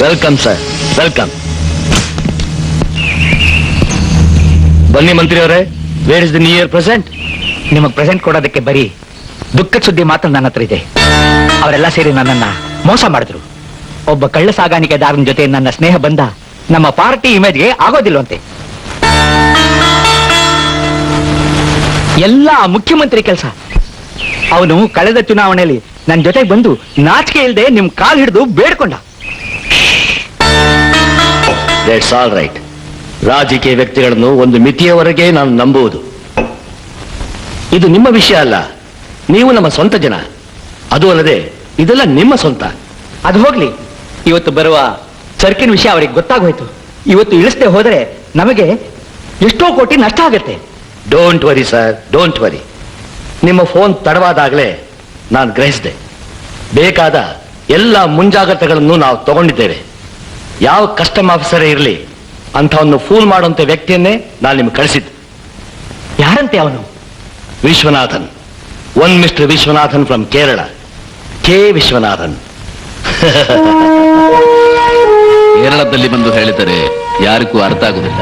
Welcome sir, welcome. ಬನ್ನಿ ಮಂತ್ರಿ ಅವರೇ, where is the new year present? ನಿಮಗ್ ಪ್ರೆಸೆಂಟ್ ಕೊಡೋದಕ್ಕೆ ಬರೀ ದುಃಖದ ಸುದ್ದಿ ಮಾತ್ರ ನನ್ನ ಹತ್ರ ಇದೆ. ಅವರೆಲ್ಲ ಸೇರಿ ನನ್ನನ್ನ ಮೋಸ ಮಾಡಿದ್ರು. ಒಬ್ಬ ಕಳ್ಳ ಸಾಗಾಣಿಕೆದಾರನ ಜೊತೆ ನನ್ನ ಸ್ನೇಹ ಬಂದ ನಮ್ಮ ಪಾರ್ಟಿ ಇಮೇಜ್ಗೆ ಆಗೋದಿಲ್ವಂತೆ. ಎಲ್ಲ ಮುಖ್ಯಮಂತ್ರಿ ಕೆಲಸ. ಅವನು ಕಳೆದ ಚುನಾವಣೆಯಲ್ಲಿ ನನ್ನ ಜೊತೆಗೆ ಬಂದು ನಾಚಿಕೆ ಇಲ್ಲದೆ ನಿಮ್ ಕಾಲ್ ಹಿಡಿದು ಬೇಡ್ಕೊಂಡ. That's all right. ರಾಜಕೀಯ ವ್ಯಕ್ತಿಗಳನ್ನು ಒಂದು ಮಿತಿಯವರೆಗೆ ನಾನು ನಂಬುವುದು. ಇದು ನಿಮ್ಮ ವಿಷಯ ಅಲ್ಲ, ನೀವು ನಮ್ಮ ಸ್ವಂತ ಜನ. ಅದು ಅಲ್ಲದೆ ಇದೆಲ್ಲ ನಿಮ್ಮ ಸ್ವಂತ. ಅದು ಹೋಗ್ಲಿ, ಇವತ್ತು ಬರುವ ಸರಕಿನ ವಿಷಯ ಅವರಿಗೆ ಗೊತ್ತಾಗೋಯ್ತು. ಇವತ್ತು ಇಳಿಸದೆ ಹೋದರೆ ನಮಗೆ ಎಷ್ಟೋ ಕೋಟಿ ನಷ್ಟ ಆಗುತ್ತೆ. Don't worry sir, don't worry. ನಿಮ್ಮ ಫೋನ್ ತಡವಾದಾಗಲೇ ನಾನು ಗ್ರಹಿಸಿದೆ. ಬೇಕಾದ ಎಲ್ಲ ಮುಂಜಾಗ್ರತೆಗಳನ್ನು ನಾವು ತಗೊಂಡಿದ್ದೇವೆ. ಯಾವ ಕಸ್ಟಮ್ ಆಫೀಸರೇ ಇರಲಿ, ಅಂಥವನ್ನು ಫೂಲ್ ಮಾಡುವಂತ ವ್ಯಕ್ತಿಯನ್ನೇ ನಾನು ನಿಮ್ಗೆ ಕಳಿಸಿದ್ದು. ಯಾರಂತೆ ಅವನು? Viswanathan. One mister Viswanathan from Kerala, K Viswanathan. ಕೇರಳದಲ್ಲಿ ಬಂದು ಹೇಳಿದರೆ ಯಾರಿಗೂ ಅರ್ಥ ಆಗುದಿಲ್ಲ.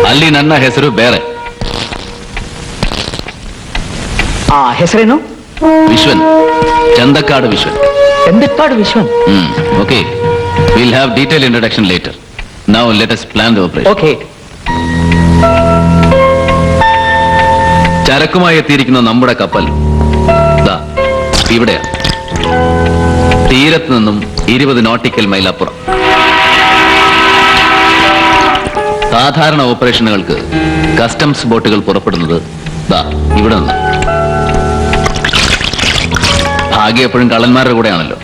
ಅಲ್ಲಿ ನನ್ನ ಹೆಸರು ಬೇರೆ. ಆ ಹೆಸರೇನು? Vishwan, Chandakkadu Vishwan. Chandakkadu Vishwan. Okay, will have detail introduction later. Now let us plan the operation. Okay. ചരക്കുമായി എത്തിയിരിക്കുന്ന നമ്മുടെ കപ്പൽ ഇവിടെയാണ്. തീരത്ത് നിന്നും 20 നോട്ടിക്കൽ മൈൽ അപ്പുറം. സാധാരണ ഓപ്പറേഷനുകൾക്ക് കസ്റ്റംസ് ബോട്ടുകൾ പുറപ്പെടുന്നത് ഇവിടെ നിന്ന്. ഭാഗ്യം എപ്പോഴും കള്ളന്മാരുടെ കൂടെയാണല്ലോ.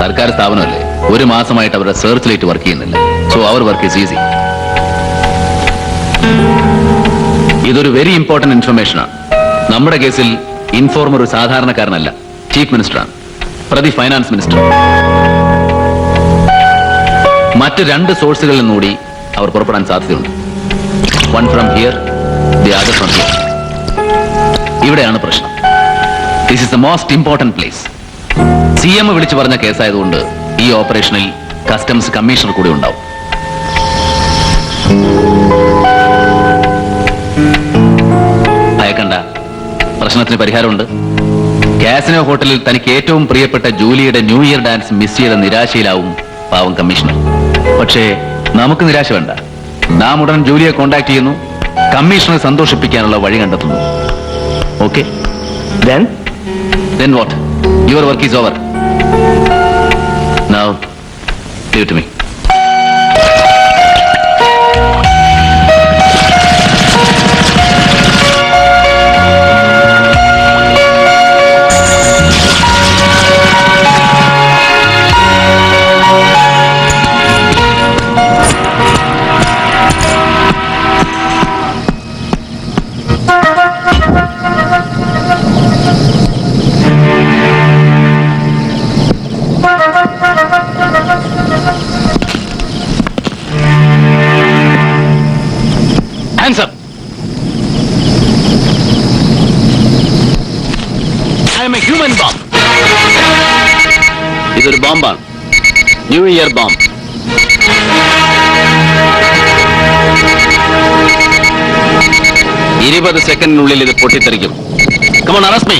സർക്കാർ സ്ഥാപനമല്ലേ, 1 മാസമായിട്ട് അവരുടെ സെർച്ച് ലൈറ്റ് വർക്ക് ചെയ്യുന്നില്ല. സോ അവർ വർക്ക് ഈസ് ഈസി. ഇതൊരു വെരി ഇമ്പോർട്ടന്റ് ഇൻഫർമേഷനാണ്. നമ്മുടെ കേസിൽ ഇൻഫോർമർ ഒരു സാധാരണക്കാരനല്ല, ചീഫ് മിനിസ്റ്ററാണ്, പ്രതി ഫൈനാൻസ് മിനിസ്റ്റർ. മറ്റ് 2 സോഴ്സുകളിൽ നിന്നുകൂടി അവർ പുറപ്പെടാൻ സാധ്യതയുണ്ട്. One from here, the other from here. ഇവിടെയാണ് പ്രശ്നം. This is the most important place. CM വിളിച്ചു പറഞ്ഞ കേസായതുകൊണ്ട് ഈ ഓപ്പറേഷനിൽ കസ്റ്റംസ് കമ്മീഷണർ കൂടി ഉണ്ടാവും. ഭയക്കണ്ട, പ്രശ്നത്തിന് പരിഹാരമുണ്ട്. കാസിനോ ഹോട്ടലിൽ തനിക്ക് ഏറ്റവും പ്രിയപ്പെട്ട ജൂലിയുടെ ന്യൂ ഇയർ ഡാൻസ് മിസ് ചെയ്ത നിരാശയിലാവും പാവം കമ്മീഷണർ. പക്ഷേ നമുക്ക് നിരാശ വേണ്ട. നാം ഉടൻ ജൂലിയെ കോണ്ടാക്ട് ചെയ്യുന്നു, കമ്മീഷണറെ സന്തോഷിപ്പിക്കാനുള്ള വഴി കണ്ടെത്തുന്നു. Okay? Then what? Your work is over. Now, leave it to me. Hands up. I am a human bomb. ഇതൊരു ബോംബാണ്, ന്യൂ ഇയർ ബോംബ്. ഇരുപത് സെക്കൻഡിനുള്ളിൽ ഇത് പൊട്ടിത്തെറിക്കും. Come on, arrest me.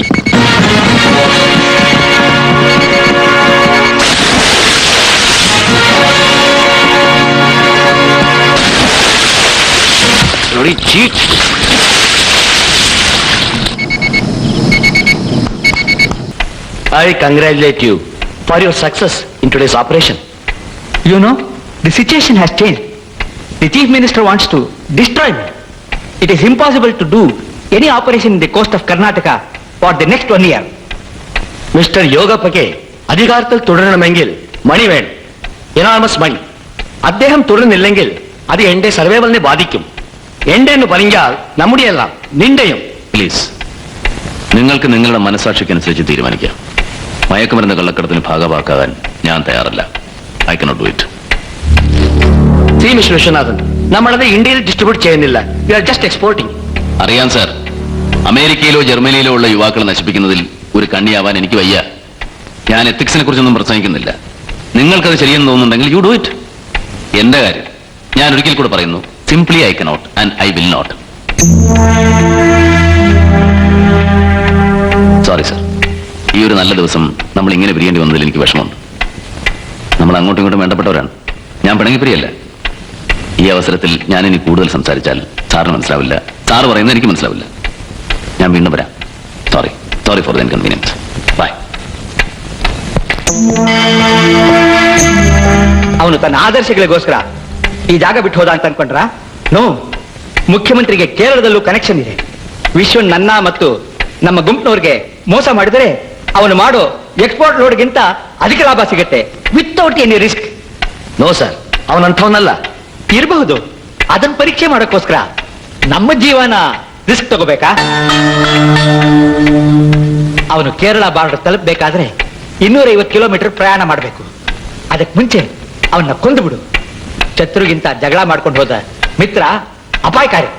Bloody cheat. I congratulate you for your success in today's operation. You know, the situation has changed. The chief minister wants to destroy me. It is impossible to do any operation in the coast of Karnataka for the next 1 year. Mister യോഗപ്പയ്ക്ക് അധികാരത്തിൽ തുടരണമെങ്കിൽ മണി വേണം, enormous മണി. അദ്ദേഹം തുടരുന്നില്ലെങ്കിൽ അത് എന്റെ സർവൈവലിനെ ബാധിക്കും. എന്റെ എന്ന് പറഞ്ഞാൽ നമ്മുടെയെല്ലാം നിന്റെയും. പ്ലീസ്, നിങ്ങൾക്ക് നിങ്ങളുടെ മനസാക്ഷിക്കനുസരിച്ച് തീരുമാനിക്കാം. മയക്കുമരുന്ന് കള്ളക്കടത്തിന് ഭാഗമാക്കാൻ ഞാൻ തയ്യാറല്ല. I cannot do it. See mister Viswanathan, നമ്മളത് ഇന്ത്യയിൽ ഡിസ്ട്രിബ്യൂട്ട് ചെയ്യുന്നില്ല. We are just exporting. അറിയാം സാർ, അമേരിക്കയിലോ ജർമ്മനിയിലോ ഉള്ള യുവാക്കളെ നശിപ്പിക്കുന്നതിൽ ഒരു കണ്ണിയാവാൻ എനിക്ക് വയ്യ. ഞാൻ എത്തിക്സിനെ കുറിച്ചൊന്നും പ്രസംഗിക്കുന്നില്ല. നിങ്ങൾക്കത് ശരിയെന്ന് തോന്നുന്നുണ്ടെങ്കിൽ യു ഡു ഇറ്റ്. എന്റെ കാര്യം ഞാൻ ഒരിക്കൽ കൂടെ പറയുന്നു, simply I cannot and I will not. Sorry sir, ഈ ഒരു നല്ല ദിവസം നമ്മൾ ഇങ്ങനെ പിരിയേണ്ടി വന്നതിൽ എനിക്ക് വിഷമമുണ്ട്. നമ്മൾ അങ്ങോട്ടും ഇങ്ങോട്ടും വേണ്ടപ്പെട്ടവരാണ്. ഞാൻ പിണങ്ങിപ്പിരിയല്ല. ഈ അവസരത്തിൽ ഞാൻ ഇനി കൂടുതൽ സംസാരിച്ചാൽ സാറിന് മനസ്സിലാവില്ല, സാറ് പറയുന്നത് എനിക്ക് മനസ്സിലാവില്ല. ഞാൻ വീണ്ടും വരാം. Sorry for the inconvenience. Bye. ಅವನು ತನ್ನ ಆದರ್ಶಗಳಿಗೋಸ್ಕರ ಈ ಜಾಗ ಬಿಟ್ಟು ಹೋದ ಅಂತ ಅನ್ಕೊಂಡ್ರ? ನೋ, ಮುಖ್ಯಮಂತ್ರಿಗೆ ಕೇರಳದಲ್ಲೂ ಕನೆಕ್ಷನ್ ಇದೆ. ವಿಶ್ವನ್ ನನ್ನ ಮತ್ತು ನಮ್ಮ ಗುಂಪಿನವ್ರಿಗೆ ಮೋಸ ಮಾಡಿದರೆ ಅವನು ಮಾಡೋ ಎಕ್ಸ್ಪೋರ್ಟ್ ಲೋಡ್ಗಿಂತ ಅಧಿಕ ಲಾಭ ಸಿಗುತ್ತೆ without any risk. No sir, ಅವನಂಥವನಲ್ಲ. ಇರಬಹುದು, ಅದನ್ನ ಪರೀಕ್ಷೆ ಮಾಡೋಕ್ಕೋಸ್ಕರ ನಮ್ಮ ಜೀವನ ರಿಸ್ಕ್ ತಗೋಬೇಕಾ? ಅವನು ಕೇರಳ ಬಾರ್ಡರ್ ತಲುಪಬೇಕಾದ್ರೆ 250 ಕಿಲೋಮೀಟರ್ ಪ್ರಯಾಣ ಮಾಡಬೇಕು. ಅದಕ್ಕೆ ಮುಂಚೆ ಅವನ್ನ ಕೊಂದು ಬಿಡು. ಶತ್ರುಗಿಂತ ಜಗಳ ಮಾಡ್ಕೊಂಡು ಹೋದ ಮಿತ್ರ ಅಪಾಯಕಾರಿ.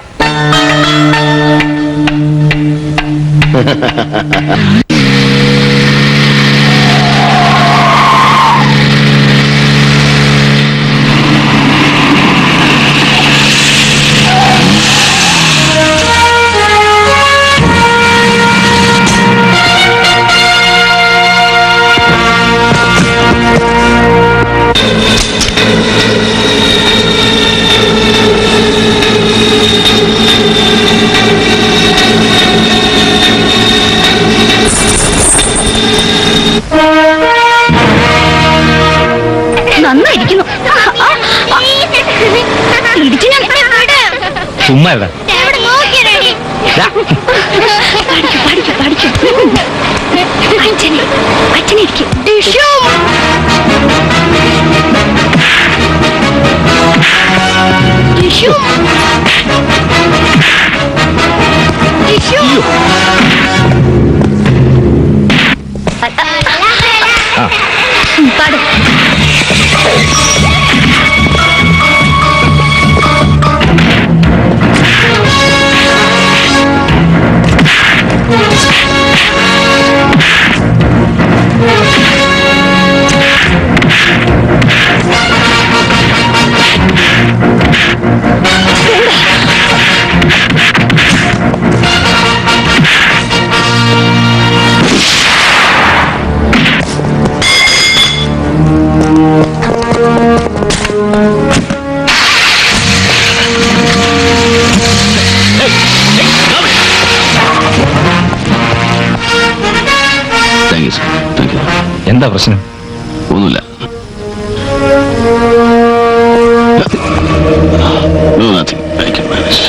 നന്നായിരിക്കുന്നു. ഇടിച്ചു ഞാൻ ചുമ്മാ അച്ഛനിരിക്കും. പാടും. എന്താ പ്രശ്നം? ഒന്നുമില്ല. No, nothing. I can manage.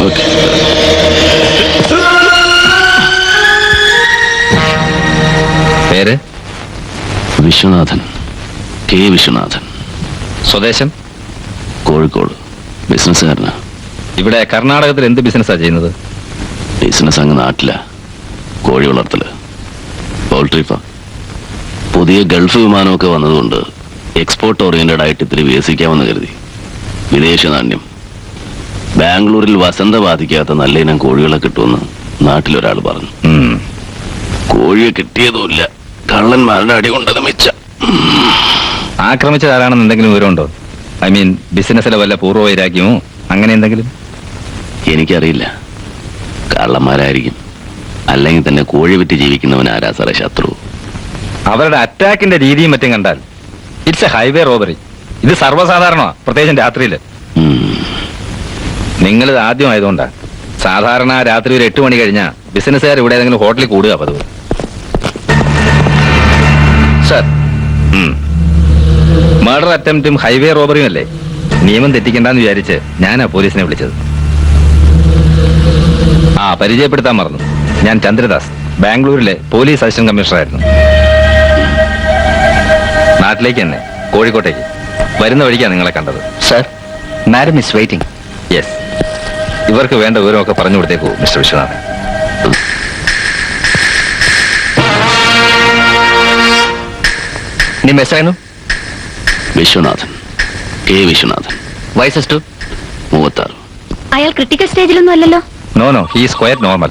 Okay. പേര്? വിശ്വനാഥൻ, കെ വിശ്വനാഥൻ. സ്വദേശം? കോഴിക്കോട്. ബിസിനസ്സുകാരനാ. ഇവിടെ കർണാടകത്തിൽ എന്ത് ബിസിനസ്സാ ചെയ്യുന്നത്? ബിസിനസ് അങ്ങ് നാട്ടില. കോഴി വളർത്തല്, പൗൾട്രി ഫാം. പുതിയ ഗൾഫ് വിമാനമൊക്കെ വന്നതുകൊണ്ട് എക്സ്പോർട്ട് ഓറിയന്റഡ് ആയിട്ട് ഇത്തിരി വികസിക്കാമെന്ന് കരുതി. വിദേശ നാണ്യം. ബാംഗ്ലൂരിൽ വസന്ത ബാധിക്കാത്ത നല്ല ഇനം കോഴികളെ കിട്ടുമെന്ന് നാട്ടിലൊരാൾ പറഞ്ഞു. കോഴിയെ കിട്ടിയതുമില്ല, കള്ളന്മാരുടെ അടി കൊണ്ടത് മിച്ച. ആക്രമിച്ചതാരാണെന്ന് എന്തെങ്കിലും വിവരമുണ്ടോ? ഐ മീൻ ബിസിനസ്സിലെ വല്ല പൂർവ്വവൈരാഗ്യമോ അങ്ങനെ എന്തെങ്കിലും? എനിക്കറിയില്ല. കള്ളന്മാരായിരിക്കും, അല്ലെങ്കിൽ തന്നെ കോഴി വിറ്റ് ജീവിക്കുന്നവൻ ആരാ സാറേ ശത്രു? അവരുടെ അറ്റാക്കിന്റെ രീതിയും മറ്റും കണ്ടാൽ ഇറ്റ്സ് എ ഹൈവേ റോബറി. ഇത് സർവ്വസാധാരണമാണ്, പ്രത്യേകിച്ചും രാത്രിയില്. നിങ്ങളിത് ആദ്യമായതുകൊണ്ടാ. സാധാരണ രാത്രി ഒരു 8 മണി കഴിഞ്ഞാൽ ബിസിനസ്സുകാർ ഇവിടെ ഏതെങ്കിലും ഹോട്ടലിൽ കൂടുക പതിവ്. സർ, മർഡർ അറ്റംപ്റ്റും ഹൈവേ റോബറിയും അല്ലേ? നിയമം തെറ്റിക്കണ്ടെന്ന് വിചാരിച്ച് ഞാനാ പോലീസിനെ വിളിച്ചത്. പരിചയപ്പെടുത്താൻ മറന്നു. ഞാൻ ചന്ദ്രദാസ്, ബാംഗ്ലൂരിലെ പോലീസ് അസിസ്റ്റന്റ് കമ്മീഷണറായിരുന്നു. നാട്ടിലേക്ക് തന്നെ, കോഴിക്കോട്ടേക്ക് വരുന്ന വഴിക്കാണ് നിങ്ങളെ കണ്ടത്. Sir, madam is waiting. Yes, ഇവർക്ക് വേണ്ട വിവരമൊക്കെ പറഞ്ഞു കൊടുത്തേക്കൂ മിസ്റ്റർ വിശ്വനാഥൻ. ನಿಮ್ಮ ಹೆಸರೇನು? വിശ്വനാഥൻ, കെ വിശ്വനാഥൻ. ವಯಸ್ಸೆಷ್ಟು? 36. അയാൾ ക്രിട്ടിക്കൽ സ്റ്റേജിലൊന്നും അല്ലല്ലോ? No, he is quite normal.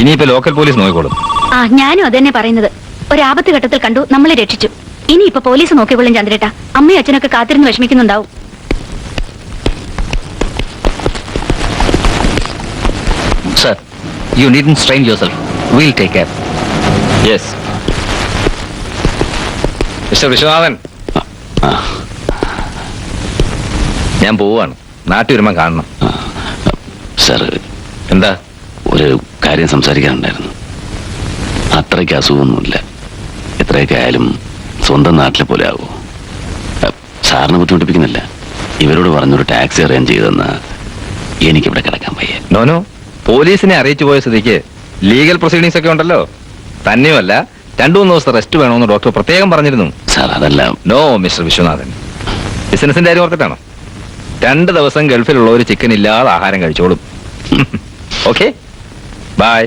ഇനിയിപ്പോ ലോക്കൽ പോലീസ് നോക്കിക്കോളും. ആ ഞാനും അതന്നെ പറയുന്നത്. ഒരാപത്ത് ഘട്ടത്തിൽ കണ്ടു, നമ്മളെ രക്ഷിച്ചു. ഇനി ഇപ്പൊ പോലീസ് നോക്കിക്കൊള്ളും ചന്ദ്രേട്ട. അമ്മയും അച്ഛനൊക്കെ കാത്തിരുന്ന് വിഷമിക്കുന്നുണ്ടാവും. Sir, you needn't strain yourself. Will take care. Yes mister Vishwanathan, ഞാൻ പോവാണ്. നാട്ടിൽ വരുമ്പോ കാണണം. സാർ, എന്താ? ഒരു കാര്യം സംസാരിക്കാനുണ്ടായിരുന്നു. അത്രയ്ക്ക് അസുഖമൊന്നുമില്ല. എത്രയൊക്കെ ആയാലും സ്വന്തം നാട്ടിലെ പോലെ ആവൂ. സാറിനെ ബുദ്ധിമുട്ടിപ്പിക്കുന്നില്ല. ഇവരോട് പറഞ്ഞൊരു ടാക്സി അറേഞ്ച് ചെയ്തെന്ന് എനിക്കിവിടെ കിടക്കാൻ വയ്യ. നോനോ, പോലീസിനെ അറിയിച്ചു പോയ സ്ഥിതിക്ക് ലീഗൽ പ്രൊസീഡിങ്സ് ഒക്കെ ഉണ്ടല്ലോ. തന്നെയുമല്ല, 2-3 ദിവസത്തെ റെസ്റ്റ് വേണമെന്ന് ഡോക്ടർ പ്രത്യേകം പറഞ്ഞിരുന്നു. സാർ, അതല്ല. നോ മിസ്റ്റർ വിശ്വനാഥൻ, ബിസിനസിന്റെ കാര്യം ഓർത്തിട്ടാണോ? 2 ദിവസം ഗൾഫിലുള്ള ഒരു ചിക്കൻ ഇല്ലാതെ ആഹാരം കഴിച്ചോളും. Okay, bye.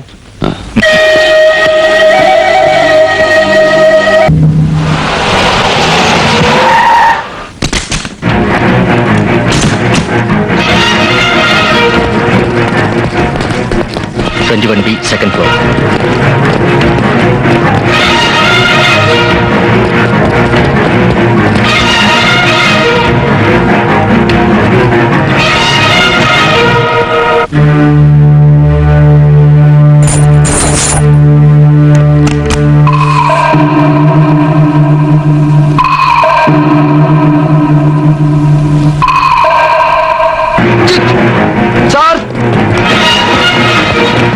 second floor.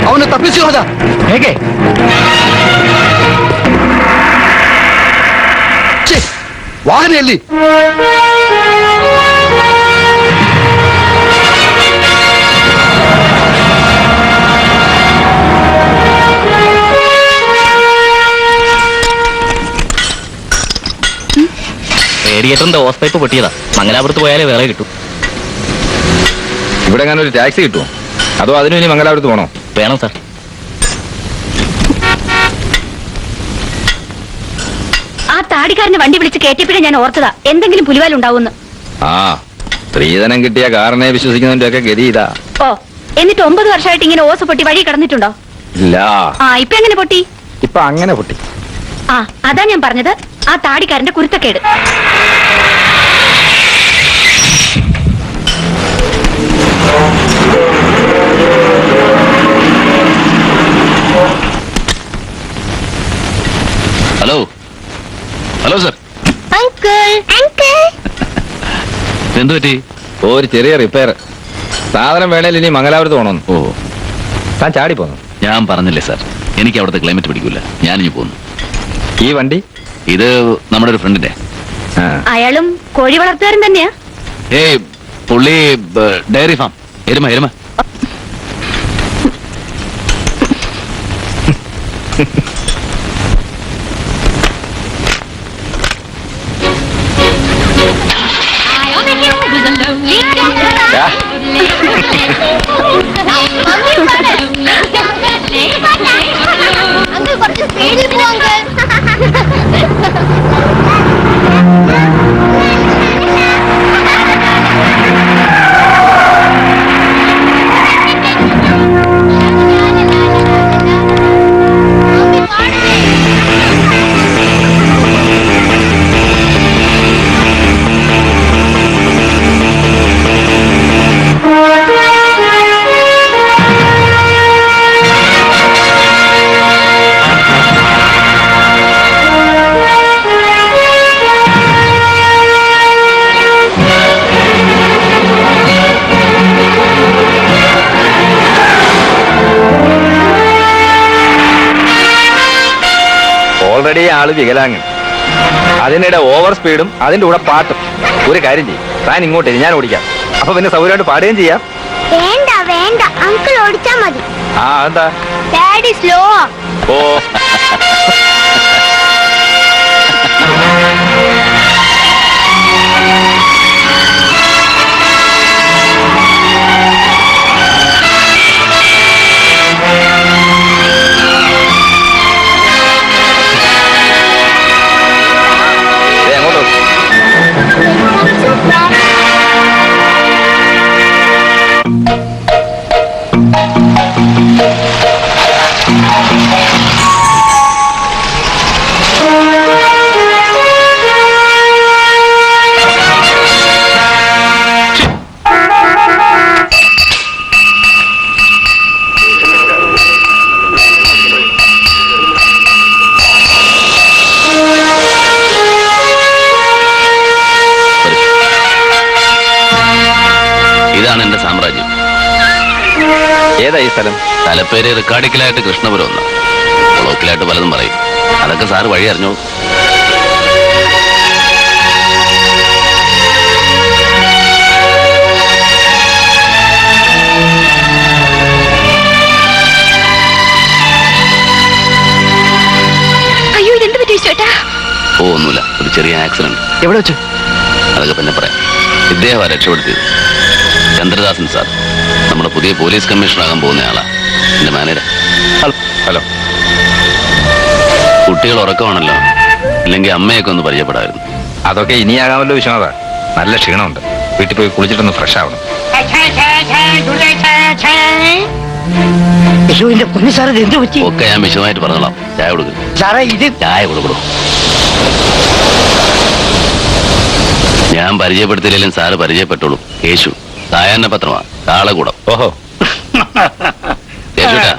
ಅವನು ತಪ್ಪಿಸಿ ಹೋದ. ಹೇಗೆ? ವಾಹನ ಎಲ್ಲಿ? റേഡിയേറ്ററിന്റെ ഓസ് പൈപ്പ് പൊട്ടിയതാ. മംഗലാപുരത്ത് പോയാലേ വേറെ കിട്ടും. ഇവിടെ ഞാൻ ഒരു ടാക്സി കിട്ടുമോ? അതോ അതിനു ഇനി മംഗലാപുരത്ത് പോണോ? വേണം സാർ. ആ താടിക്കാരനെ വണ്ടി വിളിച്ച് കയറ്റിയപ്പോഴേ ഞാൻ ഓർത്തതാ എന്തെങ്കിലും പുലിവാലുണ്ടാവുമെന്ന്. ആ, സ്ത്രീധനം കിട്ടിയ കാറിനെ വിശ്വസിക്കുന്നതിന്റെ ഒക്കെ ഗതി ഇതാ. ഓ, എന്നിട്ട് 9 വർഷമായിട്ട് ഇങ്ങനെ ഓസ് പൊട്ടി വഴി കിടന്നിട്ടുണ്ടോ? ഇല്ല. ആ, ഇപ്പൊ എങ്ങനെ പൊട്ടി? ഇപ്പൊ അങ്ങനെ പൊട്ടി. ആ, അതാ ഞാൻ പറഞ്ഞത്, ആ താടിക്കാരന്റെ കുരുത്തക്കേട്. Hello, hello sir. എന്തു പറ്റി? ഒരു ചെറിയ റിപ്പയർ. സാധനം വേണേൽ ഇനി മംഗലാപുരത്ത് പോകണമെന്ന്. ഓ, താൻ ചാടി പോന്നു. ഞാൻ പറഞ്ഞില്ലേ സാർ, എനിക്ക് അവിടുത്തെ ക്ലൈമറ്റ് പിടിക്കില്ല. ഞാനിനി പോന്നു. ഈ വണ്ടി ഇത് നമ്മുടെ ഒരു ഫ്രണ്ടിന്റെ. ആ, അയാളും കോഴി വളർത്തുകാരൻ തന്നെയാ. ഏയ്, പുള്ളി ഡയറി ഫാം. എരുമ എരുമ. യാ. കുറച്ച് സ്പീഡിൽ പോവാങ്ക. ഓൾറെഡി ആള് വികലാങ്ങൻ. അതിനിടെ ഓവർ സ്പീഡും അതിന്റെ കൂടെ പാട്ടും. ഒരു കാര്യം ചെയ്യും, താൻ ഇങ്ങോട്ട് ഞാൻ ഓടിക്കാം. അപ്പൊ പിന്നെ സൗകര്യമായിട്ട് പാടുകയും ചെയ്യാം. വേണ്ട വേണ്ട, അങ്കിൾ ഓടിച്ചാ മതി. ആ, എന്താ? Daddy slow. ഓ, ഏതാ ഈ സ്ഥലം? തലപ്പേര് റിക്കാർഡിക്കലായിട്ട് കൃഷ്ണപുരം ഒന്ന്, ബ്ലോക്കിലായിട്ട് പലതും പറയും. അതൊക്കെ സാറ് വഴി അറിഞ്ഞോളൂ. അയ്യോ ഇതെന്ത് പറ്റി ചേട്ടാ? ഓ ഒന്നുമില്ല, ഒരു ചെറിയ ആക്സിഡന്റ്. എവിടെ വെച്ച്? അതൊക്കെ പിന്നെ പറയാം. ഇദ്ദേഹമാണ് രക്ഷപ്പെടുത്തിയത്. ചന്ദ്രദാസൻ സാർ, നമ്മുടെ പുതിയ പോലീസ് കമ്മീഷണർ ആകാൻ പോകുന്ന ആളാ, എന്റെ മാനേജർ. ഹലോ. കുട്ടികൾ ഉറക്കമാണല്ലോ, ഇല്ലെങ്കിൽ അമ്മയൊക്കെ ഒന്ന് പരിചയപ്പെടായിരുന്നു. അതൊക്കെ ഇനിയാകാമല്ലോ വിശ്വനാഥ. നല്ല ക്ഷീണമുണ്ട്, വീട്ടിൽ പോയി കുളിച്ചിട്ടൊന്ന് ഫ്രഷ് ആവണം. അയ്യോ എന്റെ പൊന്നു സാറേ, ഇത് എന്ത് പറ്റി? ഒക്കെ ഞാൻ വിശദമായിട്ട് പറഞ്ഞോളാം. ചായ കൊടുക്കും. സാറേ ഇത് ചായ കൊടുക്കണോ? ഞാൻ പരിചയപ്പെടുത്തില്ലെങ്കിലും സാറ് പരിചയപ്പെട്ടോളൂ. യേശു, സായാഹ്ന പത്രമാ, കാളകൂടം. ഓഹോ. യേശുട്ടാ,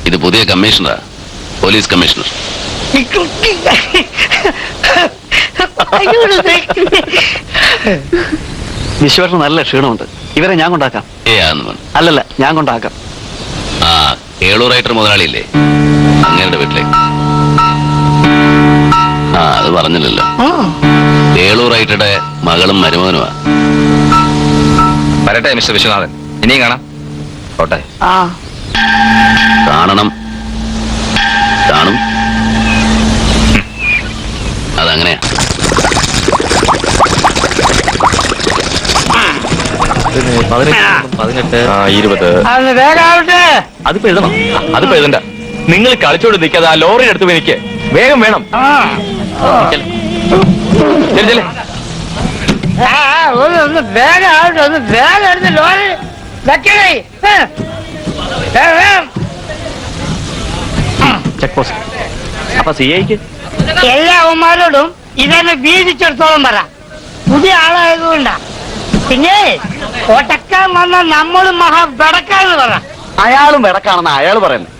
ഇത് പുതിയ കമ്മീഷണറാ, പോലീസ് കമ്മീഷണർ. വിശ്വാസം നല്ല ക്ഷീണമുണ്ട്. ഇവരെ ഞാൻ കൊണ്ടാക്കാം. ആന്ന്. അല്ലല്ല, ഞാൻ കൊണ്ടാക്കാം. ആ കേളൂർ റൈറ്റർ മുതലാളിയില്ലേ, അങ്ങേരുടെ വീട്ടിലേക്ക്. ആ അത് പറഞ്ഞില്ലല്ലോ, കേളൂർ റൈറ്ററുടെ മകളും മരുമകനുമാ. വരട്ടെ മിസ്റ്റർ വിശ്വനാഥൻ, ഇനിയും കാണാം. ഓട്ടെ. കാണണം, കാണും. അതങ്ങനെയാ. അതിപ്പോ എഴുതണം. അതിപ്പോ എഴുതണ്ട. നിങ്ങൾ കളിച്ചോണ്ട് നിൽക്കാതെ ആ ലോറി എടുത്ത് എനിക്ക് വേഗം വേണം. ചെല്ല്, ചെല്ല്. ഒന്ന് വേഗം ആവട്ടെ, ഒന്ന് വേഗം എടുത്ത് ലോറി വെക്കണേ. Check post. അപ്പൊ സി ഐക്ക് എല്ലാ അവന്മാരോടും ഇതെന്നെ വീതിച്ചെടുത്തോളം പറ. പുതിയ ആളായതുകൊണ്ടാ. പിന്നെ ഒട്ടക്കാൻ വന്ന നമ്മളും മഹാ വെടക്കാന്ന് പറ. അയാളും വിടക്കാണെന്ന് അയാൾ പറയുന്നത്.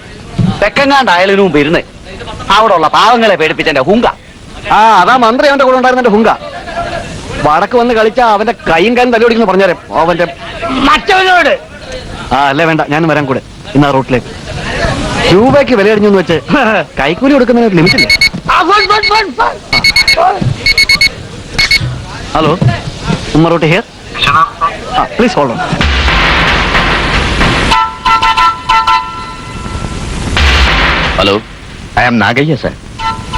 തെക്കങ്ങാണ്ട് അയാളിന് മുമ്പ് ഇരുന്നേ അവിടെ ഉള്ള പാവങ്ങളെ പേടിപ്പിച്ചെന്റെ ഹുങ്ക. അതാ മന്ത്രി അവന്റെ കൂടെ ഉണ്ടായിരുന്ന ഹുങ്ക. വടക്ക് വന്ന് കളിച്ചാ അവന്റെ കൈയും കാലും തല്ലുപിടിക്കുന്നു പറഞ്ഞാലേ അവന്റെ. മറ്റവനോട് അല്ലേ വേണ്ട, ഞാൻ വരാൻ കൂടെ ഇന്ന് ആ റൂട്ടിലേക്ക്. രൂപയ്ക്ക് വിലയടിഞ്ഞു വെച്ച് കൈക്കൂലി കൊടുക്കുന്നതിന് ലിമിറ്റില്ല. ഹലോ, ഉമ്മറോട്ട് here. Please hold on. Hello, I am Nagayya sir.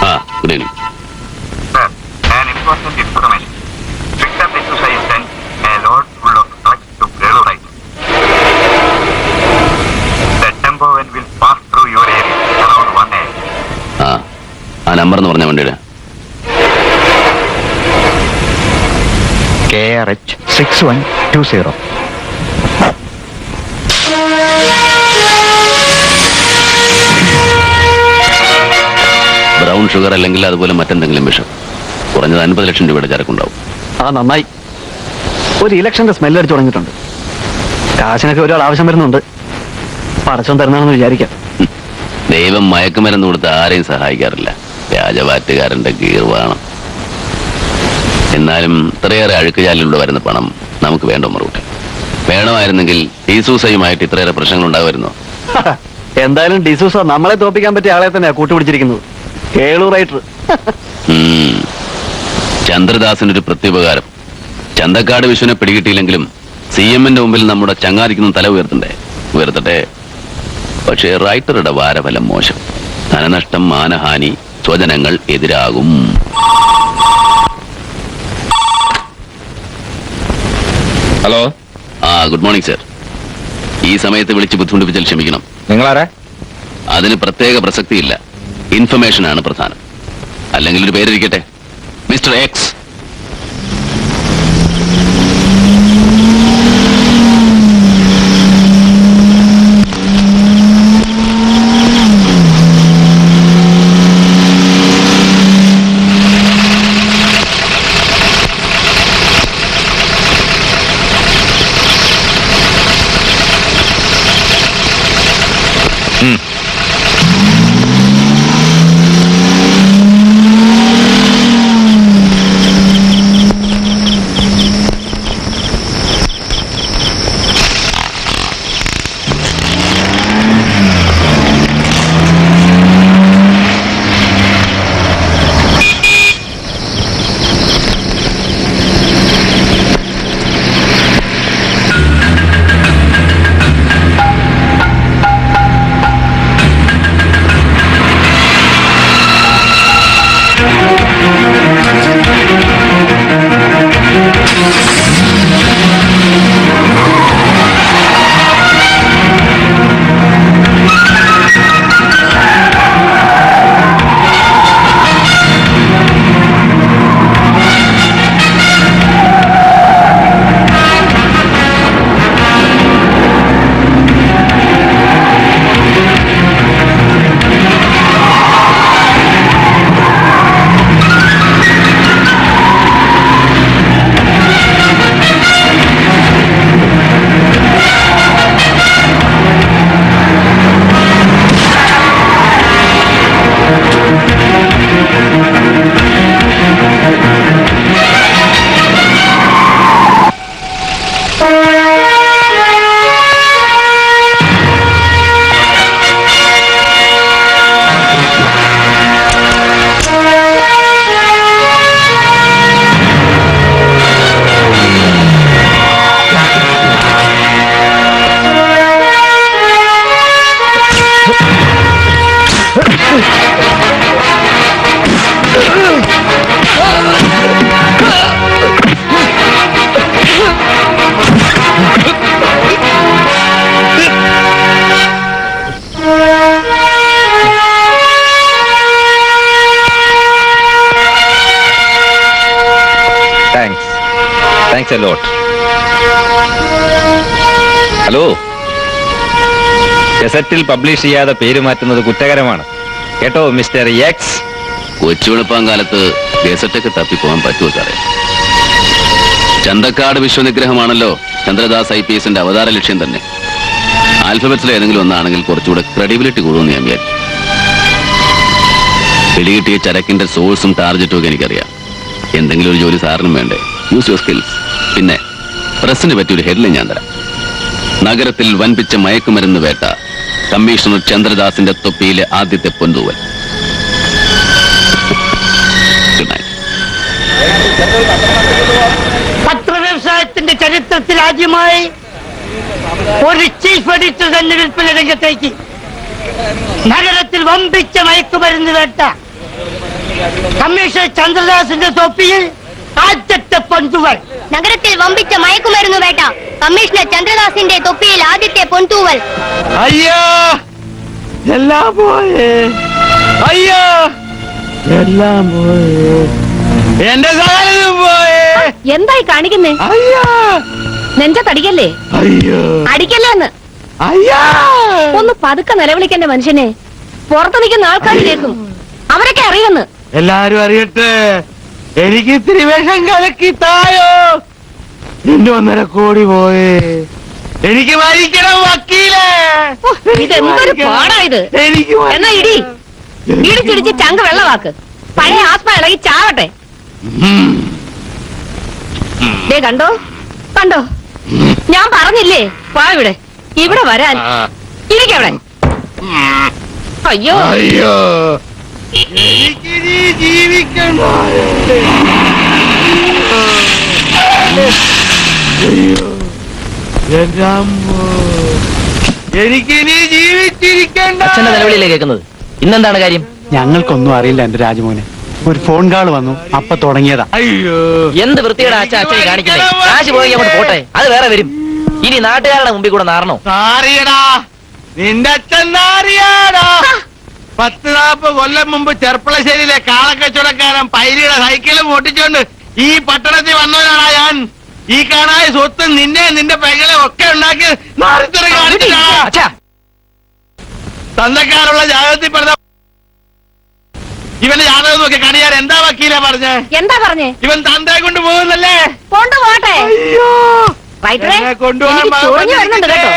ആ good evening. An important information. Victor D'Souza is sent a load full of drugs to Grelurite. The tempo van will pass through your area around 1 AM. ആ number എന്ന് പറഞ്ഞ വണ്ടിയുടെ KRH 6120. Brown sugar അല്ലെങ്കിൽ അതുപോലെ മറ്റെന്തെങ്കിലും വിഷം. കുറഞ്ഞത് 50 ലക്ഷം രൂപയുടെ ചരക്കുണ്ടാവും. നന്നായി. ഒരു ഇലക്ഷന്റെ സ്മെല്ല് അടിച്ചു തുടങ്ങിയിട്ടുണ്ട്. കാശിനൊക്കെ ഒരാൾ ആവശ്യം വരുന്നുണ്ട്. പടച്ചോൻ തരുന്നതാണെന്ന് വിചാരിക്കാം. ദൈവം മയക്കുമരുന്ന് കൊടുത്ത് ആരെയും സഹായിക്കാറില്ല. വ്യാജവാറ്റുകാരന്റെ കീർവാണം. എന്നാലും ഇത്രയേറെ അഴുക്കുചാലിലൂടെ വരുന്ന പണം നമുക്ക് വേണ്ട മറുപടി. വേണമായിരുന്നെങ്കിൽ ഡിസൂസയുമായിട്ട് ഇത്രയേറെ പ്രശ്നങ്ങൾ ഉണ്ടാകുമായിരുന്നോ? എന്തായാലും ഡിസൂസ നമ്മളെ തോപ്പിക്കാൻ പറ്റിയ ആളെ തന്നെയാ കൂട്ടുപിടിച്ചിരിക്കുന്നത്. കേളൂർ റൈറ്റർ. ചന്ദ്രദാസിനൊരു പ്രത്യുപകാരം. ചന്തക്കാട് വിശ്വനെ പിടികിട്ടിയില്ലെങ്കിലും CM-ന്റെ മുമ്പിൽ നമ്മുടെ ചങ്ങാതിക്കുന്ന തല ഉയർത്തട്ടെ. പക്ഷേ റൈറ്ററുടെ വാരഫലം മോശം. ധനനഷ്ടം, മാനഹാനി, സ്വജനങ്ങൾ എതിരാകും. ഹലോ. Good morning sir. ഈ സമയത്ത് വിളിച്ച് ബുദ്ധിമുട്ടിപ്പിച്ചാൽ ക്ഷമിക്കണം. നിങ്ങളാരാ? അതിന് പ്രത്യേക പ്രസക്തിയില്ല. ഇൻഫർമേഷനാണ് പ്രധാനം. അല്ലെങ്കിൽ ഒരു പേരിരിക്കട്ടെ, mister X. Thanks a lot. Hello, ഗസറ്റിൽ പബ്ലിഷ് ചെയ്യാതെ പേര് മാറ്റുന്നത് കുറ്റകരമാണ് കേട്ടോ മിസ്റ്റർ എക്സ്. കൊച്ചുവെളുപ്പാൻ കാലത്ത് ഗസറ്റൊക്കെ തപ്പിപ്പോകാൻ പറ്റുമോ സാറേ? ചന്തക്കാട് വിശ്വനിഗ്രഹമാണല്ലോ ചന്ദ്രദാസ് IPSന്റെ അവതാര ലക്ഷ്യം തന്നെ. ആൽഫബറ്റ്സിലെ ഏതെങ്കിലും ഒന്നാണെങ്കിൽ കുറച്ചുകൂടെ ക്രെഡിബിലിറ്റി കൂടുമെന്ന് ഞാൻ വിചാരിച്ചു. പിടികിട്ടിയ ചരക്കിന്റെ സോഴ്സും ടാർഗറ്റും ഒക്കെ എനിക്കറിയാം. എന്തെങ്കിലും ഒരു ജോലി സാറിനും വേണ്ടേ? Use your skills. പിന്നെ പ്രസിന് പറ്റിയൊരു ഹെഡ്ലൈൻ ഞാൻ തരാം. നഗരത്തിൽ വൻപിച്ച മയക്കുമരുന്ന് വേട്ട, കമ്മീഷണർ ചന്ദ്രദാസിന്റെ തൊപ്പിയിലെ ആദ്യത്തെ പൊന്തൂവൽ. Good night. പത്രവ്യവസായത്തിന്റെ ചരിത്രത്തിൽ ആദ്യമായി ഒരു ചീഫ് എഡിറ്റർ തന്നെ വിൽപ്പന രംഗത്തേക്ക്. നഗരത്തിൽ വമ്പിച്ച മയക്കുമരുന്ന് വേട്ട, കമ്മീഷണർ ചന്ദ്രദാസിന്റെ തൊപ്പിയിൽ ആദ്യത്തെ പൊന്തൂവൽ. നഗരത്തിൽ വമ്പിച്ച മയക്കുമരുന്ന് വേട്ട, കമ്മീഷണർ ചന്ദ്രദാസിന്റെ തൊപ്പിയിൽ ആദ്യത്തെ പൊന്തൂവൽ. അയ്യോ എല്ലാം പോയേ, അയ്യോ എല്ലാം പോയേ, എന്റെ സാധനം പോയേ. എന്തായി കാണിക്കുന്നേ? അയ്യോ നെഞ്ചത്തടിക്കല്ലേ? അയ്യോ അടിക്കല്ലെന്ന് അയ്യോ. ഒന്ന് പതുക്കെ നിലവിളിക്കണ്ടേ മനുഷ്യനെ? പുറത്ത് നിൽക്കുന്ന ആൾക്കാർ കേൾക്കും, അവരൊക്കെ അറിയുന്നു. എല്ലാരും അറിയട്ടെ, എനിക്ക് ഇത്തിരി വിഷം കലക്കി തായോ. എന്റെ 1.5 കോടി പോയേ, എനിക്ക് മരിക്കണം വക്കീലേ. ഇതെന്തൊരു പാടായത്. എനിക്ക് എന്നാ ഇടി ഇടിച്ചിടിച്ച് ചങ്ക് വെള്ളവാക്ക്, പഴയ ആസ്മ ഇളകി ചാവട്ടെ. ദേ കണ്ടോ കണ്ടോ, ഞാൻ പറഞ്ഞില്ലേ വാ ഇവിടെ ഇവിടെ വരാൻ. ഇരിക്കവിടെ. അയ്യോ അയ്യോ, എനിക്ക് നീ ജീവിക്കണോ? അയ്യോ എന്റെ അമ്മോ, എനിക്ക് നീ ജീവിച്ചിരിക്കണ്ട. അച്ഛന്റെ നിലവിളിയിലേ കേൾക്കുന്നത്. ഇന്നെന്താണ് കാര്യം? ഞങ്ങൾക്കൊന്നും അറിയില്ല എന്റെ രാജമോനെ. ഒരു ഫോൺ കാൾ വന്നു, അപ്പൊ തുടങ്ങിയതാ. അയ്യോ എന്ത് വൃത്തിയുടെ അച്ഛനെ കാണിക്കുന്നത്? കാശ് പോയി അങ്ങോട്ട് പോട്ടെ, അത് വേറെ വരും. ഇനി നാട്ടുകാരുടെ മുമ്പിൽ കൂടെ നാറണോ? നാറിയടാ, നിന്റെ അച്ഛൻ നാറിയാടാ. 10-40 കൊല്ലം മുമ്പ് ചെർപ്പളശ്ശേരിയിലെ കാളക്കച്ചവടക്കാരൻ പൈരിയുടെ സൈക്കിളും ഓട്ടിച്ചോണ്ട് ഈ പട്ടണത്തിൽ വന്നവനാണ് ഞാൻ. ഈ കാണായ സ്വത്ത് നിന്നെ നിന്റെ പെങ്ങളെ ഒക്കെ ഉണ്ടാക്കി നാറിത്തറ കാണിച്ചാ. അച്ഛാ, തന്തക്കാരുള്ള ജാതകത്തിൽ പറഞ്ഞ ഇവന്റെ ജാതകം നോക്കി കണിയാൻ എന്താ വക്കീല പറഞ്ഞേ? എന്താ പറഞ്ഞേ? ഇവൻ തന്തയെ കൊണ്ട് പോകുന്നല്ലേ? കൊണ്ടുപോട്ടെ. അയ്യോ, റൈറ്ററെ, എന്നെ കൊണ്ടുപോകാൻ എനിക്ക് ചൊറിഞ്ഞു വരുന്നുണ്ട് കേട്ടോ.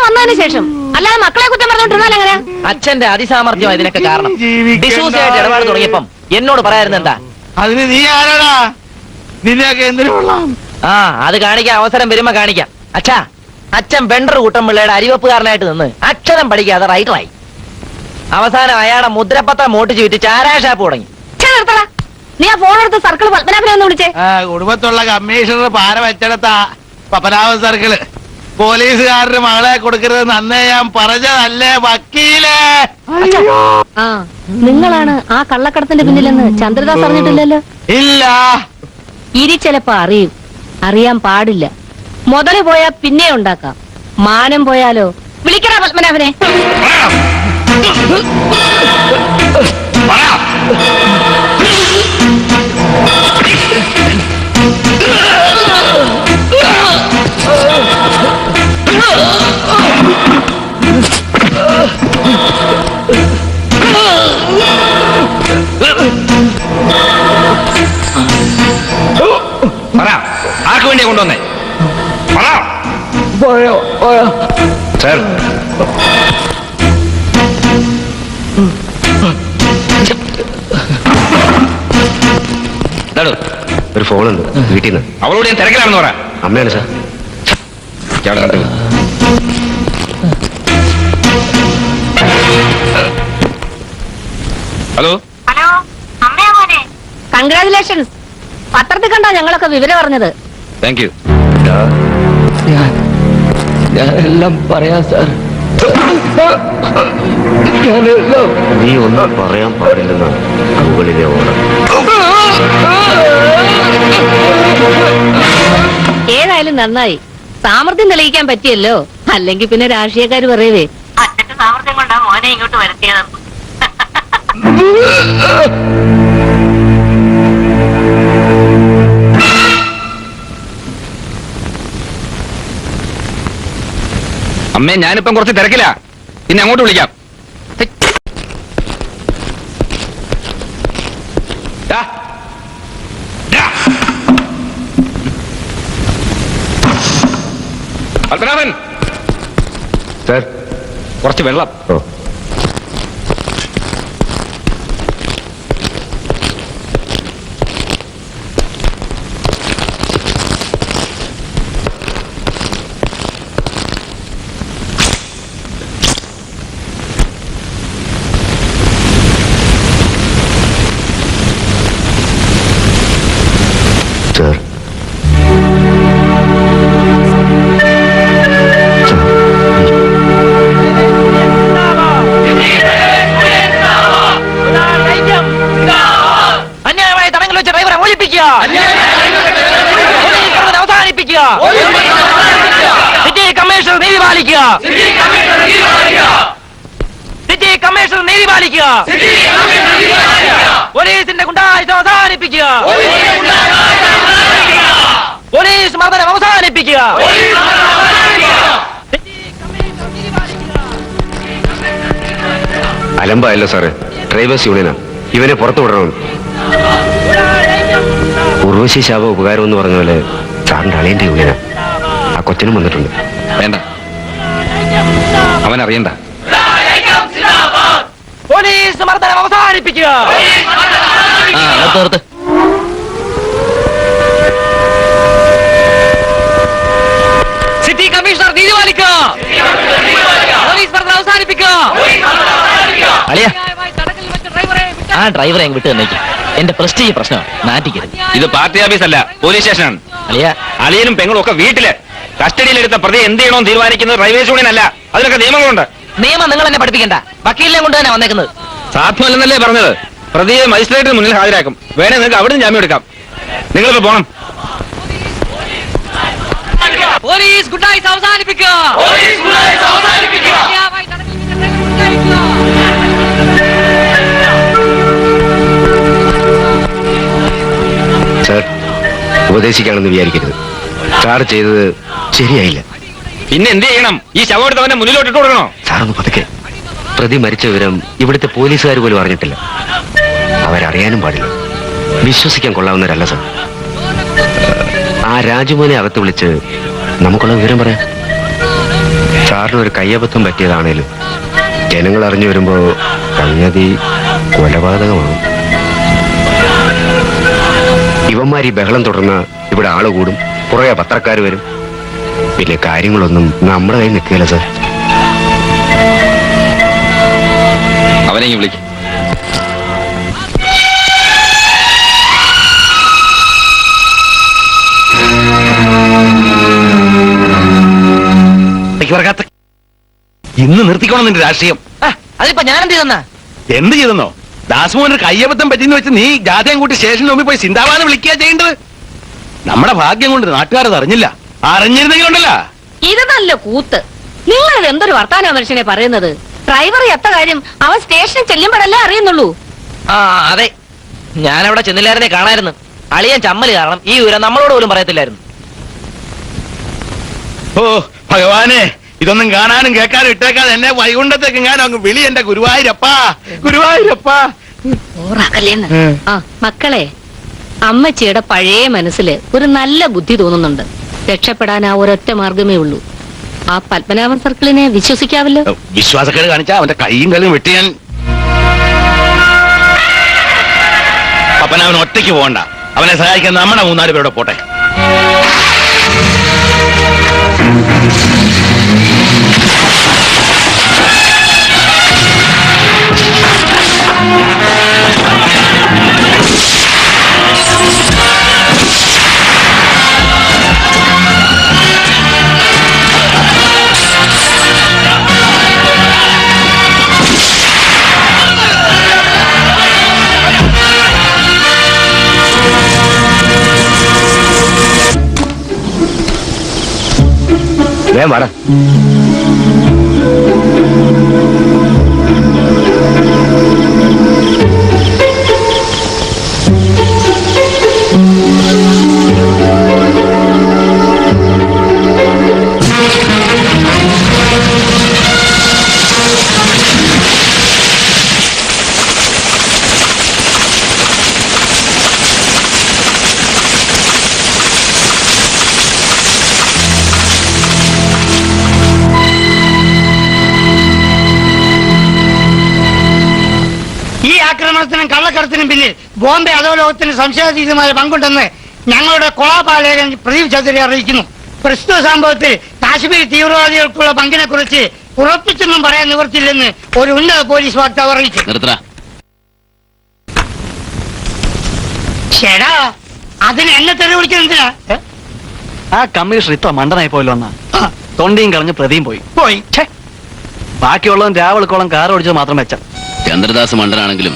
വന്നതിന് ശേഷം, അല്ലാതെ മക്കളെ കുറ്റം പറഞ്ഞോണ്ടിരുന്നാൽ എങ്ങനെയാ? അച്ഛന്റെ അതിസാമർഥ്യം ഇതിനൊക്കെ കാരണം. ഡിസൂസയായിട്ട് ഇടപാട് തുടങ്ങിയപ്പം എന്നോട് പറയായിരുന്നു എന്താ? അതിന് നീ ആരാടാ? നിന്നെയൊക്കെ എന്തിനു കൊള്ളാം? ആ, അത് കാണിക്കാൻ അവസരം വരുമ്പോ കാണിക്കാം. അച്ഛാ, അച്ഛൻ വെണ്ടർ കൂട്ടംപിള്ളയുടെ അരിവപ്പുകാരനായിട്ട് നിന്ന് അക്ഷരം പഠിക്കാതെ റൈറ്ററായി. അവസാനം അയാളുടെ മുദ്രപത്രം മോട്ടിച്ച് വിറ്റ് ചാരാ ഷാപ്പ് തുടങ്ങി. നീ ആ ഫോൺ എടുത്ത് സർക്കിൾ പത്മനാഭനെ ഒന്ന് വിളിച്ചേ. കുടുംബത്തുള്ള കമ്മീഷണർ പാര വെച്ചെടുത്ത പപ്പനാഭൻ സർക്കിള് പോലീസുകാരുടെ മകളെ കൊടുക്കരുത് അന്നേ ഞാൻ പറഞ്ഞതല്ലേ വക്കീലേ? ആ, നിങ്ങളാണ് ആ കള്ളക്കടത്തിന്റെ പിന്നിലെന്ന് ചന്ദ്രദാസ് അറിഞ്ഞിട്ടില്ലല്ലോ. ഇല്ല. ഇനി ചിലപ്പോ അറിയും, അറിയാൻ പാടില്ല. മുതല് പോയാ പിന്നെ ഉണ്ടാക്കാം, മാനം പോയാലോ? വിളിക്കണ പത്മനാഭനെ. ആർക്ക് വേണ്ടിയാ കൊണ്ടുവന്നേ? സർ, ഒരു ഫോണുണ്ട് വീട്ടിൽ നിന്ന്. അവളോട് ഞാൻ തിരക്കിലാണെന്ന് പറ. അമ്മയാണ് സാർ. ഹലോ ഹലോ, അമ്മയാ മോനെ? കൺഗ്രാചുലേഷൻസ്. പത്രത്തിൽ കണ്ടാ ഞങ്ങളൊക്കെ വിവരം അറിഞ്ഞത്. Thank you. ഞാനെല്ലാം പറയാം സാർ. നീ ഒന്നും പറയാൻ പാടില്ലെന്നാണ് മുകളിലെ ഓർഡർ. ഏതായാലും നന്നായി, സാമർത്ഥ്യം തെളിയിക്കാൻ പറ്റിയല്ലോ. അല്ലെങ്കിൽ പിന്നെ രാഷ്ട്രീയക്കാര് പറയവേ അച്ഛന്റെ സാമർത്ഥ്യം കൊണ്ടാ മോനെ ഇങ്ങോട്ട് വരുത്തിയത്. അമ്മേ ഞാനിപ്പം കുറച്ച് തിരക്കില്ല, പിന്നെ അങ്ങോട്ട് വിളിക്കാം. ഡാ. ഡാ. പത്മനാഭൻ സർ. കുറച്ച് വെള്ളം. ഓ. സർ. അന്യായമായ തടങ്കൽ വെച്ച ഡ്രൈവറെ മോചിപ്പിക്കുക, അവസാനിപ്പിക്കുക, സിറ്റി കമ്മീഷണർ നീതി പാലിക്കുക, സിറ്റി കമ്മീഷണർ നീതി പാലിക്കുക, പോലീസിന്റെ ഗുണ്ടായുസം അവസാനിപ്പിക്കുക, പോലീസ് മർദ്ദനം അവസാനിപ്പിക്കുക. അലമ്പായല്ലോ സാറ്. ഡ്രൈവേഴ്സ് യൂണിയനാ, ഇവനെ പുറത്തു വിടണം. ഉർവശി ശാപ ഉപകാരം എന്ന് പറഞ്ഞ പോലെ സാറിന്റെ അളിയന്റെ യൂണിയനാ. ആ കൊച്ചിനും വന്നിട്ടുണ്ട്. വേണ്ട, അവൻ അറിയണ്ട. പോലീസ് മർദ്ദനം അവസാനിപ്പിക്കുക. നിർത്ത്. സിറ്റി കമ്മീഷണർ നീതി പാലിക്കുക, പോലീസ് മർദ്ദനം അവസാനിപ്പിക്കുക. അളിയ, ആ ഡ്രൈവറെ അങ്ങ് വിട്ട് തന്നേക്കും. എന്റെ പ്രസ്റ്റീജ് പ്രശ്നം നാട്ടിക്കരുത്. ഇത് പാർട്ടി ഓഫീസ് അല്ല, പോലീസ് സ്റ്റേഷനാണ്. അളിയ, അളിയനും പെങ്ങളും ഒക്കെ വീട്ടില്. കസ്റ്റഡിയിലെടുത്ത പ്രതി എന്ത് ചെയ്യണമെന്ന് തീരുമാനിക്കുന്നത് ഡ്രൈവേഴ്സ് യൂണിയൻ അല്ല. അതിനൊക്കെ നിയമങ്ങളുണ്ട്. നിയമം നിങ്ങൾ എന്നെ പഠിപ്പിക്കണ്ട, വക്കീലിനെ കൊണ്ട് തന്നെ വന്നേക്കുന്നത്. സാധ്യമല്ലെന്നല്ലേ പറഞ്ഞത്? പ്രതിയെ മജിസ്ട്രേറ്റിന് മുന്നിൽ ഹാജരാക്കും. വേണേ നിങ്ങൾക്ക് അവിടുന്ന് ജാമ്യം എടുക്കാം. നിങ്ങളിപ്പോ പോണം. പോലീസ് ഗുണ്ടായുസം അവസാനിപ്പിക്കുക. സാർ, ഉപദേശിക്കാണെന്ന് വിചാരിക്കരുത്. സാർ ചെയ്തത് ശരിയായില്ല. പിന്നെ എന്ത് ചെയ്യണം? ഈ ശവം എടുത്ത് അവന്റെ മുന്നിലോട്ട് ഇട്ട് കൊടുക്കണോ? സാറൊന്ന് പതുക്കെ. പ്രതി മരിച്ച വിവരം ഇവിടുത്തെ പോലീസുകാർ പോലും അറിഞ്ഞിട്ടില്ല. അവരറിയാനും പാടില്ല. വിശ്വസിക്കാൻ കൊള്ളാവുന്നവരല്ല സാർ. ആ രാജുമോനെ അകത്ത് വിളിച്ച് നമുക്കുള്ള വിവരം പറയാം. സാറിന് ഒരു കയ്യബദ്ധം പറ്റിയതാണേലും ജനങ്ങൾ അറിഞ്ഞു വരുമ്പോ സംഗതി കൊലപാതകമാണ്. ഇവന്മാർ ഈ ബഹളം തുടർന്ന ഇവിടെ ആള് കൂടും, പുറകെ പത്രക്കാർ വരും. പിന്നെ കാര്യങ്ങളൊന്നും നമ്മുടെ കയ്യിൽ നിൽക്കില്ല സാർ. അവനെ വിളിക്കും. ഇന്ന് നിർത്തിക്കോണം നിന്റെ രാഷ്ട്രീയം. അതിപ്പോ ഞാൻ എന്ത് ചെയ്തെന്നാ? എന്ത് ചെയ്തെന്നോ? ദാസ്മോഹന് കയ്യബദ്ധം പറ്റിയെന്ന് വെച്ച് നീ ജാഥയും കൂട്ടി സ്റ്റേഷന് മുമ്പിൽ പോയി സിന്ദാബാദ് വിളിക്കുക ചെയ്യേണ്ടത്. നമ്മുടെ ഭാഗ്യം കൊണ്ട് നാട്ടുകാരത് അറിഞ്ഞില്ല. അറിഞ്ഞിരുന്നെങ്കിൽ ഉണ്ടല്ല. ഇത് നല്ല കൂത്ത്. നിങ്ങളിത് എന്തൊരു വർത്താന മനുഷ്യനെ പറയുന്നത്? ഡ്രൈവർ എത്ത കാര്യം അവൻ സ്റ്റേഷനിൽ ചെല്ലുമ്പോഴല്ലേ അറിയുന്നുള്ളൂ. ആ അതെ, ഞാനവിടെ ചെന്നില്ലായിരുന്നെ കാണായിരുന്നു. അളിയൻ ചമ്മല് കാരണം ഈ വിവരം നമ്മളോട് പോലും പറയത്തില്ലായിരുന്നു. ഓ ഭഗവാനെ, ഇതൊന്നും കാണാനും കേൾക്കാനും ഇട്ടേക്കാതെ എന്നെ വൈകുണ്ഠത്തേക്ക് ഞാൻ അങ്ങ് വിളി. എന്റെ ഗുരുവായൂരപ്പാ, ഗുരുവായൂരപ്പാ. ഓറാക്കല്ലേന്ന്. ആ മക്കളെ, അമ്മച്ചിയുടെ പഴയ മനസ്സില് ഒരു നല്ല ബുദ്ധി തോന്നുന്നുണ്ട്. രക്ഷപ്പെടാൻ ആ ഒരൊറ്റ മാർഗമേ ഉള്ളൂ. ആ പത്മനാഭൻ സർക്കിളിനെ വിശ്വസിക്കാവല്ലോ. വിശ്വാസക്കേട് കാണിച്ചാ അവന്റെ കൈയും കാലും വെട്ടി ഞാൻ. പപ്പനവൻ ഒറ്റയ്ക്ക് പോകണ്ട. അവനെ സഹായിക്കാൻ നമ്മുടെ 3-4 പേരുടെ പോട്ടെ. വേഗം വാടാ. ആക്രമണത്തിനും കള്ളക്കടത്തിനും പിന്നിൽ ബോംബെ അധോലോകത്തിന് സംശയാതീതമായ പങ്കുണ്ടെന്ന് ഞങ്ങളുടെ കൊളാപാലേഖൻ പ്രദീപ് ചൗധരി അറിയിക്കുന്നു. പ്രസ്തുത സംഭവത്തിൽ കാശ്മീർ തീവ്രവാദികൾക്കുള്ള പങ്കിനെ കുറിച്ച് ഉറപ്പിച്ചൊന്നും പറയാൻ നിവർത്തില്ലെന്ന് ഒരു ഉന്നത പോലീസ് വക്താവ് അറിയിച്ചു. ചേടാ, അതിന് എന്നെ തെളിവിളിക്കുന്നതിനാ? ആ കമ്മീഷണർ ഇത്ര മണ്ടനായി പോയല്ലോ എന്നാ. തൊണ്ടിയും കളഞ്ഞ് പ്രതിയും പോയി. ബാക്കിയുള്ളവൻ രാവിളക്കോളം കാർ ഓടിച്ചത് മാത്രം വെച്ച. ചന്ദ്രദാസ് മണ്ടനാണെങ്കിലും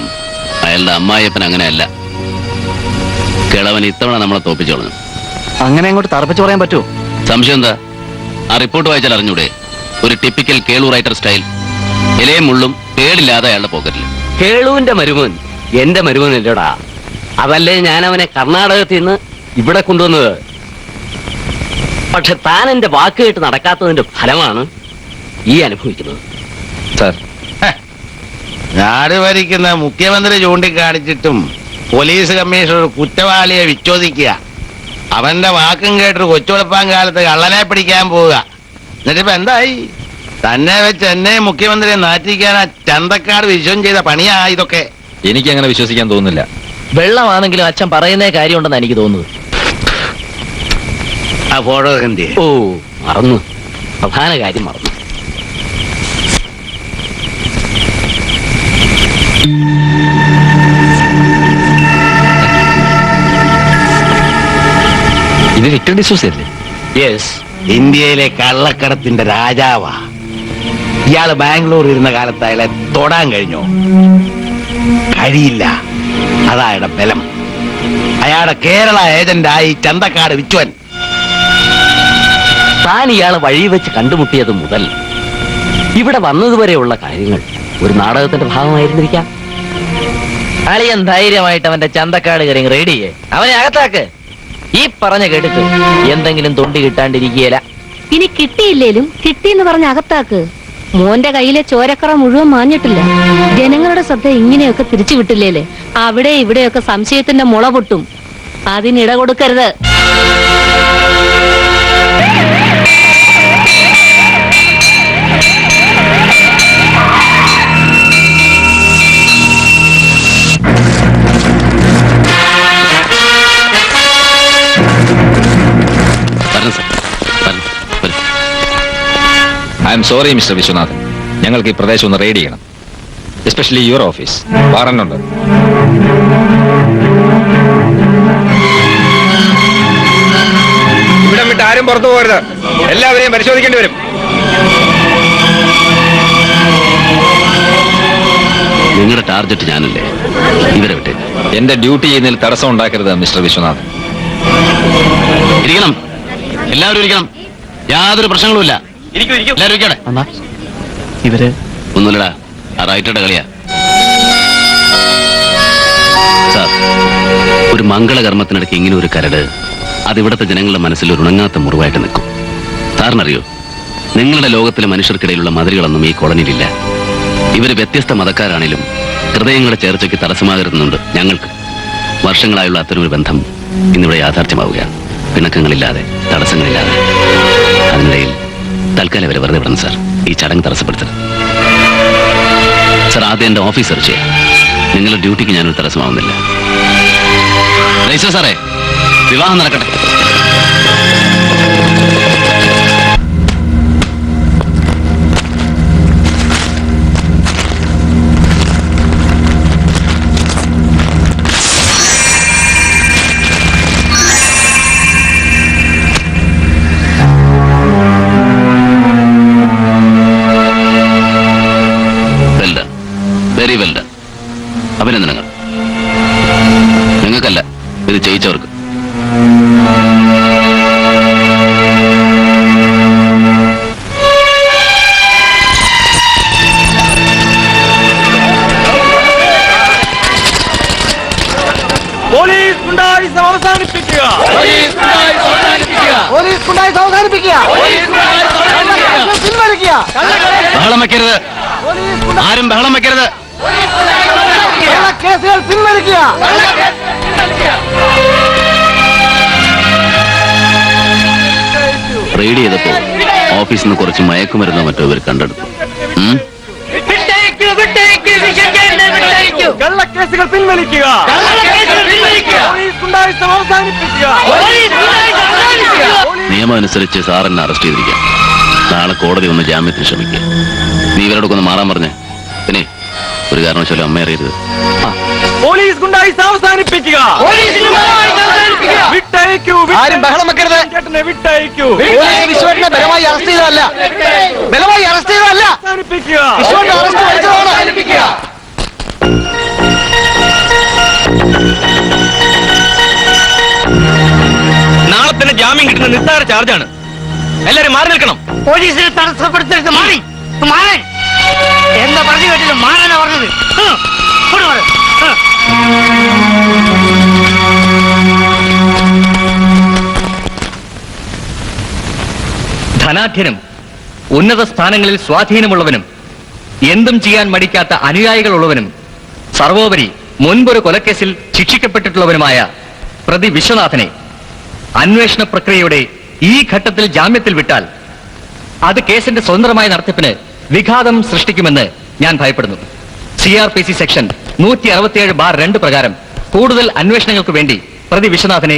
അയാളുടെ അമ്മായിയപ്പൻ അങ്ങനെയല്ല. കിളവൻ ഇത്തവണ നമ്മളെ തോപ്പിച്ചോളൂ. അങ്ങനെ അങ്ങോട്ട് തറപ്പിച്ച് പറയാൻ പറ്റുമോ? സംശയം എന്താ? ആ റിപ്പോർട്ട് വായിച്ചാൽ അറിഞ്ഞൂടെ? ഒരു ടിപ്പിക്കൽ കേളു റൈറ്റർ സ്റ്റൈൽ. ഇലയും മുള്ളും പേടില്ലാതെ അയാളുടെ പോക്കറ്റിൽ. കേളുവിന്റെ മരുമോൻ എന്റെ മരുമോൻ ഇല്ലടാ. അതല്ലേ ഞാൻ അവനെ കർണാടകത്തിൽ നിന്ന് ഇവിടെ കൊണ്ടുവന്നത്. പക്ഷെ താൻ എന്റെ വാക്ക് കേട്ട് നടക്കാത്തതിന്റെ ഫലമാണ് ഈ അനുഭവിക്കുന്നത്. സാർ, നാട് ഭരിക്കുന്ന മുഖ്യമന്ത്രി ചൂണ്ടിക്കാണിച്ചിട്ടും പോലീസ് കമ്മീഷണർ കുറ്റവാളിയെ വിച്ഛോദിക്കുക, അവന്റെ വാക്കും കേട്ടൊരു കൊച്ചുവെളുപ്പാൻ കാലത്ത് കള്ളനെ പിടിക്കാൻ പോവുക. എന്നിട്ടിപ്പോ എന്തായി? തന്നെ വെച്ച് എന്നെ മുഖ്യമന്ത്രിയെ നാറ്റിക്കാൻ ആ ചന്തക്കാട് വിശ്വം ചെയ്ത പണിയാ ഇതൊക്കെ. എനിക്കങ്ങനെ വിശ്വസിക്കാൻ തോന്നുന്നില്ല. വെള്ളമാണെങ്കിലും അച്ഛൻ പറയുന്നേ കാര്യമുണ്ടെന്ന് എനിക്ക് തോന്നുന്നത്. ആ ഫോട്ടോ എന്ത്? ഓ, മറന്നു. പ്രധാന കാര്യം മറന്നു. ഇത് വിക്ടർ ഡിസൂസ അല്ലേ? യെസ്. ഇന്ത്യയിലെ കള്ളക്കടത്തിന്റെ രാജാവാ. ഇയാള് ബാംഗ്ലൂർ ഇരുന്ന കാലത്ത് അയാളെ തൊടാൻ കഴിഞ്ഞോ? കഴിയില്ല. അതായുടെ ബലം. അയാളുടെ കേരള ഏജന്റായി ചന്തക്കാട് വിച്ചുവൻ. താൻ ഇയാളെ വഴി വെച്ച് കണ്ടുമുട്ടിയത് മുതൽ ഇവിടെ വന്നതുവരെയുള്ള കാര്യങ്ങൾ ഒരു നാടകത്തിന്റെ ഭാഗമായിരുന്നിരിക്കാം. അളിയൻ ധൈര്യമായിട്ട് അവന്റെ ചന്തക്കാട് കയറി റെഡി ചെയ്യേ. അവനെ അകത്താക്ക്. ഈ പറഞ്ഞ കേട്ടിട്ട് എന്തെങ്കിലും തൊണ്ടി കിട്ടാണ്ടിരിക്കുകയില്ല. ഇനി കിട്ടിയില്ലേലും കിട്ടിയെന്ന് പറഞ്ഞ അകത്താക്ക്. മോന്റെ കയ്യിലെ ചോരക്കറ മുഴുവൻ മാഞ്ഞിട്ടില്ല. ജനങ്ങളുടെ ശ്രദ്ധ ഇങ്ങനെയൊക്കെ തിരിച്ചു വിട്ടില്ലേലേ അവിടെ ഇവിടെയൊക്കെ സംശയത്തിന്റെ മുള പൊട്ടും. അതിനിട കൊടുക്കരുത്. I am sorry mister Vishwanathan. ഞങ്ങൾക്ക് ഈ പ്രദേശം ഒന്ന് റെയ്ഡ് ചെയ്യണം. Especially your office. വാറന്റുണ്ട്. ഇവിടെ വിട്ട് ആരും പുറത്തു പോകരുത്. എല്ലാവരെയും പരിശോധിക്കേണ്ടി വരും. നിങ്ങളുടെ ടാർഗറ്റ് ഞാനല്ലേ? ഇവരെ വിട്ട് എന്റെ ഡ്യൂട്ടി ചെയ്യുന്നതിൽ തടസ്സം ഉണ്ടാക്കരുത് മിസ്റ്റർ വിശ്വനാഥൻ. ഇരിക്കണം. എല്ലാവരും ഇരിക്കണം. യാതൊരു പ്രശ്നങ്ങളുമില്ല. എല്ലാവരും ഇരിക്കട്ടെ. ഇവര് ഒന്നുമില്ലടാ, ആ റൈറ്ററുടെ കളിയാ. സാർ, ഒരു മംഗളകർമ്മത്തിനിടയ്ക്ക് ഇങ്ങനെ ഒരു കരട് അതിവിടുത്തെ ജനങ്ങളുടെ മനസ്സിൽ ഒരു ഉണങ്ങാത്ത മുറിവായിട്ട് നിൽക്കും. സാറിനറിയോ, നിങ്ങളുടെ ലോകത്തിലെ മനുഷ്യർക്കിടയിലുള്ള മതിലുകളൊന്നും ഈ കോളനിയിലില്ല. ഇവര് വ്യത്യസ്ത മതക്കാരാണേലും ഹൃദയങ്ങളുടെ ചേർച്ചയ്ക്ക് തടസ്സമാകരുന്നുണ്ട് ഞങ്ങൾക്ക്. വർഷങ്ങളായുള്ള അത്തരമൊരു ബന്ധം ഇന്നിവിടെ യാഥാർത്ഥ്യമാവുകയാണ്. പിണക്കങ്ങളില്ലാതെ, തടസ്സങ്ങളില്ലാതെ. അതിനിടയിൽ തൽക്കാലം വരെ വെറുതെ വിടണം സാർ. ഈ ചടങ്ങ് തടസ്സപ്പെടുത്തരുത് സാർ. ആദ്യം എന്റെ ഓഫീസ് സെർച്ച് ചെയ്യാം. നിങ്ങളുടെ ഡ്യൂട്ടിക്ക് ഞാനൊരു തടസ്സമാവുന്നില്ല. സാറേ, വിവാഹം നടക്കട്ടെ. Very well done. അഭിനന്ദനങ്ങൾ. നിങ്ങൾക്കല്ല, ഇത് ചെയ്യിച്ചവർക്ക്. പോലീസ് ഗുണ്ടായിസം അവസാനിപ്പിക്കുക. പോലീസ് ഗുണ്ടായിസം അവസാനിപ്പിക്കുക. പിൻവലിക്കുക. ബഹളം വെക്കരുത്. ആരും ബഹളം വെക്കരുത്. കേസുകൾ പിൻവലിക്കുക. റെയ്ഡ് ചെയ്തപ്പോ ഓഫീസിൽ നിന്ന് കുറച്ച് മയക്കുമരുന്നോ മറ്റോ ഇവർ കണ്ടെടുത്തു. വിട്ടയക്കരുത്. കള്ളക്കേസുകൾ പിൻവലിക്കുക. പോലീസ് ഗുണ്ടായിസം അവസാനിപ്പിക്കുക. നിയമം അനുസരിച്ച് സാർ എന്നെ അറസ്റ്റ് ചെയ്തിരിക്കാം. നാളെ കോടതി വന്ന് ജാമ്യത്തിന് ശ്രമിക്കുക. നീ ഇവരോടൊക്കെ ഒന്ന് മാറാൻ പറഞ്ഞേ. പിന്നെ ഒരു കാരണവശാലും അമ്മ അറിയരുത്. പോലീസ് ഗുണ്ടായിസം അവസാനിപ്പിക്കുക. വിട്ടയക്കൂ. ആരും ബഹളം വെക്കരുത്. ചേട്ടനെ വിട്ടയക്കൂ. വിശ്വനെ ബലമായി അറസ്റ്റ് ചെയ്തതല്ല. ബലമായി അറസ്റ്റ് ചെയ്തതല്ല. അവസാനിപ്പിക്കുക. വിശ്വന്റെ അറസ്റ്റ് പഠിച്ചതാണ്. നാളെ തന്നെ ജാമ്യം കിട്ടുന്ന നിസ്സാര ചാർജാണ്. എല്ലാരും മാറി നിൽക്കണം. പോലീസിനെ തടസ്സപ്പെടുത്തരുത്. മാറി മാറാൻ എന്താ പറഞ്ഞു കേട്ടില്ല. മാറാനാ പറഞ്ഞത്. ധനാഢ്യനും ഉന്നത സ്ഥാനങ്ങളിൽ സ്വാധീനമുള്ളവനും എന്തും ചെയ്യാൻ മടിക്കാത്ത അനുയായികളുള്ളവനും സർവോപരി മുൻപൊരു കൊലക്കേസിൽ ശിക്ഷിക്കപ്പെട്ടിട്ടുള്ളവനുമായ പ്രതി വിശ്വനാഥനെ അന്വേഷണ പ്രക്രിയയുടെ ഈ ഘട്ടത്തിൽ ജാമ്യത്തിൽ വിട്ടാൽ അത് കേസിന്റെ സ്വതന്ത്രമായ നടത്തിപ്പിന് വിഘാതം സൃഷ്ടിക്കുമെന്ന് ഞാൻ ഭയപ്പെടുന്നു. CRPC സെക്ഷൻ 167(2) പ്രകാരം കൂടുതൽ അന്വേഷണങ്ങൾക്ക് വേണ്ടി പ്രതി വിശ്വനാഥനെ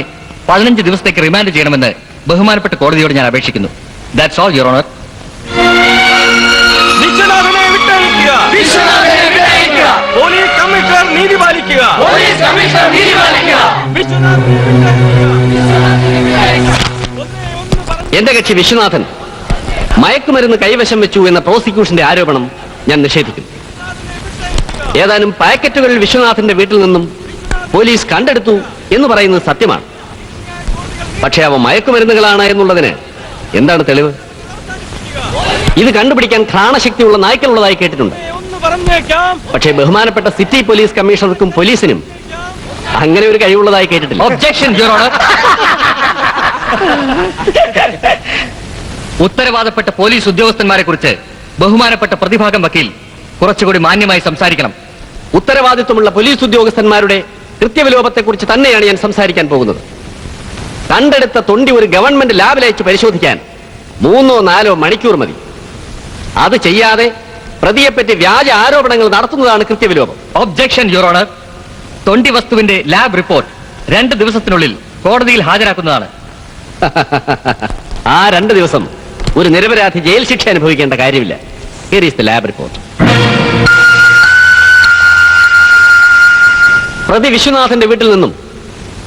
15 ദിവസത്തേക്ക് റിമാൻഡ് ചെയ്യണമെന്ന് ബഹുമാനപ്പെട്ട കോടതിയോട് ഞാൻ അപേക്ഷിക്കുന്നു. That's all, your honour. വിശ്വനാഥനെ വിട്ടയക്കുക. പോലീസ് കമ്മീഷണർ നീതി പാലിക്കുക. എന്റെ കക്ഷി വിശ്വനാഥൻ മയക്കുമരുന്ന് കൈവശം വെച്ചു എന്ന പ്രോസിക്യൂഷന്റെ ആരോപണം ഞാൻ നിഷേധിക്കുന്നു. ഏതാനും പാക്കറ്റുകൾ വിശ്വനാഥന്റെ വീട്ടിൽ നിന്നും പോലീസ് കണ്ടെടുത്തു എന്ന് പറയുന്നത് സത്യമാണ്. പക്ഷേ അവ മയക്കുമരുന്നുകളാണ് എന്നുള്ളതിന് എന്താണ് തെളിവ്? ഇത് കണ്ടുപിടിക്കാൻ ഘ്രാണശക്തിയുള്ള നായ്ക്കളുള്ളതായി കേട്ടിട്ടുണ്ട്. പക്ഷേ ബഹുമാനപ്പെട്ട സിറ്റി പോലീസ് കമ്മീഷണർക്കും പോലീസിനും അങ്ങനെ ഒരു കഴിവുള്ളതായി കേട്ടിട്ടില്ല. Objection, your honour. ഉത്തരവാദപ്പെട്ട പോലീസ് ഉദ്യോഗസ്ഥന്മാരെ കുറിച്ച് ബഹുമാനപ്പെട്ട പ്രതിഭാഗം വക്കീൽ കുറച്ചുകൂടി മാന്യമായി സംസാരിക്കണം. ഉത്തരവാദിത്വമുള്ള പോലീസ് ഉദ്യോഗസ്ഥന്മാരുടെ കൃത്യവിലോപത്തെക്കുറിച്ച് തന്നെയാണ് ഞാൻ സംസാരിക്കാൻ പോകുന്നത്. കണ്ടെടുത്ത തൊണ്ടി ഒരു ഗവൺമെന്റ് ലാബിലയച്ച് പരിശോധിക്കാൻ 3-4 മണിക്കൂർ മതി. അത് ചെയ്യാതെ പ്രതിയെപ്പറ്റി വ്യാജ ആരോപണങ്ങൾ നടത്തുന്നതാണ് കൃത്യവിലോപം. Objection, your owner. തൊണ്ടി വസ്തുവിന്റെ ലാബ് റിപ്പോർട്ട് 2 ദിവസത്തിനുള്ളിൽ കോടതിയിൽ ഹാജരാക്കുന്നതാണ്. ആ 2 ദിവസം ഒരു നിരപരാധി ജയിൽ ശിക്ഷ അനുഭവിക്കേണ്ട കാര്യമില്ല. Here is the lab report. പ്രതി വിശ്വനാഥന്റെ വീട്ടിൽ നിന്നും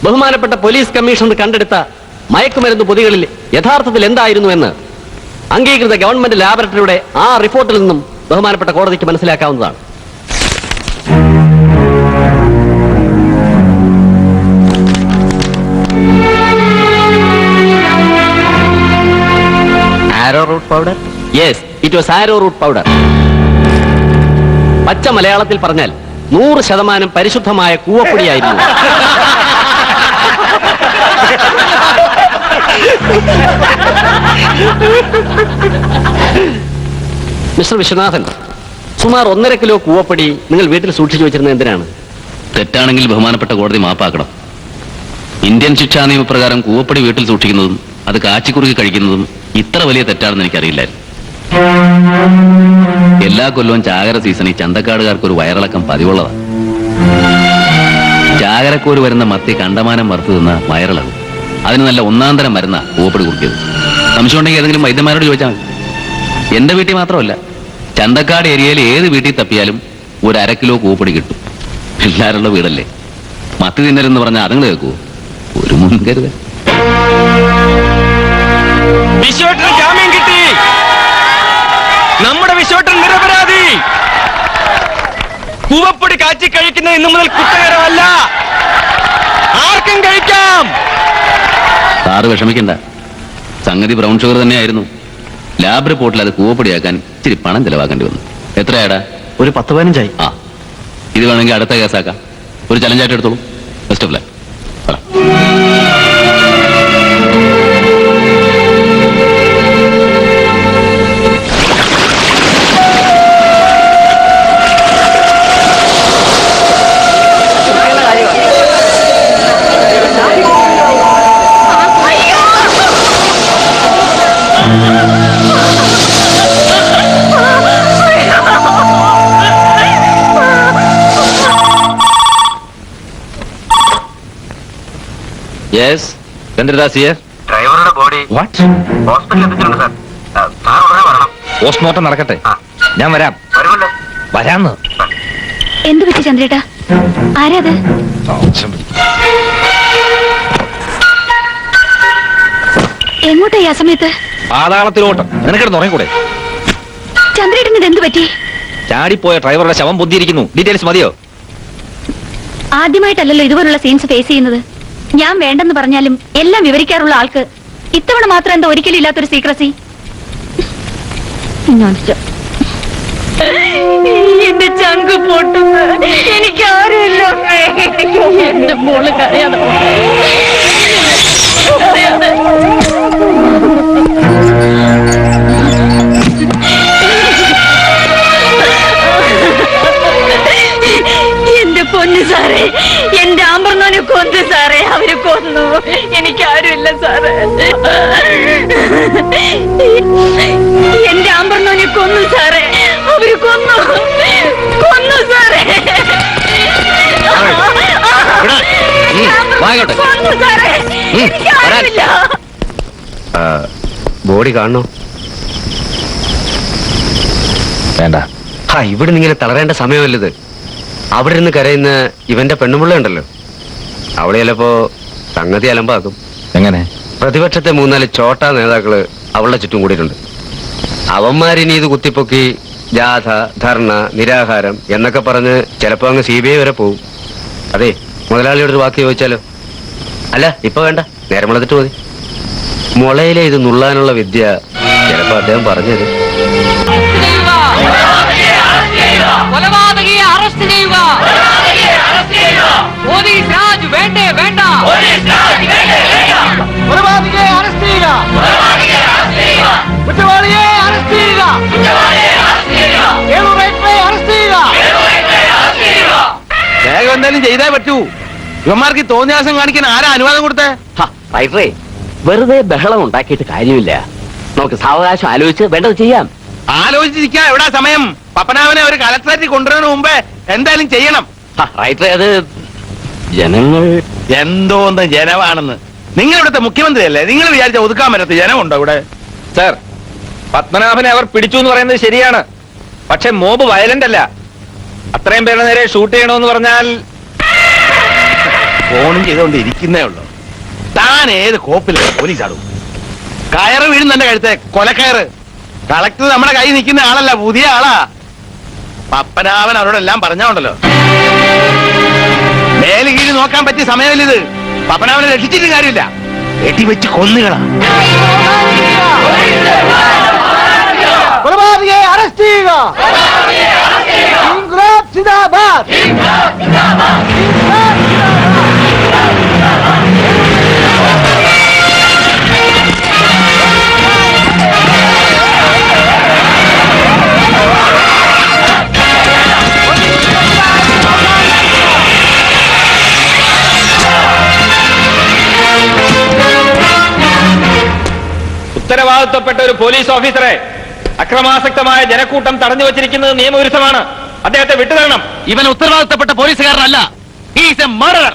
ബഹുമാനപ്പെട്ട പോലീസ് കമ്മീഷണർ കണ്ടെടുത്ത മയക്കുമരുന്ന് പൊതികളിൽ യഥാർത്ഥത്തിൽ എന്തായിരുന്നു എന്ന് അംഗീകൃത ഗവൺമെന്റ് ലാബറട്ടറിയുടെ ആ റിപ്പോർട്ടിൽ നിന്നും ബഹുമാനപ്പെട്ട കോടതിക്ക് മനസ്സിലാക്കാവുന്നതാണ്. arrowroot powder? Yes, it was arrowroot powder. പച്ച മലയാളത്തിൽ പറഞ്ഞാൽ 100% പരിശുദ്ധമായ കൂവപ്പൊടിയായിരുന്നു. മിസ്റ്റർ വിശ്വനാഥൻ, സുമാർ 1.5 കിലോ കൂവപ്പൊടി നിങ്ങൾ വീട്ടിൽ സൂക്ഷിച്ചു വെച്ചിരുന്നത് എന്തിനാണ്? തെറ്റാണെങ്കിൽ ബഹുമാനപ്പെട്ട കോടതി മാപ്പാക്കണം. ഇന്ത്യൻ ശിക്ഷാ നിയമപ്രകാരം കൂവപ്പൊടി വീട്ടിൽ സൂക്ഷിക്കുന്നതും അത് കാച്ചിക്കുറുക്കി കഴിക്കുന്നതും ഇത്ര വലിയ തെറ്റാണെന്ന് എനിക്കറിയില്ലായിരുന്നു. എല്ലാ കൊല്ലവും ചാകര സീസണിൽ ചന്തക്കാടുകാർക്ക് ഒരു വയറിളക്കം പതിവുള്ളതാണ്. ചാകരക്കൂര് വരുന്ന മത്തി കണ്ടമാനം വറുത്തു തിന്ന വയറിളകും. അതിന് നല്ല ഒന്നാന്തരം മരുന്ന കൂവപ്പൊടി കുറുക്കിയത്. സംശയം ഉണ്ടെങ്കിൽ ഏതെങ്കിലും വൈദ്യന്മാരോട് ചോദിച്ചാൽ മതി. എന്റെ വീട്ടിൽ മാത്രമല്ല, ചന്തക്കാട് ഏരിയയിൽ ഏത് വീട്ടിൽ തപ്പിയാലും 1/2 കിലോ കൂവപ്പൊടി കിട്ടും. എല്ലാവരുള്ള വീടല്ലേ. മത്തി തിന്നരെന്ന് പറഞ്ഞാൽ അതുങ്ങൾ കേൾക്കുവോ? ഒരു മുൻകരുതൽ. വിശ്വട്ടന് ജാമ്യം കിട്ടി. നമ്മുടെ വിശ്വട്ടൻ നിരപരാധി. കൂവപ്പൊടി കാച്ചി കഴിക്കുന്നത് ഇന്നു മുതൽ കുറ്റകരമല്ല. ആർക്കും കഴിക്കാം. സാറ് വിഷമിക്കണ്ട. സംഗതി ബ്രൗൺ ഷുഗർ തന്നെയായിരുന്നു. ലാബ് റിപ്പോർട്ടിൽ അത് കൂവപ്പൊടിയാക്കാൻ ഇച്ചിരി പണം ചെലവാക്കേണ്ടി വന്നു. എത്രയാടാ? ഒരു 10-15 ആ, ഇത് വേണമെങ്കിൽ അടുത്ത കേസാക്കാം. ഒരു ചലഞ്ചായിട്ട് എടുത്തോളൂ. Best of luck. Yes, Chandradas here. ഡ്രൈവറുടെ ബോഡി വാട്ട്? ഹോസ്പിറ്റലിൽ എത്തിച്ചിട്ടുണ്ട് സാർ. സാർ ഉടനെ വരണം. പോസ്റ്റ്മോർട്ടം നടക്കട്ടെ. ആ. ഞാൻ വരാം. വരുമല്ലോ. വരാന്ന്. എന്തു പറ്റി ചന്ദ്രേട്ടാ? ആരാത്? എങ്ങോട്ടാ ഈ ആ സമയത്ത്? പാതാളത്തിലോട്ട്. നിനക്കിടന്ന് ഉറങ്ങിക്കൂടെ? ചന്ദ്രേട്ടന് ഇത് എന്തു പറ്റി? ചാടിപ്പോയ ഡ്രൈവറുടെ ശവം പൊന്തിയിരിക്കുന്നു. ഡീറ്റെയിൽസ് മതിയോ? ആദ്യമായിട്ടല്ലല്ലോ ഇതുപോലുള്ള സീൻസ് ഫേസ് ചെയ്യുന്നത്. ഞാൻ വേണ്ടെന്ന് പറഞ്ഞാലും എല്ലാം വിവരിക്കാറുള്ള ആൾക്ക് ഇത്തവണ മാത്രം എന്താ ഒരിക്കലും ഇല്ലാത്തൊരു സീക്രസി? എന്റെ ചങ്ക് പൊട്ടുന്നു. എനിക്ക് ആരുമില്ല. എന്റെ മോള് കരയാതെ എന്റെ പൊന്നു സാറേ, എന്റെ ആമ്പർന്നോനെ കൊന്നു സാറേ. അവര് കൊന്നു. എനിക്കാരുമില്ല സാറേ. എന്റെ ആമ്പർന്നോനെ കൊന്നു സാറേ. അവര് കൊന്നു സാറേ. കൊന്നു സാറേ. എനിക്കാരുമില്ല. ബോഡി കാണണോ? വേണ്ട. ഇവിടെ ഇങ്ങനെ തളരേണ്ട സമയമല്ലത്. അവിടെ നിന്ന് കരയുന്ന ഇവന്റെ പെണ്ണുമുള്ള ഉണ്ടല്ലോ, അവളെ ചിലപ്പോ സംഗതി അലമ്പാക്കും. എങ്ങനെ? പ്രതിപക്ഷത്തെ 3-4 ചോട്ടാ നേതാക്കള് അവളുടെ ചുറ്റും കൂടിയിട്ടുണ്ട്. അവന്മാരിനി ഇത് കുത്തിപ്പൊക്കി ജാഥ, ധർണ, നിരാഹാരം എന്നൊക്കെ പറഞ്ഞ് ചിലപ്പോ അങ്ങ് CBI വരെ പോവും. അതെ, മുതലാളിയോട് ഒരു വാക്ക് ചോദിച്ചാലോ? അല്ല, ഇപ്പൊ വേണ്ട, നേരം വളർത്തിട്ട് മതി. മുളയിലെ ഇത് നുള്ളാനുള്ള വിദ്യ ചിലപ്പോ അദ്ദേഹം പറഞ്ഞത്. കൊലപാതകയെ അറസ്റ്റ് ചെയ്യുക. പോലീസ് രാജ് വേണ്ടേ വേണ്ട. കൊലപാതകയെ അറസ്റ്റ് ചെയ്യുക. കുറ്റവാളിയെ അറസ്റ്റ് ചെയ്യുക. അറസ്റ്റ് ചെയ്യുക. വേഗം എന്തായാലും ചെയ്തേ പറ്റൂ. ഇവന്മാർക്ക് തോന്നിയാസം കാണിക്കാൻ ആരാ അനുവാദം കൊടുത്തേ? റൈറ്ററേ, വെറുതെ ബഹളം ഉണ്ടാക്കിയിട്ട് കാര്യമില്ല. നമുക്ക് സാവകാശം ആലോചിച്ച് വേണ്ടത് ചെയ്യാം. ആലോചിച്ചിരിക്കാൻ എവിടാ സമയം? പപ്പനാവനെ ഒരു കലക്ടറേറ്റിൽ കൊണ്ടുവരുന്നതിന് മുമ്പേ എന്തായാലും ചെയ്യണം. റൈറ്ററേ, അത് ജനങ്ങൾ എന്തോന്ന് ജനമാണെന്ന്. നിങ്ങൾ ഇവിടുത്തെ മുഖ്യമന്ത്രിയല്ലേ? നിങ്ങൾ വിചാരിച്ച ഒതുക്കാൻ പറ്റത്ത ജനമുണ്ടോ ഇവിടെ? സർ, പത്മനാഭനെ അവർ പിടിച്ചു എന്ന് പറയുന്നത് ശരിയാണ്. പക്ഷെ മോബ് വയലന്റ് അല്ല. അത്രയും പേരുടെ നേരെ ഷൂട്ട് ചെയ്യണമെന്ന് പറഞ്ഞാൽ ഫോണും ചെയ്തുകൊണ്ട് ഇരിക്കുന്നേ ഉള്ളൂ. താൻ ഏത് കോപ്പിലാണ് പോലീസാടും? കയറ് വീഴും തന്റെ കഴുത്തെ, കൊലക്കയറ്. കളക്ടർ നമ്മുടെ കൈ നിൽക്കുന്ന ആളല്ല, പുതിയ ആളാ. പപ്പനാവൻ അവരോടെല്ലാം പറഞ്ഞോണ്ടല്ലോ. മേല് കീഴ് നോക്കാൻ പറ്റിയ സമയമില്ലിത്. പപ്പനാവനെ രക്ഷിച്ചിട്ട് കാര്യമില്ല, എട്ടി വെച്ച് കൊന്നുകളാ. കൊലപാതകയെ അറസ്റ്റ് ചെയ്യുക. ഇൻക്ലാബ് സിന്ദാബാദ്. ഉത്തരവാദിത്വപ്പെട്ട ഒരു പോലീസ് ഓഫീസറെ അക്രമാസക്തമായ ജനക്കൂട്ടം തടഞ്ഞു വച്ചിരിക്കുന്നത് നിയമവിരുദ്ധമാണ്. അദ്ദേഹത്തെ വിട്ടുതരണം. ഇവൻ ഉത്തരവാദിത്തപ്പെട്ട പോലീസുകാരനല്ല. He is a murderer.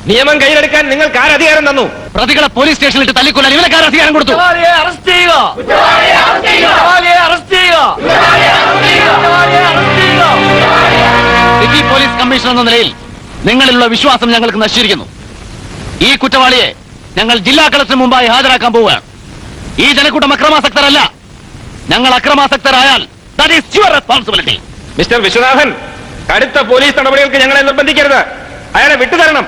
നിയമം കയ്യിലെടുക്കാൻ നിങ്ങൾക്ക് ആരധികാരം തന്നു? പ്രതികളെ പോലീസ് സ്റ്റേഷനിലിട്ട് തല്ലിക്കൊല്ലാൻ ഇവനക്കാർ അധികാരം കൊടുത്തു. സിറ്റി പോലീസ് കമ്മീഷണർ എന്ന നിലയിൽ നിങ്ങളിലുള്ള വിശ്വാസം ഞങ്ങൾക്ക് നശിച്ചിരിക്കുന്നു. ഈ കുറ്റവാളിയെ ഞങ്ങൾ ജില്ലാ കളക്ടർ മുമ്പായി ഹാജരാക്കാൻ പോവുകയാണ്. ഈ ജനക്കൂട്ടം അക്രമാസക്തരല്ല. ഞങ്ങൾ അക്രമാസക്തരായാൽ that is your responsibility. Mister Vishwanathan, കടുത്ത പോലീസ് നടപടികൾക്ക് ഞങ്ങളെ നിർബന്ധിക്കരുത്. അയാളെ വിട്ടുതരണം.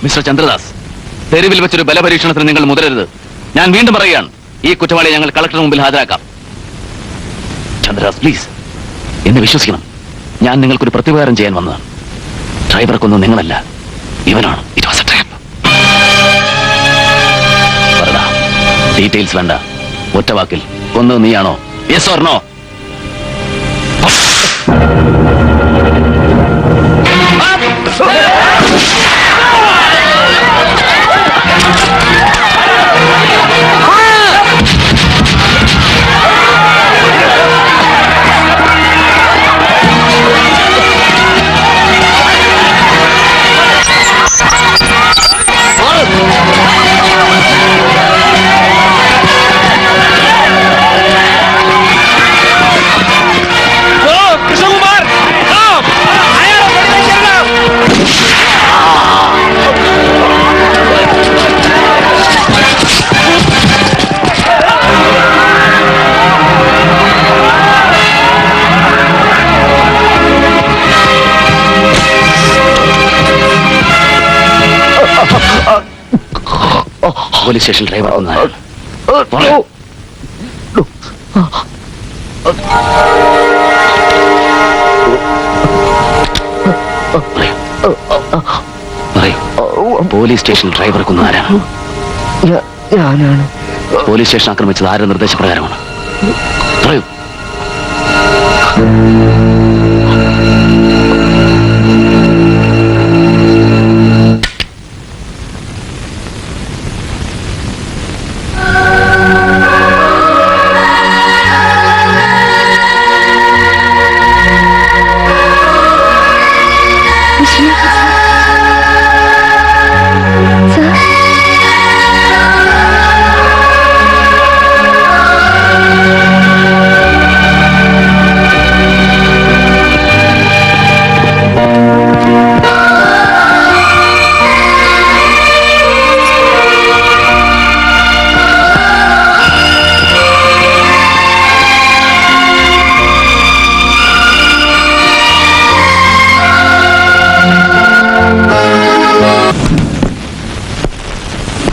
മിസ്റ്റർ ചന്ദ്രദാസ്, തെരുവിൽ വെച്ചൊരു ബലപരീക്ഷണത്തിന് നിങ്ങൾ മുതിരരുത്. ഞാൻ വീണ്ടും പറയുകയാണ്, ഈ കുറ്റവാളിയെ ഞങ്ങൾ കളക്ടർ മുമ്പിൽ ഹാജരാക്കാം. ചന്ദ്രദാസ്, പ്ലീസ് എന്നെ വിശ്വസിക്കണം. ഞാൻ നിങ്ങൾക്കൊരു പ്രത്യുപകാരം ചെയ്യാൻ വന്നതാണ്. ഡ്രൈവറെ കൊന്നു നിങ്ങളല്ല, ഇവനാണ്. It was a trap. പറടാ, ഡീറ്റെയിൽസ് വേണ്ട. ഒറ്റ വാക്കിൽ കൊന്നത് നീയാണോ? Yes or no? Police station driver police station driver കൊന്നാരാ? ഞാനാണ്. പോലീസ് സ്റ്റേഷൻ ആക്രമിച്ചത് ആരുടെ നിർദ്ദേശപ്രകാരമാണ്? പറയൂ.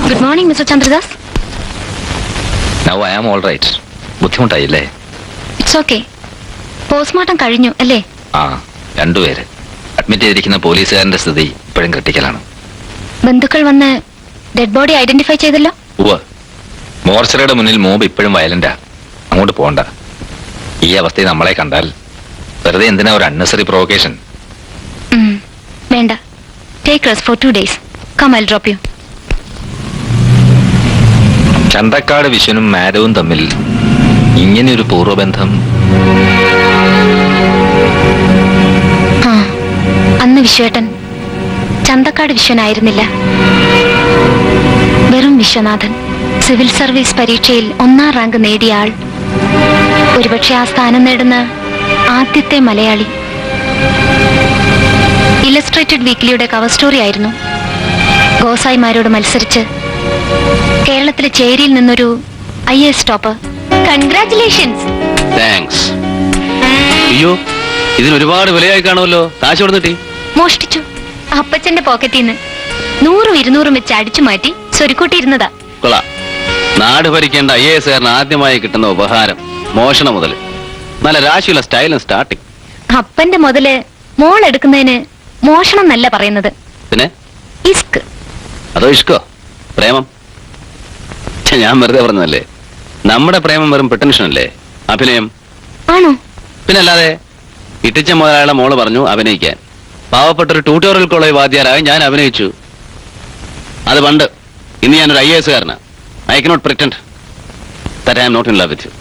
Good morning mister Chandradas. Now I am all right. ബുദ്ധിമുട്ടായില്ലേ? It's okay. പോസ്റ്റ്മോർട്ടം കഴിഞ്ഞു അല്ലേ? ആ, രണ്ടുപേര് അഡ്മിറ്റ് ചെയ്തിരിക്കുന്ന പോലീസുകാരന്റെ സ്ഥിതി ഇപ്പോഴും ക്രിട്ടിക്കലാണ്. ബന്ധുക്കൾ വന്ന് ഡെഡ് ബോഡി ഐഡന്റിഫൈ ചെയ്തല്ലോ? ഉവ്വ്. മോർച്ചറിയുടെ മുന്നിൽ മോബ് ഇപ്പോഴും വയലന്റാ. അങ്ങോട്ട് പോകണ്ട. ഈ അവസ്ഥയിൽ നമ്മളെ കണ്ടാൽ വെറുതെ എന്തിനാ ഒരു അൺനെസറി പ്രൊവോക്കേഷൻ? വേണ്ട. Take rest for 2 days. Come, I will drop you. Chandakkad വിശ്വനും മാഡവും തമ്മിൽ ഇങ്ങനെയൊരു പൂർവ്വബന്ധം? അന്ന് വിശ്വേട്ടൻ ചന്തക്കാട് വിശ്വനായിരുന്നില്ല, വെറും വിശ്വനാഥൻ. സിവിൽ സർവീസ് പരീക്ഷയിൽ 1ാം റാങ്ക് നേടിയ ആൾ. ഒരുപക്ഷെ ആ സ്ഥാനം നേടുന്ന ആദ്യത്തെ മലയാളി. ഇല്ലസ്ട്രേറ്റഡ് വീക്ക്ലിയുടെ കവർ സ്റ്റോറി ആയിരുന്നു. ഗോസായിമാരോട് മത്സരിച്ച് കേരളത്തിലെ ചേരിയിൽ നിന്നൊരു IAS ടോപ്പർ. കൺഗ്രാറ്റുലേഷൻസ്. താങ്ക്സ്. അയ്യോ, ഇതിന് ഒരുപാട് വിലയായി കാണുമല്ലോ. കാശ് എവിടെ കിട്ടി? മോഷ്ടിച്ചു. അപ്പച്ചന്റെ പോക്കറ്റിൽ നിന്ന് 100ഉം 200ഉം വെച്ച് അടിച്ചു മാറ്റി സ്വരുക്കൂട്ടിയിരുന്നതാ. കൊള്ളാം. നാട് ഭരിക്കേണ്ട IAS കാരന് ആദ്യമായി കിട്ടുന്ന ഉപഹാരം മോഷണം മുതൽ. നല്ല രാശിയുള്ള സ്റ്റൈലും സ്റ്റാർട്ടിങ്. അപ്പന്റെ മുതല് മോൾ എടുക്കുന്നതിന് മോഷണം എന്നല്ല പറയുന്നത്, പിന്നെ ഇസ്ക്. അതോ ഇഷ്കോ? പ്രേമം? ഞാൻ വെറുതെ പറഞ്ഞതല്ലേ. നമ്മുടെ പ്രേമം വെറും പെട്ടൻഷൻ അല്ലേ, അഭിനയം. ആണോ? പിന്നല്ലാതെ. ഇട്ടിച്ച മുതലാളിയുടെ മോള് പറഞ്ഞു അഭിനയിക്കാൻ. പാവപ്പെട്ടൊരു ട്യൂട്ടോറിയൽ കോളേജ് വാദ്യാരായി ഞാൻ അഭിനയിച്ചു. അത് പണ്ട്. ഇന്ന് ഞാനൊരു IAS കാരനാ. I cannot pretend that I am not in love with you.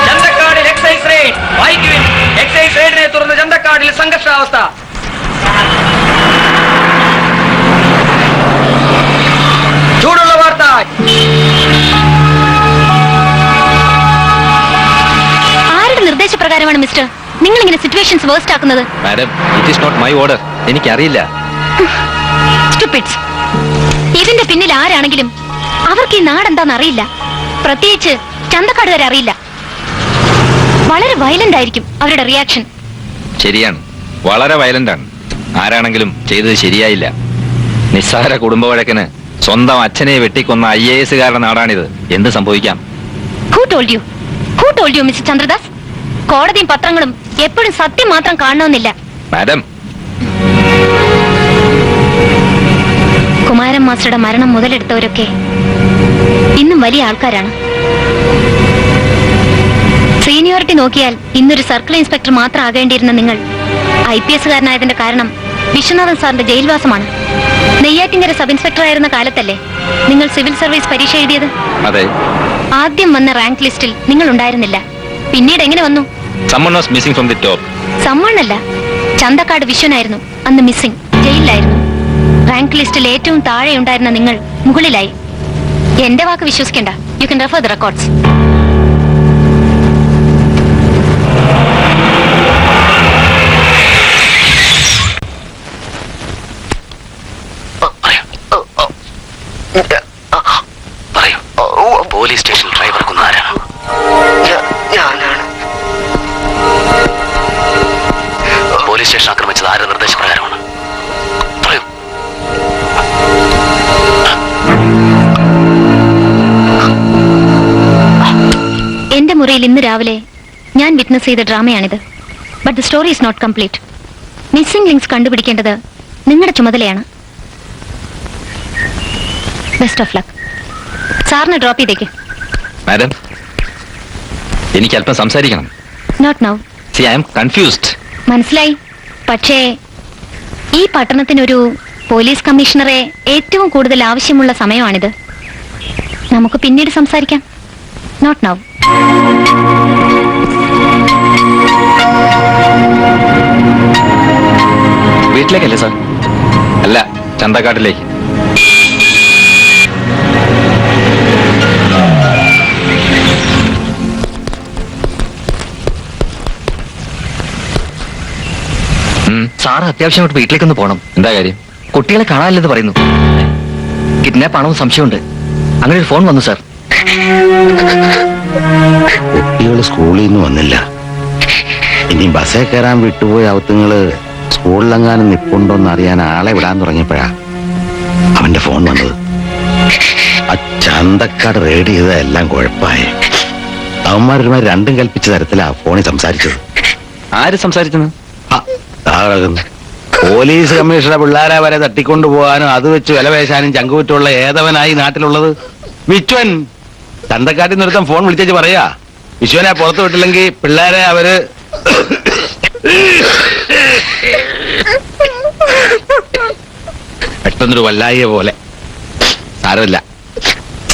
ചന്തക്കാടിൽ എക്സൈസ് റെയ്ഡ്. വായിക്കുവിൻ. എക്സൈസ് റെയ്ഡിനെ തുടർന്ന് ചന്തക്കാടിൽ സംഘർഷാവസ്ഥ. ചൂടുള്ള വാർത്ത. ആരുടെ നിർദ്ദേശപ്രകാരമാണ് മിസ്റ്റർ നിങ്ങൾ ഇങ്ങനെ സിറ്റുവേഷൻസ് വേഴ്സ്റ്റ് ആക്കുന്നത്? Madam, it is not my order. എനിക്കറിയില്ല. സ്റ്റുപ്പിഡ്സ്. ഇതിന്റെ പിന്നിൽ ആരാണെങ്കിലും അവർക്ക് ഈ നാടെന്താന്ന് അറിയില്ല. പ്രത്യേകിച്ച് ചന്തക്കാടുകാരെ അറിയില്ല. വളരെ വയലന്റ് ആയിരിക്കും അവരുടെ റിയാക്ഷൻ. ശരിയാണ്, വളരെ വയലന്റ് ആണ്. ആരാണെങ്കിലും ചെയ്തത് ശരിയായില്ല. നിസ്സാര കുടുംബ വഴക്കിന് സ്വന്തം അച്ഛനെ വെട്ടിക്കൊന്ന IAS കാരുടെ നാടാണിത്. എന്ത് സംഭവിക്കാം? Who told you? Who told you, mister Chandradas? കോടതിയും പത്രങ്ങളും എപ്പോഴും സത്യം മാത്രം കാണണമെന്നില്ല. മാഡം, കുമാരൻ മാസ്റ്ററുടെ മരണം മുതലെടുത്തവരൊക്കെ ഇന്നും വലിയ ആൾക്കാരാണ്. സീനിയോറിറ്റി നോക്കിയാൽ ഇന്നൊരു സർക്കിൾ ഇൻസ്പെക്ടർ മാത്രം ആകേണ്ടിയിരുന്ന നിങ്ങൾ IPS കാരനായതിന്റെ കാരണം വിശ്വനാഥൻ സാറിന്റെ ജയിൽവാസമാണ്. നെയ്യാറ്റിങ്കര സബ് ഇൻസ്പെക്ടർ ആയിരുന്ന കാലത്തല്ലേ നിങ്ങൾ സിവിൽ സർവീസ് പരീക്ഷ എഴുതിയത്? അതെ. ആദ്യം വന്ന റാങ്ക് ലിസ്റ്റിൽ നിങ്ങൾ ഉണ്ടായിരുന്നില്ല. പിന്നീട് എങ്ങനെ വന്നു? Someone was missing from the top. സമ്മണ്ണല്ല, Chanthakkad വിശ്വനായിരുന്നു അന്ന് മിസ്സിംഗ്, ജയിലിലായിരുന്നു. റാങ്ക് ലിസ്റ്റിൽ ഏറ്റവും താഴെ ഉണ്ടായിരുന്ന നിങ്ങൾ മുകളിലായി. എന്റെ വാക്ക് വിശ്വസിക്കണ്ട. You can refer the records. Police station driver കുന്നാരാണ്. പോലീസ് സ്റ്റേഷൻ ആക്രമിച്ചത് ആരുടെ നിർദ്ദേശപ്രകാരമാണ്? പറയൂ. എന്റെ മുറിയിൽ ഇന്ന് രാവിലെ ഞാൻ വിറ്റ്നസ് ചെയ്ത ഡ്രാമയാണിത്. But the story is not complete. Missing links കണ്ടുപിടിക്കേണ്ടത് നിങ്ങളുടെ ചുമതലയാണ്. Best of luck. സാറിന് ഡ്രോപ്പ് ചെയ്തേക്ക്. മാഡം, എനിക്ക് അല്പം സംസാരിക്കണം. Not now. See, I am confused. മനസ്സിലായി. പക്ഷേ ഈ പട്ടണത്തിനൊരു പോലീസ് കമ്മീഷണറെ ഏറ്റവും കൂടുതൽ ആവശ്യമുള്ള സമയമാണിത്. നമുക്ക് പിന്നീട് സംസാരിക്കാം. Not now. വീട്ടിലേക്കല്ലേ സാർ? അല്ല, ചന്തക്കാട്ടിലേക്ക്. സാർ അത്യാവശ്യമായിട്ട് വീട്ടിലേക്കൊന്ന് പോകണം. എന്താ കാര്യം? കുട്ടികളെ കാണാനില്ലെന്ന് പറയുന്നു. കിഡ്നാപ്പ് ആണോ സംശയമുണ്ട്. അങ്ങനെ ഒരു ഫോൺ വന്നു സാർ. കുട്ടികൾ സ്കൂളിൽ നിന്ന് വന്നില്ല. ഇനി ബസ്സേ കയറാൻ വിട്ടുപോയ അവത്തുങ്ങള് സ്കൂളിലെങ്ങാനും നിപ്പുണ്ടോന്ന് അറിയാൻ ആളെ വിടാൻ തുടങ്ങിയപ്പോഴാ അവന്റെ ഫോൺ വന്നത്. ആ ചന്തക്കാട് റേഡ് ചെയ്ത എല്ലാം കുഴപ്പമായി. അവന്മാരൊരുമാതിരി രണ്ടും കൽപ്പിച്ച തരത്തിലാ ഫോണിൽ സംസാരിച്ചത്. ആര് സംസാരിച്ചത്? പോലീസ് കമ്മീഷണർ പിള്ളേരെ വരെ തട്ടിക്കൊണ്ടുപോകാനും അത് വെച്ച് വില പേശാനും ചങ്കുപറ്റുള്ള ഏതവനായി നാട്ടിലുള്ളത് വിശ്വൻ. ചന്തക്കാട്ടിൽ നിന്നൊരുത്തം ഫോൺ വിളിച്ചു പറയാ, വിശ്വനെ പുറത്തു വിട്ടില്ലെങ്കിൽ പിള്ളേരെ അവര് പെട്ടെന്നൊരു വല്ലായ പോലെ. സാരമില്ല,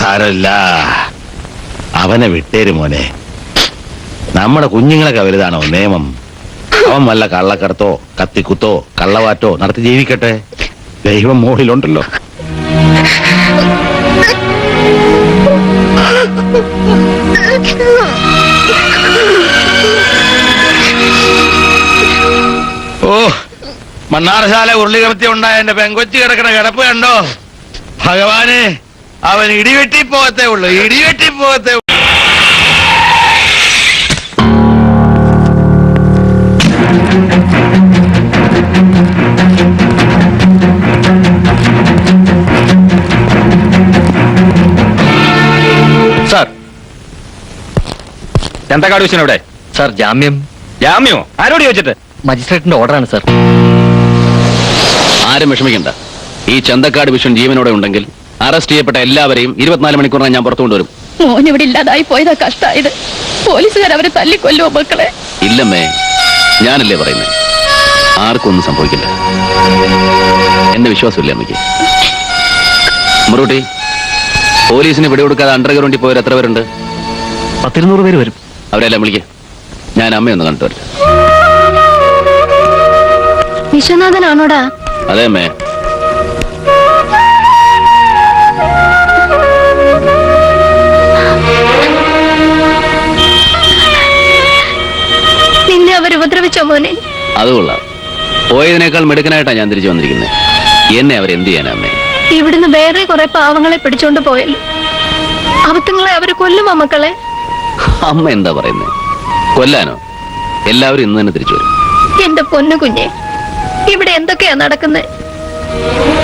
സാരമില്ല, അവനെ വിട്ടേര് മോനെ. നമ്മുടെ കുഞ്ഞുങ്ങളൊക്കെ വലുതാണോ നിയമം? അവൻ വല്ല കള്ളക്കടത്തോ കത്തിക്കുത്തോ കള്ളവാറ്റോ നടത്തി ജീവിക്കട്ടെ. ദൈവം മോളിലുണ്ടല്ലോ. ഓ, മണ്ണാറശാല ഉരുളികമത്തി ഉണ്ടായ എന്റെ പെങ്കൊച്ചു കിടക്കണ കിടപ്പ് കണ്ടോ? ഭഗവാനെ, അവൻ ഇടിവെട്ടി പോകത്തേ ഉള്ളൂ, ഇടിവെട്ടി പോകത്തേ ഉള്ളൂ. സാർ, ചന്തക്കാട് വിശ്വൻ എവിടെ? സാർ, ജാമ്യം. ജാമ്യോ? ആരോട് ചോദിച്ചിട്ട്? മജിസ്ട്രേറ്റിന്റെ ഓർഡറാണ് സാർ. ആരും വിഷമിക്കണ്ട. ഈ ചന്തക്കാട് വിശ്വൻ ജീവനോടെ ഉണ്ടെങ്കിൽ അറസ്റ്റ് ചെയ്യപ്പെട്ട എല്ലാവരെയും 24 മണിക്കൂറിനായി ഞാൻ പുറത്തു കൊണ്ടുവരും. മോൻ ഇവിടെ ഇല്ലാതായി പോയതാ കഷ്ടായത്. പോലീസുകാർ അവരെ തല്ലിക്കൊല്ലുവോ മക്കളെ? ഇല്ലമ്മേ, ഞാനല്ലേ പറയുന്നത്. ആർക്കും ഒന്നും സംഭവിക്കില്ല. എന്റെ വിശ്വാസമില്ല അമ്മയ്ക്ക്. മറുപടി, പോലീസിന് പിടികൊടുക്കാതെ അണ്ടർഗ്രൗണ്ടിൽ പോയവർ എത്ര പേരുണ്ട്? 100-200 പേര് വരും. അവരെല്ലാം വിളിക്കുക. ഞാൻ അമ്മയൊന്ന് കണ്ടു വരട്ടെ. വിശ്വനാഥനാണോടാ? അതെ അമ്മേ. നിന്നെ അവർ ഉപദ്രവിച്ചോ മോനെ? അത് കൊള്ളാം. പോയതിനേക്കാൾ മിടുക്കനായിട്ടാ ഞാൻ തിരിച്ചു വന്നിരിക്കുന്നത്. എന്നെ അവരെന്ത് ചെയ്യാനാ അമ്മേ? ഇവിടുന്ന് വേറെ കുറെ പാവങ്ങളെ പിടിച്ചോണ്ട് പോയല്ലോ. അവത്തുങ്ങളെ അവര് കൊല്ലുമോ മക്കളെ? അമ്മ എന്താ പറയുന്നത്? കൊല്ലാനോ? എല്ലാവരും ഇന്ന് തന്നെ തിരിച്ചു വരും. എന്റെ പൊന്നു കുഞ്ഞെ, ഇവിടെ എന്തൊക്കെയാ നടക്കുന്നത്?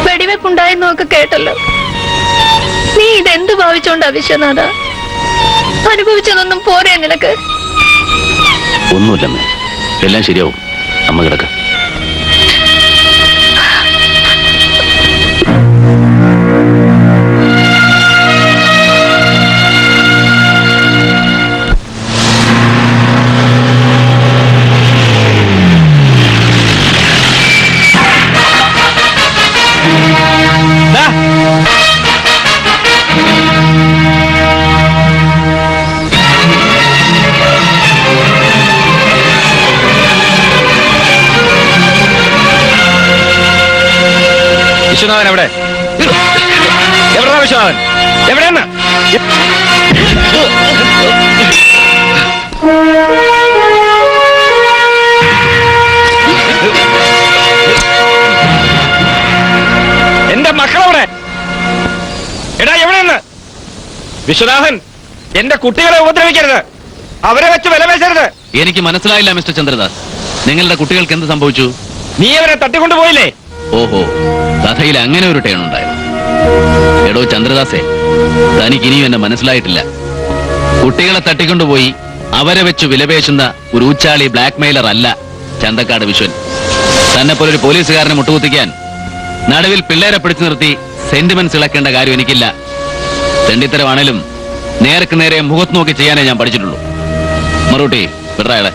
വെടിവെപ്പുണ്ടായെന്നൊക്കെ കേട്ടല്ലോ. നീ ഇതെന്ത് ഭാവിച്ചോണ്ടാ വിശ്വനാഥ? അനുഭവിച്ചതൊന്നും പോരെ നിനക്ക്? ഒന്നുമില്ലമ്മേ, എല്ലാം ശരിയാവും. അമ്മ കിടക്ക. വിശ്വനാഥൻ എവിടെ? എവിടെയാ വിശ്വനാഥൻ? എവിടെയെന്ന്? എന്റെ മക്കളെവിടെ? എടാ എവിടെയെന്ന്? വിശ്വനാഥൻ, എന്റെ കുട്ടികളെ ഉപദ്രവിക്കരുത്, അവരെ വെച്ച് വില പേശരുത്. എനിക്ക് മനസ്സിലായില്ല മിസ്റ്റർ ചന്ദ്രദാസ്, നിങ്ങളുടെ കുട്ടികൾക്ക് എന്ത് സംഭവിച്ചു? നീ അവരെ തട്ടിക്കൊണ്ടുപോയില്ലേ? ഓഹോ, കഥയിൽ അങ്ങനെ ഒരു ടേൺ ഉണ്ടായിരുന്നു. എടോ ചന്ദ്രദാസേ, തനിക്ക് ഇനിയും എന്നെ മനസ്സിലായിട്ടില്ല. കുട്ടികളെ തട്ടിക്കൊണ്ടുപോയി അവരെ വെച്ച് വിലപേശുന്ന ഒരു ഊച്ചാളി ബ്ലാക്ക് മെയിലർ അല്ല ചന്തക്കാട് വിശ്വൻ. തന്നെ പോലൊരു പോലീസുകാരനെ മുട്ടുകുത്തിക്കാൻ നടുവിൽ പിള്ളേരെ പിടിച്ചു നിർത്തി സെന്റിമെന്റ്സ് ഇളക്കേണ്ട കാര്യം എനിക്കില്ല. തെണ്ടിത്തരമാണേലും നേർക്ക് നേരെ മുഖത്ത് നോക്കി ചെയ്യാനേ ഞാൻ പഠിച്ചിട്ടുള്ളൂ. മറുപടി വിടറായാളെ.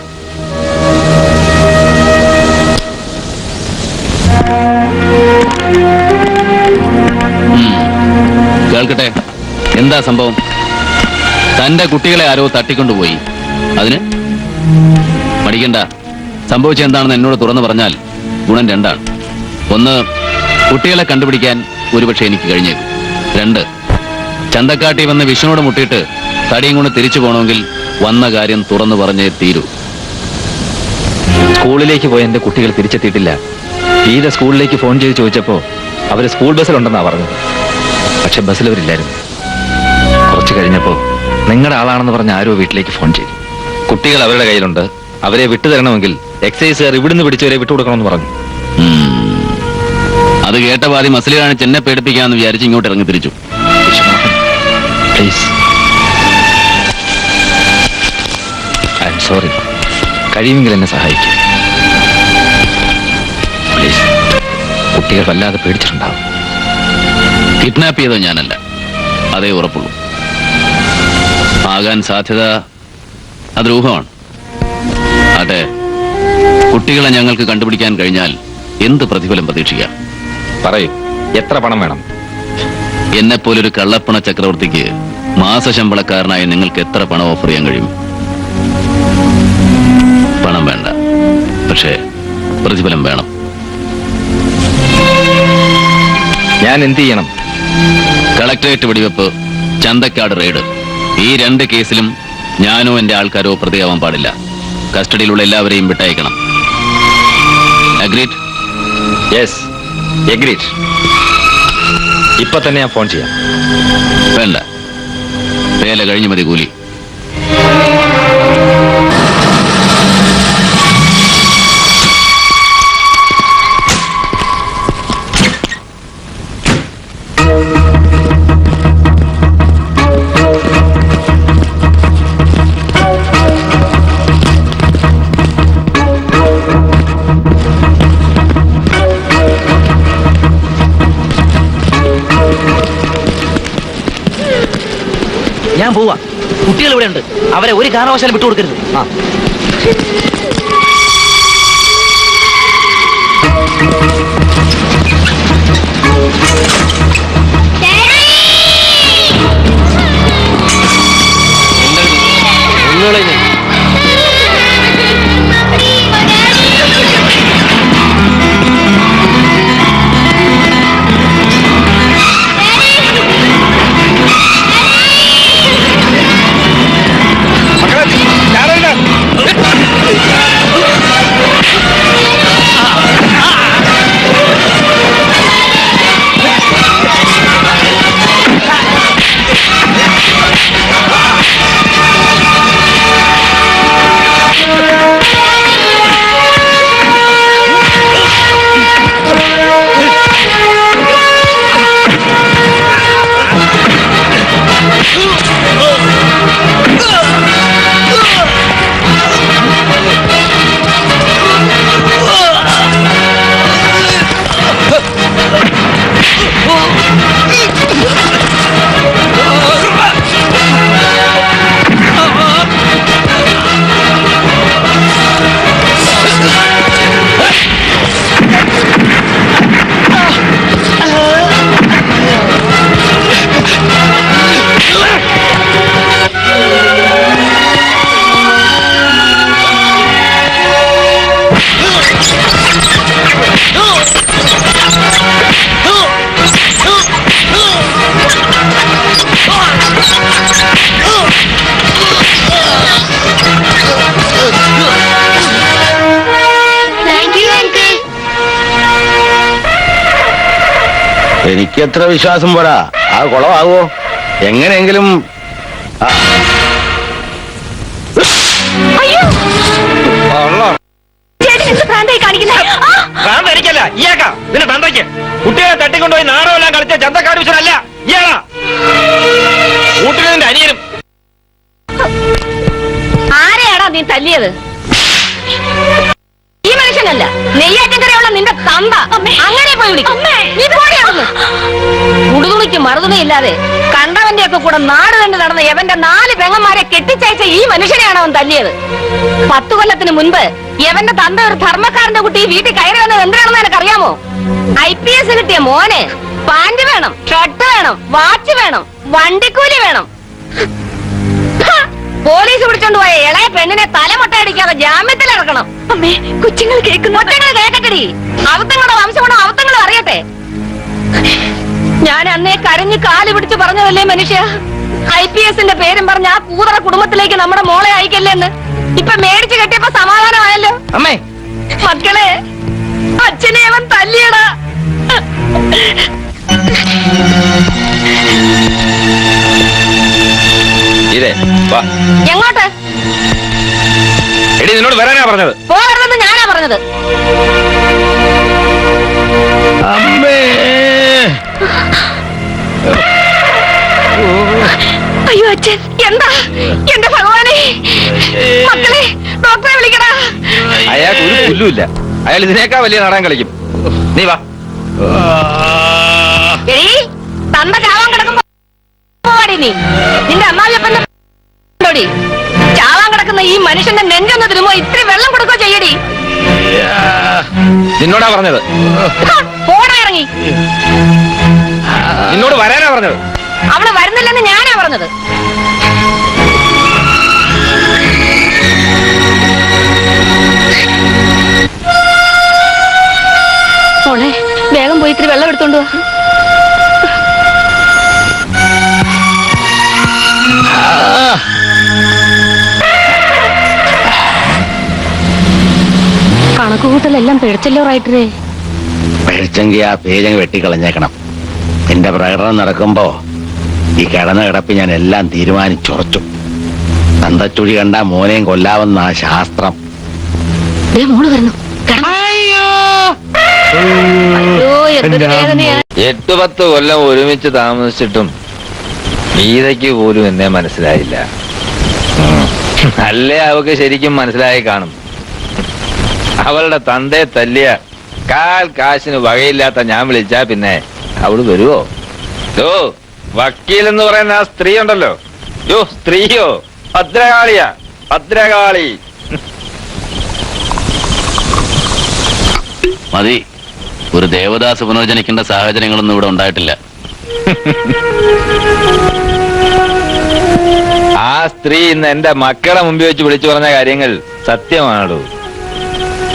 കേൾക്കട്ടെ, എന്താ സംഭവം? തന്റെ കുട്ടികളെ ആരോ തട്ടിക്കൊണ്ടുപോയി. അതിന് പഠിക്കണ്ട. സംഭവിച്ച എന്താണെന്ന് എന്നോട് തുറന്നു പറഞ്ഞാൽ ഗുണം രണ്ടാണ്. ഒന്ന്, കുട്ടികളെ കണ്ടുപിടിക്കാൻ ഒരുപക്ഷെ എനിക്ക് കഴിഞ്ഞേക്കും. രണ്ട്, ചന്തക്കാട്ടി വന്ന് വിഷ്ണുവോട് മുട്ടിയിട്ട് തടിയും കൊണ്ട് തിരിച്ചു പോകണമെങ്കിൽ വന്ന കാര്യം തുറന്നു പറഞ്ഞേ തീരൂ. സ്കൂളിലേക്ക് പോയ എന്റെ കുട്ടികൾ തിരിച്ചെത്തിയിട്ടില്ല. ഗീത സ്കൂളിലേക്ക് ഫോൺ ചെയ്ത് ചോദിച്ചപ്പോ അവര് സ്കൂൾ ബസ്സിലുണ്ടെന്നാ പറഞ്ഞത്. പക്ഷെ ബസ്സിലവരില്ലായിരുന്നു. കുറച്ച് കഴിഞ്ഞപ്പോ നിങ്ങളുടെ ആളാണെന്ന് പറഞ്ഞ ആരോ വീട്ടിലേക്ക് ഫോൺ ചെയ്തു. കുട്ടികൾ അവരുടെ കയ്യിലുണ്ട്, അവരെ വിട്ടുതരണമെങ്കിൽ എക്സൈസുകാർ ഇവിടുന്ന് പിടിച്ചവരെ വിട്ടുകൊടുക്കണമെന്ന് പറഞ്ഞു. അത് കേട്ട പാതി മസിൽ കാണിച്ച് എന്നെ പേടിപ്പിക്കാമെന്ന് വിചാരിച്ച് ഇങ്ങോട്ട് ഇറങ്ങി തിരിച്ചു. Please, I am sorry. കഴിയുമെങ്കിൽ എന്നെ സഹായിക്കും പ്ലീസ്. കുട്ടികൾ വല്ലാതെ പേടിച്ചിട്ടുണ്ടാവും. കിഡ്നാപ്പ് ചെയ്തോ ഞാനല്ല, അതേ ഉറപ്പുള്ളൂ. ആകാൻ സാധ്യത അതൊരു ഊഹമാണ്. അതെ, കുട്ടികളെ ഞങ്ങൾക്ക് കണ്ടുപിടിക്കാൻ കഴിഞ്ഞാൽ എന്ത് പ്രതിഫലം പ്രതീക്ഷിക്കാം? പറയൂ, എത്ര പണം വേണം? എന്നെപ്പോലൊരു കള്ളപ്പണ ചക്രവർത്തിക്ക് മാസശമ്പളക്കാരനായി നിങ്ങൾക്ക് എത്ര പണം ഓഫർ ചെയ്യാൻ കഴിയും? പണം വേണ്ട, പക്ഷേ പ്രതിഫലം വേണം. ഞാൻ എന്ത് ചെയ്യണം? കളക്ടറേറ്റ് വെടിവെപ്പ്, ചന്തക്കാട് റെയ്ഡ്, ഈ രണ്ട് കേസിലും ഞാനോ എന്റെ ആൾക്കാരോ പ്രതിയാവാൻ പാടില്ല. കസ്റ്റഡിയിലുള്ള എല്ലാവരെയും വിട്ടയക്കണം. അഗ്രീഡ്? Yes, agreed. ഇപ്പൊ തന്നെ ഞാൻ ഫോൺ ചെയ്യാം. വേണ്ട, വേല കഴിഞ്ഞു മതി കൂലി. ഞാൻ പോവാ. കുട്ടികൾ ഇവിടെ ഉണ്ട്, അവരെ ഒരു കാരണവശാലും വിട്ടുകൊടുക്കരുത്. ആ, എനിക്കത്ര വിശ്വാസം പോരാ. ആ കുളമാവോ എങ്ങനെയെങ്കിലും അയ്യോ ചേച്ചി എന്ത് ഭ്രാന്തായി കാണിക്കുന്നേ? ആ! ഭ്രാന്തരിക്കല്ല ഇയാക്കാ പിന്നെ തന്തയ്ക്ക് കുട്ടികളെ തട്ടിക്കൊണ്ടുപോയി നാടകമെല്ലാം കളിച്ച ചന്തക്കാട് വിഷനല്ല ഇയാളാ കൂട്ടിനെ അനിയനും. ആരെയാടാ നീ തല്ലിയത്? ഈ മനുഷ്യനല്ല, നെയ്യാറ്റിൻകരയുള്ള നിന്റെ തന്ത. അങ്ങനെ പോയി വിളിക്കും. നീ പോടിയാവുന്നു. ഉടുതുണിക്ക് മറുതുണിയില്ലാതെ കണ്ടവന്റെ ഒക്കെ കൂടെ നാട് കണ്ട് നടന്ന യവന്റെ 4 പെങ്ങന്മാരെ കെട്ടിച്ചയച്ച ഈ മനുഷ്യനെയാണ് അവൻ തല്ലിയത്. 10 കൊല്ലത്തിന് മുൻപ് യവന്റെ തന്ത ഒരു ധർമ്മക്കാരന്റെ കുട്ടി വീട്ടിൽ കയറി വന്നത് എന്തിനാണെന്ന് എനിക്കറിയാമോ? IPS കിട്ടിയ മോന് പാന്റ് വേണം, ഷർട്ട് വേണം, വാച്ച് വേണം, വണ്ടിക്കൂലി വേണം. പോലീസ് പിടിച്ചോണ്ട് പോയ ഇളയ പെണ്ണിനെ തലമുട്ടയടിക്കാതെ ജാമ്യത്തിൽ ഇറക്കണം. അമ്മേ കൊച്ചുങ്ങൾ കേൾക്കുന്നു. ഒറ്റങ്ങൾ കേക്കട്ടടി. അവത്തങ്ങളുടെ വംശമാണോ അവത്തങ്ങളും അറിയട്ടെ. ഞാൻ അന്നേ കരഞ്ഞ് കാല് പിടിച്ച് പറഞ്ഞതല്ലേ മനുഷ്യ, IPSന്റെ പേരും പറഞ്ഞ ആ കൂതറ കുടുംബത്തിലേക്ക് നമ്മുടെ മോളെ അയക്കല്ലേന്ന്. ഇപ്പൊ മേടിച്ചു കെട്ടിയപ്പോ സമാധാനമായല്ലോ. അമ്മേ മക്കളെ, അച്ഛനെ അവൻ തല്ലിയടാ. ഇതേ വാ. എങ്ങോട്ട് എടി നിന്നോട് വരാനാ പറഞ്ഞത്. പോകരുതെന്ന് ഞാനാ പറഞ്ഞത്. അമ്മേ. അയ്യോ അച്ഛൻ എന്താ എന്റെ ഭഗവാനെ? മക്കളെ, ഡോക്ടറെ വിളിക്കടാ. അയാൾക്ക് ഒരു പുല്ലുമില്ല. അയാൾ ഇതിനേക്കാ വലിയ നാടകം കളിക്കും. നീ വാ. എടീ, തന്ത ചാവാൻ കിടക്കുമ്പോ പോവാടി നീ. നിന്റെ അമ്മാവിയപ്പന്റെ ചാവാൻ കിടക്കുന്ന ഈ മനുഷ്യന്റെ നെഞ്ചൊന്ന് തിരുമോ ഇത്തിരി വെള്ളം കൊടുക്കോ ചെയ്യടി. നിന്നോടാ പറഞ്ഞത്. പോടാ ഇറങ്ങി. നിന്നോട് വരാനാ പറഞ്ഞത്. അവള് വരുന്നില്ലെന്ന് ഞാനാ പറഞ്ഞത്. മോളെ, വേഗം പോയി ഇത്തിരി വെള്ളം എടുത്തോണ്ട് വാ. കണക്കുകൂട്ടലെല്ലാം പിഴച്ചല്ലോ റൈറ്ററേ. പഴിച്ചെങ്കിൽ ആ പേജങ്ങ് വെട്ടിക്കളഞ്ഞേക്കണം. എന്റെ പ്രകടനം നടക്കുമ്പോ ഈ കിടന്ന കിടപ്പ് ഞാൻ എല്ലാം തീരുമാനിച്ചുറച്ചു. തന്തച്ചുഴി കണ്ട മോനെയും കൊല്ലാവുന്ന ആ ശാസ്ത്രം. മോള് വരുന്നു. അയ്യോ, എന്തൊരു വേദനയാ. 8-10 കൊല്ലം ഒരുമിച്ച് താമസിച്ചിട്ടും ഗീതയ്ക്ക് പോലും എന്നെ മനസ്സിലായില്ല. അല്ലേ അവക്ക് ശരിക്കും മനസ്സിലായി കാണും. അവളുടെ തന്തയെ തല്ലിയ കാൽ കാശിന് വകയില്ലാത്ത ഞാൻ വിളിച്ചാ പിന്നെ അവള് വരുവോ? യോ വക്കീലെന്ന് പറയുന്ന ആ സ്ത്രീ ഉണ്ടല്ലോ, യോ സ്ത്രീയോ ഭദ്രകാളിയാ, ഭദ്രകാളി. മതി, ഒരു ദേവദാസ് പുനർജനിക്കേണ്ട സാഹചര്യങ്ങളൊന്നും ഇവിടെ ഉണ്ടായിട്ടില്ല. ആ സ്ത്രീ ഇന്ന് എന്റെ മക്കളെ മുമ്പിൽ വെച്ച് വിളിച്ചു പറഞ്ഞ കാര്യങ്ങൾ സത്യമാണോ?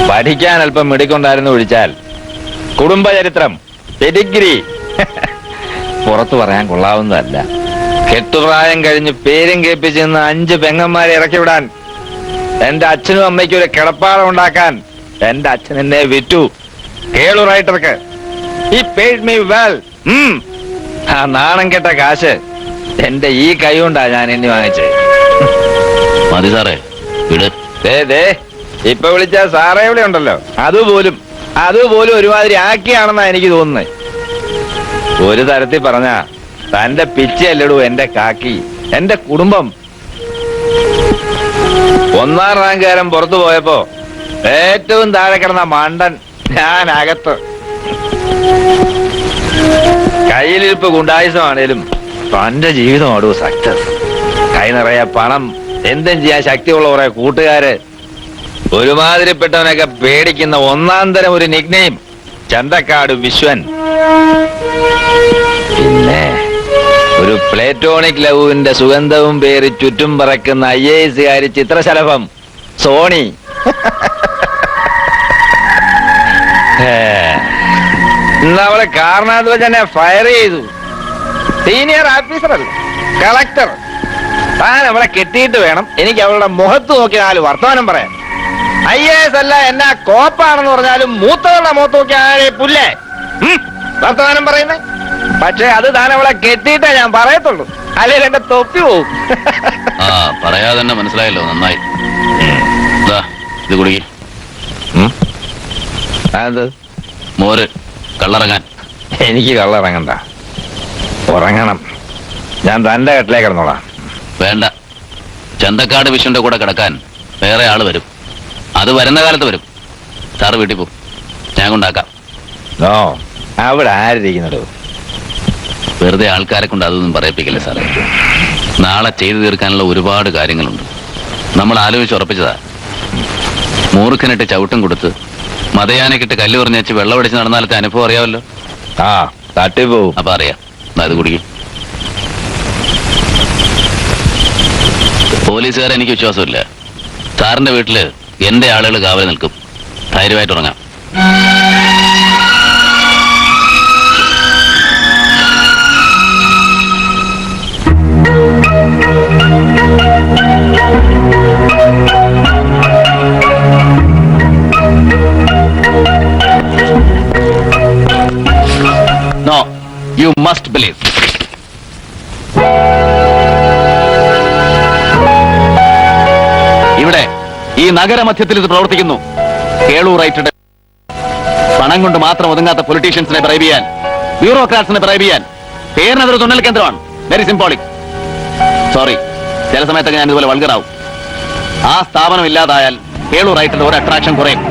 പഠിക്കാൻ അല്പം മിടിക്കൊണ്ടായിരുന്നു വിളിച്ചാൽ കുടുംബചരിത്രം, പെഡിഗ്രി പുറത്തു പറയാൻ കൊള്ളാവുന്നതല്ല. കെട്ടുപ്രായം കഴിഞ്ഞ് പേരും കേൾപ്പിച്ചിരുന്ന 5 പെങ്ങന്മാരെ ഇറക്കി വിടാൻ, എന്റെ അച്ഛനും അമ്മയ്ക്കും ഒരു കിടപ്പാടം ഉണ്ടാക്കാൻ എന്റെ അച്ഛൻ എന്നെ വിറ്റു. Kelu റൈറ്റർക്ക്. He paid me well. ആ നാണം കെട്ട കാശ് എന്റെ ഈ കൈ കൊണ്ടാ ഞാൻ എണ്ണി വാങ്ങിച്ചേ. മതി സാറേ, വിട്. ഇപ്പൊ വിളിച്ച സാറേ ഇവിടെ ഉണ്ടല്ലോ, അതുപോലും ഒരുമാതിരി ആക്കിയാണെന്നാ എനിക്ക് തോന്നുന്നത്. ഒരു തരത്തിൽ പറഞ്ഞ തന്റെ പിച്ചയല്ലടൂ എന്റെ കാക്കി, എന്റെ കുടുംബം. 1ാം റാങ്കുകാരൻ പുറത്തു പോയപ്പോ ഏറ്റവും താഴെ കിടന്ന മണ്ടൻ ഞാൻ അകത്ത്. കയ്യിലിരിപ്പ് ഗുണ്ടായുസമാണേലും തന്റെ ജീവിതമാടൂ സക്സസ്. കൈ നിറയെ പണം, എന്തും ചെയ്യാൻ ശക്തിയുള്ള കുറെ കൂട്ടുകാര്, ഒരുമാതിരിപ്പെട്ടവനൊക്കെ പേടിക്കുന്ന 1ാം തരം ഒരു നിക്നെയിം, ചന്തക്കാട് വിശ്വൻ. പിന്നെ ഒരു പ്ലേറ്റോണിക് ലവുവിന്റെ സുഗന്ധവും പേര് ചുറ്റും പറക്കുന്ന IAS ചിത്രശലഭം സോണി. ഇന്നവളെ കാരണത്ത് വെച്ച് എന്നെ ഫയർ ചെയ്തു. സീനിയർ ഓഫീസർ അല്ല, കളക്ടർ. താൻ അവളെ കെട്ടിയിട്ട് വേണം എനിക്ക് അവളുടെ മുഖത്ത് നോക്കി 4 വർത്തമാനം പറയാൻ. IAS അല്ല, എന്നാ കോപ്പാണെന്ന് പറഞ്ഞാലും മൂത്തവളുടെ മുഖത്ത് നോക്കി ആരെ പുല്ലേ വർത്തമാനം പറയുന്നേ. പക്ഷെ അത് താൻ അവളെ കെട്ടിയിട്ടേ ഞാൻ പറയത്തുള്ളൂ, അല്ലെങ്കിൽ എന്റെ തൊപ്പി പോവും. ആ പറയാതെ തന്നെ മനസ്സിലായല്ലോ, നന്നായി. ദാ, ഇത് കുടിക്ക്. അത് മോര് കള്ളറങ്ങാൻ. എനിക്ക് കള്ളിറങ്ങണ്ട, ഉറങ്ങണം. ഞാൻ തന്റെ കെട്ടിലേക്ക് കിടന്നോളാം. വേണ്ട, ചന്തക്കാട് വിഷുവിന്റെ കൂടെ കിടക്കാൻ വേറെ ആള് വരും. അത് വരുന്ന കാലത്ത് വരും. സാറ് വീട്ടിൽ പോകും, ഞാൻ കൊണ്ടാക്കാം. നോ, അവിടെ ആരിയ്ക്കുന്നുണ്ടോ? വെറുതെ ആൾക്കാരെ കൊണ്ട് അതൊന്നും പറയിപ്പിക്കില്ല സാറേ. നാളെ ചെയ്തു തീർക്കാനുള്ള ഒരുപാട് കാര്യങ്ങളുണ്ട്. നമ്മൾ ആലോചിച്ച് ഉറപ്പിച്ചതാ. മൂർഖനിട്ട് ചവിട്ടും കൊടുത്ത് മതയാനക്കിട്ട് കല്ല് പറഞ്ഞ് വെച്ച് വെള്ളം അടിച്ച് നടന്നാലത്തെ അനുഭവം അറിയാമല്ലോ. ആ, തട്ടിപ്പോവും. അപ്പൊ അറിയാം. അത് കുടിക്കും. പോലീസുകാരെ എനിക്ക് വിശ്വാസമില്ല. സാറിന്റെ വീട്ടില് എന്റെ ആളുകൾ കാവൽ നിൽക്കും. ധൈര്യമായിട്ട് ഉറങ്ങാം. No, you must believe. ഇവിടെ ഈ നഗരമധ്യത്തിൽ ഇത് പ്രവർത്തിക്കുന്നു. കേളൂറൈറ്റഡ് പണം കൊണ്ട് മാത്രം ഒതുങ്ങാത്ത പൊളിറ്റീഷ്യൻസിനെ ബ്രൈബ് ചെയ്യാൻ, ബ്യൂറോക്രാറ്റ്സിനെ ബ്രൈബ് ചെയ്യാൻ പേരിനതൊരു തുന്നൽ കേന്ദ്രമാണ്. Very symbolic. സോറി, ചില സമയത്തൊക്കെ ഞാൻ ഇതുപോലെ വൾഗറാവും. ആ സ്ഥാപനം ഇല്ലാതായാൽ കേളൂറൈറ്റഡ് ഒരു അട്രാക്ഷൻ കുറയും.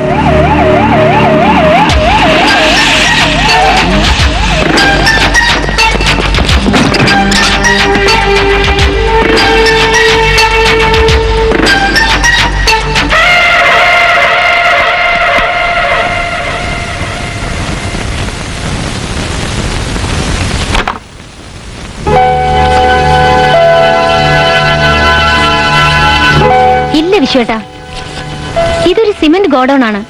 ഇല്ല വിശ്വേട്ടാ, ഇതൊരു സിമന്റ് ഗോഡൌൺ ആണ്.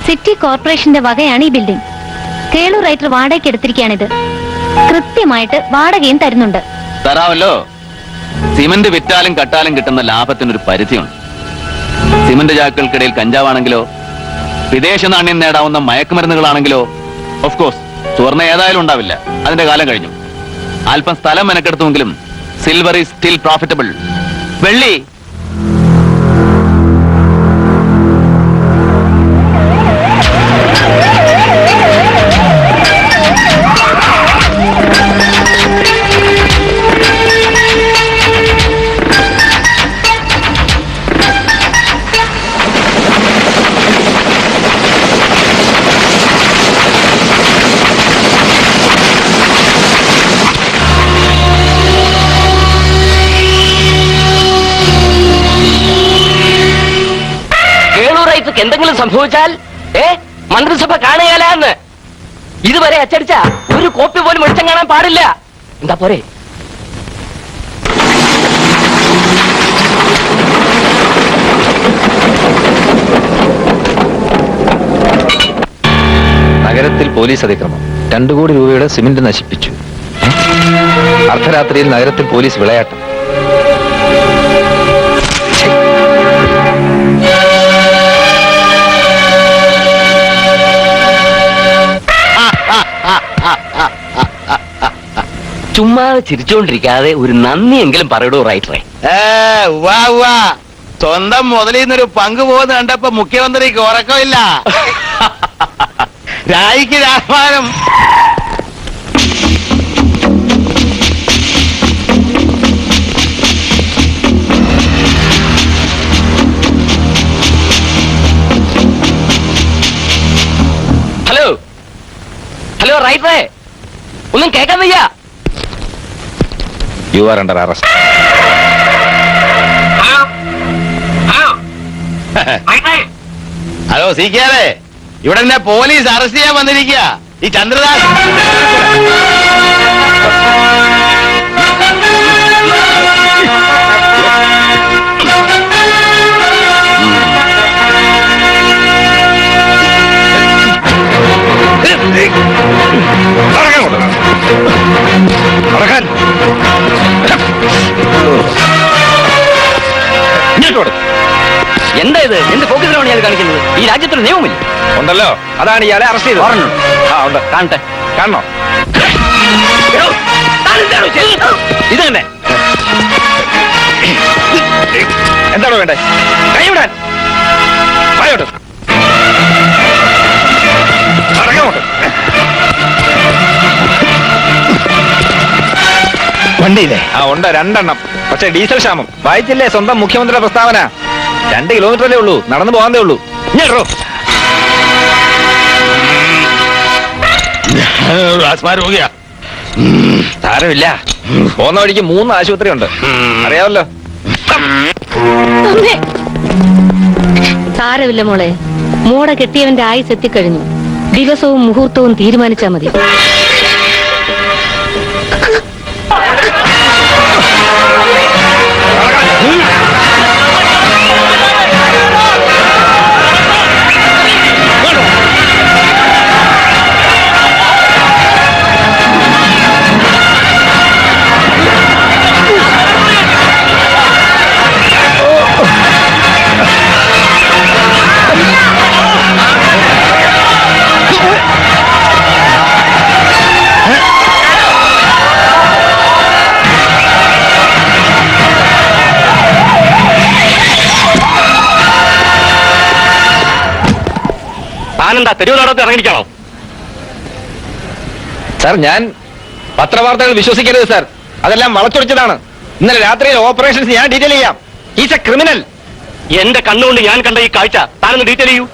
സിറ്റി കോർപ്പറേഷന്റെ വകയാണ് ഈ ബിൽഡിംഗ്. കേളൂർ റൈറ്റർ വാടകയ്ക്ക് എടുത്തിരിക്കുകയാണിത്. കൃത്യമായിട്ട് വാടകയും തരുന്നുണ്ട്. തരാമല്ലോ. സിമന്റ് വിറ്റാലും കട്ടാലും കിട്ടുന്ന ലാഭത്തിനൊരു പരിധിയുണ്ട്. സിമന്റ് ചാക്കുകൾക്കിടയിൽ കഞ്ചാവാണെങ്കിലോ വിദേശ നാണ്യം നേടാവുന്ന മയക്കുമരുന്നുകളാണെങ്കിലോ ഓഫ് കോഴ്സ് സ്വർണ്ണ ഏതായാലും ഉണ്ടാവില്ല. അതിന്റെ കാലം കഴിഞ്ഞു. അല്പം സ്ഥലം മെനക്കെടുത്തുമെങ്കിലും സിൽവർ ഈസ് സ്റ്റിൽ പ്രോഫിറ്റബിൾ. വെള്ളി എന്തെങ്കിലും സംഭവിച്ചാൽ മന്ത്രിസഭ കാണുകയല്ലാന്ന് ഇതുവരെ അച്ചടിച്ച ഒരു കോപ്പി പോലും വെളിച്ചം കാണാൻ പാടില്ല. എന്താ പോരെ? നഗരത്തിൽ പോലീസ് അതിക്രമം. 2 കോടി രൂപയുടെ സിമന്റ് നശിപ്പിച്ചു. അർദ്ധരാത്രിയിൽ നഗരത്തിൽ പോലീസ് വിളയാട്ടം. ചുമ്മാ ചിരിച്ചുകൊണ്ടിരിക്കാതെ ഒരു നന്ദിയെങ്കിലും പറയടൂ റൈറ്ററെ. സ്വന്തം മുതലിൽ നിന്നൊരു പങ്ക് പോകുന്ന കണ്ടപ്പോ മുഖ്യമന്ത്രിക്ക് ഉറക്കമില്ല. രായിക്ക് രാമാനം. ഹലോ ഹലോ റൈറ്ററെ, ഒന്നും കേൾക്കാൻ വയ്യ. You are under arrest. Hello സീക്കാരെ, ഇവിടെ എന്നെ പോലീസ് അറസ്റ്റ് ചെയ്യാൻ വന്നിരിക്കുക. ഈ ചന്ദ്രദാസ് എന്താ ഇത്? എന്ത് പോക്കറ്റിലാണ് ഇയാൾ കാണിക്കുന്നത്? ഈ രാജ്യത്തൊരു നിയമമില്ല. ഉണ്ടല്ലോ, അതാണ് ഇയാളെ അറസ്റ്റ് ചെയ്തത്. ആ ഉണ്ട്, കാണട്ടെ. കാണണോ? ഇത് തന്നെ. എന്താണോ വേണ്ടേ? കൈവിടാൻ. വായോട്ട്. അടങ്ങോട്ട്. വണ്ടിയില്ലേ? ആ ഉണ്ട്, 2 എണ്ണം. പക്ഷെ ഡീസൽ ക്ഷാമം. വായിച്ചില്ലേ സ്വന്തം മുഖ്യമന്ത്രിയുടെ പ്രസ്താവന? 2 കിലോമീറ്ററല്ലേ ഉള്ളൂ, നടന്നു പോകാനേ ഉള്ളൂ. ഇങ്ങോ സാരമില്ല, പോകുന്ന വഴിക്ക് 3 ആശുപത്രി ഉണ്ട്, അറിയാമല്ലോ. സാരമില്ല മോളെ, മോടെ കെട്ടിയവന്റെ ആയുസ് എത്തിക്കഴിഞ്ഞു. ദിവസവും മുഹൂർത്തവും തീരുമാനിച്ചാ മതി. താനെന്താ തെരുവ് നാടകത്തിൽ ഇറങ്ങിയിരിക്കണോ? സാർ, ഞാൻ പത്രവാർത്തകൾ വിശ്വസിക്കരുത് സാർ, അതെല്ലാം വളച്ചൊടിച്ചതാണ്. ഇന്നലെ രാത്രിയിൽ ഓപ്പറേഷൻസ് ഞാൻ ഡീറ്റെയിൽ ചെയ്യാം. Is A criminal. എന്റെ കണ്ണുകൊണ്ട് ഞാൻ കണ്ട ഈ കാഴ്ച താനൊന്ന് ഡീറ്റെയിൽ ചെയ്യൂ.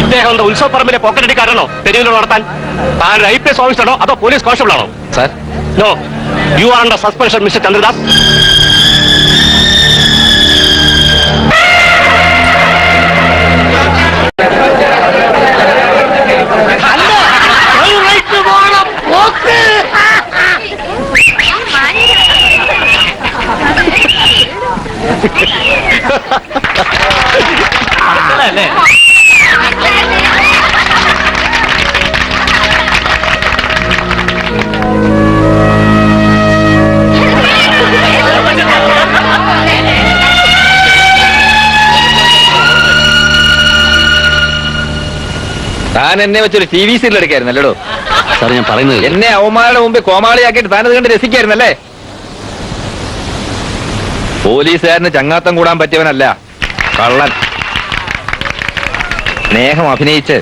ഇദ്ദേഹം എന്താ ഉത്സവപ്പറമ്പിലെ പോക്കറ്റടിക്കാരാണോ തെരുവിൽ നടത്താൻ? താൻ IPS ഓഫീസറാണോ അതോ പോലീസ് കോൺസ്റ്റബിൾ ആണോ? Sir, no, you are under suspension mister Chandradas. താൻ എന്നെ വെച്ചൊരു TV സീരിയൽ എടുക്കായിരുന്നല്ലോ. സാർ, ഞാൻ പറയുന്നത് എന്നെ അവന്മാരുടെ മുമ്പിൽ കോമാളിയാക്കിയിട്ട് താനത് കണ്ട് രസിക്കായിരുന്നല്ലേ? പോലീസുകാരന് ചങ്ങാത്തം കൂടാൻ പറ്റിയവനല്ല കള്ളൻ. സ്നേഹം അഭിനയിച്ച്,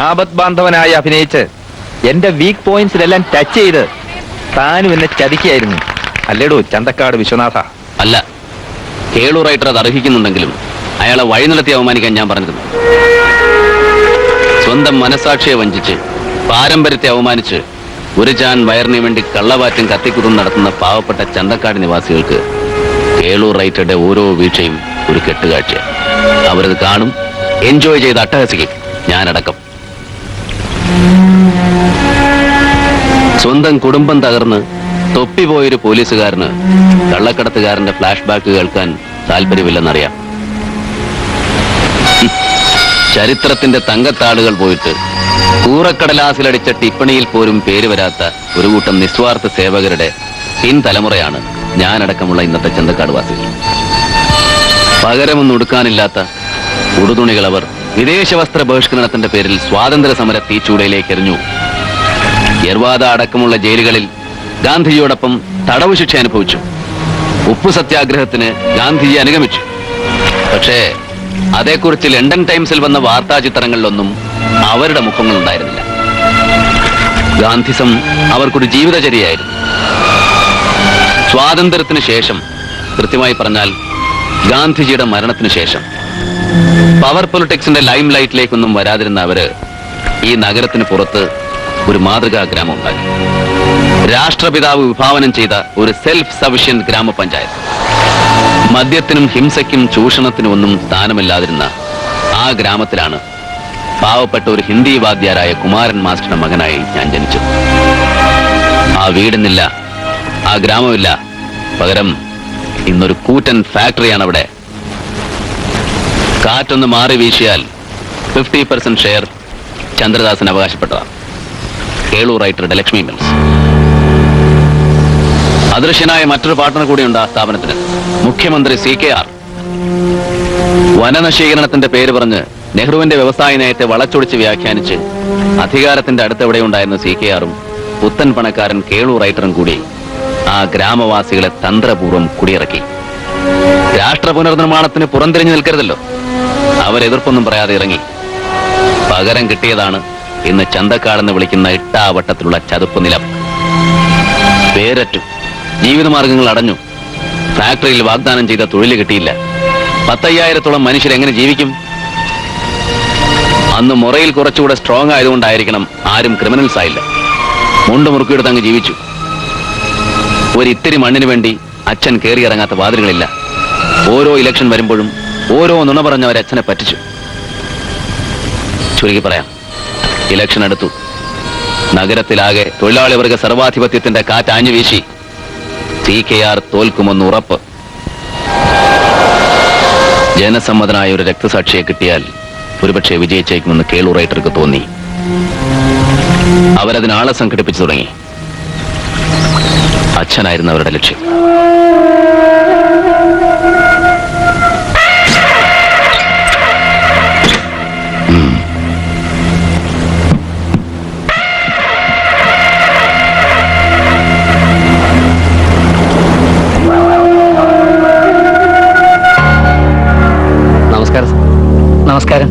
ആപത് ബാന്ധവനായി അഭിനയിച്ച്, എന്റെ വീക്ക് പോയിന്റ്സിലെല്ലാം ടച്ച് ചെയ്ത് താനും എന്നെ ചതിക്കായിരുന്നു അല്ലേടോ ചന്തക്കാട് വിശ്വനാഥ? അല്ല, കേളു റൈറ്റർ അത് അർഹിക്കുന്നുണ്ടെങ്കിലും അയാളെ വഴി നടത്തി അവമാനിക്കാൻ ഞാൻ പറഞ്ഞിരുന്നു. സ്വന്തം മനസാക്ഷിയെ വഞ്ചിച്ച്, പാരമ്പര്യത്തെ അവമാനിച്ച്, ഒരു ചാൻ വയറിന് വേണ്ടി കള്ളവാറ്റും കത്തിക്കുതും നടത്തുന്ന പാവപ്പെട്ട ചന്തക്കാട് നിവാസികൾക്ക് കേളു റൈറ്ററുടെ ഓരോ വീഴ്ചയും ഒരു കെട്ടുകാഴ്ച. അവരത് കാണും, എൻജോയ് ചെയ്ത് അട്ടഹസിക്കും, ഞാനടക്കം. സ്വന്തം കുടുംബം തകർന്ന് തൊപ്പിപോയൊരു പോലീസുകാരന് കള്ളക്കടത്തുകാരന്റെ ഫ്ലാഷ് ബാക്ക് കേൾക്കാൻ താല്പര്യമില്ലെന്നറിയാം. ചരിത്രത്തിന്റെ തങ്കത്താളുകൾ പോയിട്ട് കൂറക്കടലാസിലടിച്ച ടിപ്പണിയിൽ പോലും പേര് വരാത്ത ഒരു കൂട്ടം നിസ്വാർത്ഥ സേവകരുടെ പിൻതലമുറയാണ് ഞാനടക്കമുള്ള ഇന്നത്തെ ചന്തക്കാട് വാസികൾ. പകരമൊന്നും ഉടുക്കാനില്ലാത്ത ഉടുതുണികൾ അവർ വിദേശ വസ്ത്ര ബഹിഷ്കരണത്തിന്റെ പേരിൽ സ്വാതന്ത്ര്യ സമര തീച്ചൂടയിലേക്ക് എറിഞ്ഞു. യർവാദ അടക്കമുള്ള ജയിലുകളിൽ ഗാന്ധിജിയോടൊപ്പം തടവ് ശിക്ഷ അനുഭവിച്ചു. ഉപ്പു സത്യാഗ്രഹത്തിന് ഗാന്ധിജി അനുഗമിച്ചു. പക്ഷേ അതേക്കുറിച്ച് ലണ്ടൻ ടൈംസിൽ വന്ന വാർത്താ ചിത്രങ്ങളിലൊന്നും അവരുടെ മുഖങ്ങളുണ്ടായിരുന്നില്ല. ഗാന്ധിസം അവർക്കൊരു ജീവിതചര്യയായിരുന്നു. സ്വാതന്ത്ര്യത്തിന് ശേഷം, കൃത്യമായി പറഞ്ഞാൽ ഗാന്ധിജിയുടെ മരണത്തിന് ശേഷം, പവർ പൊളിറ്റിക്സിന്റെ ലൈം ലൈറ്റിലേക്കൊന്നും വരാതിരുന്ന അവര് ഈ നഗരത്തിന് പുറത്ത് ഒരു മാതൃകാ ഗ്രാമം ഉണ്ടാക്കി. രാഷ്ട്രപിതാവ് വിഭാവനം ചെയ്ത ഒരു സെൽഫ് സഫിഷ്യന്റ് ഗ്രാമപഞ്ചായത്ത്. മദ്യത്തിനും ഹിംസയ്ക്കും ചൂഷണത്തിനും ഒന്നും സ്ഥാനമില്ലാതിരുന്ന ആ ഗ്രാമത്തിലാണ് പാവപ്പെട്ട ഒരു ഹിന്ദി വാദ്യാരായ കുമാരൻ മാസ്റ്ററുടെ മകനായി ഞാൻ ജനിച്ചത്. ആ വീടുന്നില്ല, ആ ഗ്രാമമില്ല. പകരം ഇന്നൊരു കൂറ്റൻ ഫാക്ടറിയാണ് അവിടെ. കാറ്റൊന്ന് മാറി വീശിയാൽ 50% ഷെയർ ചന്ദ്രദാസിന് അവകാശപ്പെട്ടതാണ്. കേളു റൈറ്ററുടെ ലക്ഷ്മി മിൽസ്. അദൃശ്യനായ മറ്റൊരു പാർട്ണർ കൂടിയുണ്ട് ആ സ്ഥാപനത്തിന്, മുഖ്യമന്ത്രി CKR. വനനശീകരണത്തിന്റെ പേര് പറഞ്ഞ് നെഹ്റുവിന്റെ വ്യവസായ നയത്തെ വളച്ചൊടിച്ച് വ്യാഖ്യാനിച്ച് അധികാരത്തിന്റെ അടുത്തെവിടെ ഉണ്ടായിരുന്ന CKRും പുത്തൻ പണക്കാരൻ കേളു റൈറ്ററും കൂടി ആ ഗ്രാമവാസികളെ തന്ത്രപൂർവ്വം കുടിയിറക്കി. രാഷ്ട്ര പുനർനിർമ്മാണത്തിന് പുറംതിരിഞ്ഞു നിൽക്കരുതല്ലോ. അവരെതിർപ്പൊന്നും പറയാതെ ഇറങ്ങി. പകരം കിട്ടിയതാണ് ഇന്ന് ചന്തക്കാടെന്ന് വിളിക്കുന്ന ഇട്ടാവട്ടത്തിലുള്ള ചതുപ്പ് നിലം. പേരറ്റു, ജീവിതമാർഗങ്ങൾ അടഞ്ഞു. ഫാക്ടറിയിൽ വാഗ്ദാനം ചെയ്ത തൊഴിൽ കിട്ടിയില്ല. 10,000-ഓളം മനുഷ്യരെങ്ങനെ ജീവിക്കും? അന്ന് മുറയിൽ കുറച്ചുകൂടെ സ്ട്രോങ് ആയതുകൊണ്ടായിരിക്കണം ആരും ക്രിമിനൽസ് ആയില്ല. മുണ്ട് മുറുക്കിയെടുത്ത് അങ്ങ് ജീവിച്ചു. ഒരിത്തിരി മണ്ണിന് വേണ്ടി അച്ഛൻ കയറിയിറങ്ങാത്ത വാതിലുകളില്ല. ഓരോ ഇലക്ഷൻ വരുമ്പോഴും ഓരോ നുണ പറഞ്ഞവരെ അച്ഛനെ പറ്റിച്ചു. ചുരുക്കി പറയാം, ഇലക്ഷൻ അടുത്തു. നഗരത്തിലാകെ തൊഴിലാളി വർഗ സർവാധിപത്യത്തിന്റെ കാറ്റാഞ്ഞു വീശി. CKR തോൽക്കുമെന്ന് ഉറപ്പ്. ജനസമ്മതനായ ഒരു രക്തസാക്ഷിയെ കിട്ടിയാൽ ഒരുപക്ഷെ വിജയിച്ചേക്കുമെന്ന് കേളു റൈറ്റർക്ക് തോന്നി. അവരതിനാളെ സംഘടിപ്പിച്ചു തുടങ്ങി. അച്ഛനായിരുന്നു അവരുടെ ലക്ഷ്യം. നമസ്കാരം. നമസ്കാരം.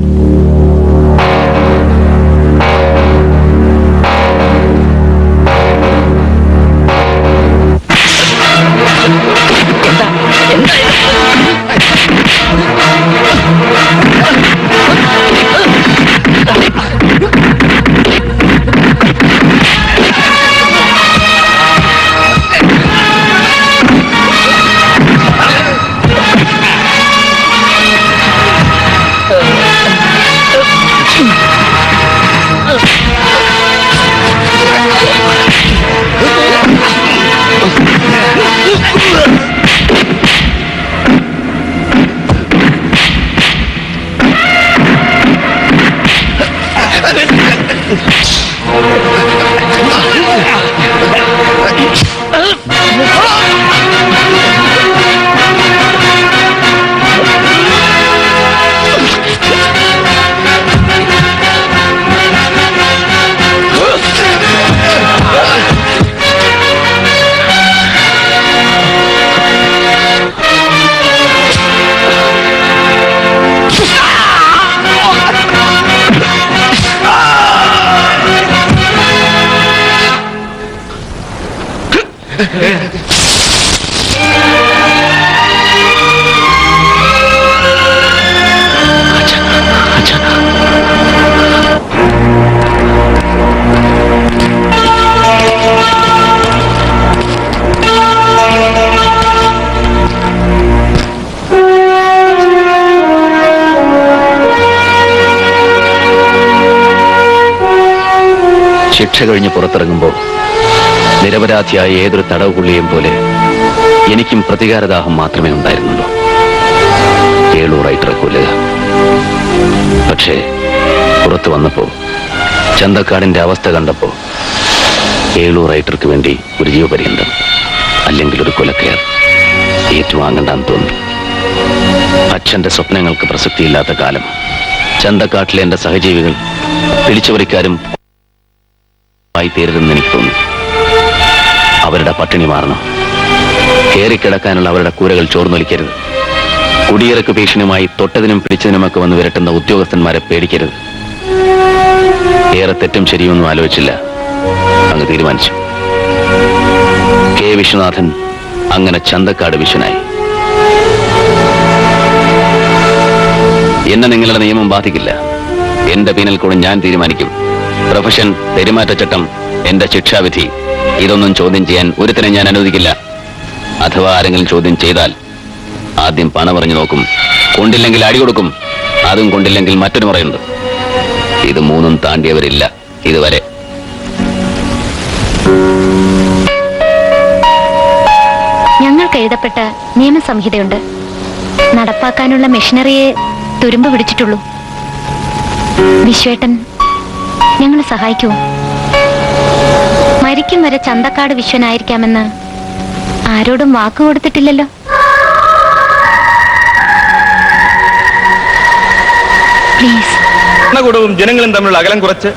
ശിക്ഷ കഴിഞ്ഞ് പുറത്തിറങ്ങുമ്പോൾ നിരപരാധിയായ ഏതൊരു തടവുപുള്ളിയെയും പോലെ എനിക്കും പ്രതികാരദാഹം മാത്രമേ ഉണ്ടായിരുന്നുള്ളൂ. കേളു റൈറ്ററെ കൊല്ലുക. പക്ഷേ പുറത്തു വന്നപ്പോ, ചന്തക്കാടിന്റെ അവസ്ഥ കണ്ടപ്പോ, കേളു റൈറ്റർക്ക് വേണ്ടി ഒരു ജീവപര്യന്തം അല്ലെങ്കിൽ ഒരു കൊലക്കയർ ഏറ്റുവാങ്ങണ്ടെന്ന് തോന്നി. അച്ഛന്റെ സ്വപ്നങ്ങൾക്ക് പ്രസക്തിയില്ലാത്ത കാലം ചന്തക്കാട്ടിലെ എന്റെ സഹജീവികൾ പിടിച്ചുപറിക്കാരും ആയി തീരരുതെന്ന് എനിക്ക് തോന്നി. അവരുടെ പട്ടിണി മാറണം. കയറിക്കിടക്കാനുള്ള അവരുടെ കൂരകൾ ചോർന്നൊലിക്കരുത്. കുടിയിറക്ക് ഭീഷണിയുമായി തൊട്ടതിനും പിടിച്ചതിനുമൊക്കെ വന്ന് വിരട്ടുന്ന ഉദ്യോഗസ്ഥന്മാരെ പേടിക്കരുത്. ഏറെ തെറ്റും ശരിയൊന്നും ആലോചിച്ചില്ല, അങ്ങ് തീരുമാനിച്ചു. K. വിശ്വനാഥൻ അങ്ങനെ ചന്തക്കാട് വിശ്വനായി. എന്നെ നിങ്ങളുടെ നിയമം ബാധിക്കില്ല. എന്റെ പീനൽ കോഡ് ഞാൻ തീരുമാനിക്കും. പ്രൊഫഷൻ, പെരുമാറ്റച്ചട്ടം, എന്റെ ശിക്ഷാവിധി, ഇതൊന്നും ചോദ്യം ചെയ്യാൻ ഒരുത്തനെ ഞാൻ അനുവദിക്കില്ല. അഥവാ ആരെങ്കിലും ചോദ്യം ചെയ്താൽ ആദ്യം പണം പറഞ്ഞു നോക്കും. കൊണ്ടില്ലെങ്കിൽ അടി കൊടുക്കും. അതും കൊണ്ടില്ലെങ്കിൽ മറ്റൊരു മുറയുണ്ട്. ഇത് മൂന്നും താണ്ടിയവരില്ല ഇതുവരെ. ഞങ്ങൾക്ക് എഴുതപ്പെട്ട നിയമസംഹിതയുണ്ട്. നടപ്പാക്കാനുള്ള മെഷീനറിയെ തുരുമ്പ് പിടിച്ചിട്ടുള്ളൂ. വിശ്വേട്ടൻ ഞങ്ങളെ സഹായിക്കുമോ? മരിക്കും വരെ ചന്തക്കാട് വിശ്വനായിരിക്കാമെന്ന് ആരോടും വാക്ക് കൊടുത്തിട്ടില്ലല്ലോ. പ്ലീസ്. ഭരണകൂടവും ജനങ്ങളും തമ്മിലുള്ള അകലം കുറച്ച്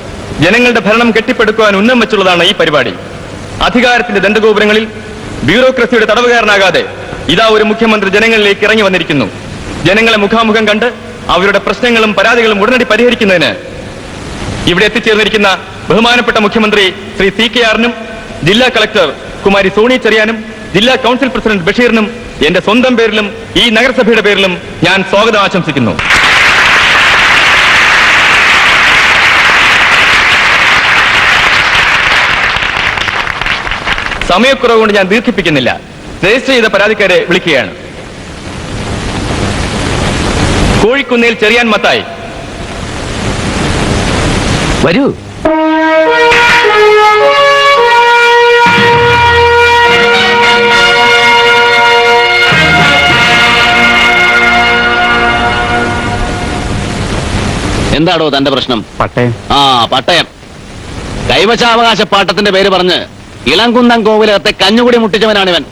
ജനങ്ങളുടെ ഭരണം കെട്ടിപ്പടുക്കുവാൻ ഉന്നം വെച്ചുള്ളതാണ് ഈ പരിപാടി. അധികാരത്തിന്റെ ദണ്ഡഗോപുരങ്ങളിൽ ബ്യൂറോക്രസിയുടെ തടവുകാരനാകാതെ ഇതാ ഒരു മുഖ്യമന്ത്രി ജനങ്ങളിലേക്ക് ഇറങ്ങി വന്നിരിക്കുന്നു. ജനങ്ങളെ മുഖാമുഖം കണ്ട് അവരുടെ പ്രശ്നങ്ങളും പരാതികളും ഉടനടി പരിഹരിക്കുന്നതിന് ഇവിടെ എത്തിച്ചേർന്നിരിക്കുന്ന ബഹുമാനപ്പെട്ട മുഖ്യമന്ത്രി ശ്രീ CKR-നും ജില്ലാ കളക്ടർ കുമാരി സോണി ചെറിയാനും ജില്ലാ കൗൺസിൽ പ്രസിഡന്റ് ബഷീറിനും എന്റെ സ്വന്തം പേരിലും ഈ നഗരസഭയുടെ പേരിലും ഞാൻ സ്വാഗതം ആശംസിക്കുന്നു. സമയക്കുറവ് കൊണ്ട് ഞാൻ ദീർഘിപ്പിക്കുന്നില്ല. രജിസ്റ്റർ ചെയ്ത പരാതിക്കാരെ വിളിക്കുകയാണ്. കോഴിക്കുന്നേൽ ചെറിയാൻ മത്തായി. വരൂ. എന്താടോ തന്റെ പ്രശ്നം? പട്ടയം. പട്ടയം. കൈവശാവകാശ പാട്ടത്തിന്റെ പേര് പറഞ്ഞ് ഇളംകുന്നം കോവിലകത്തെ കഞ്ഞുകുടി മുട്ടിച്ചവനാണിവൻ.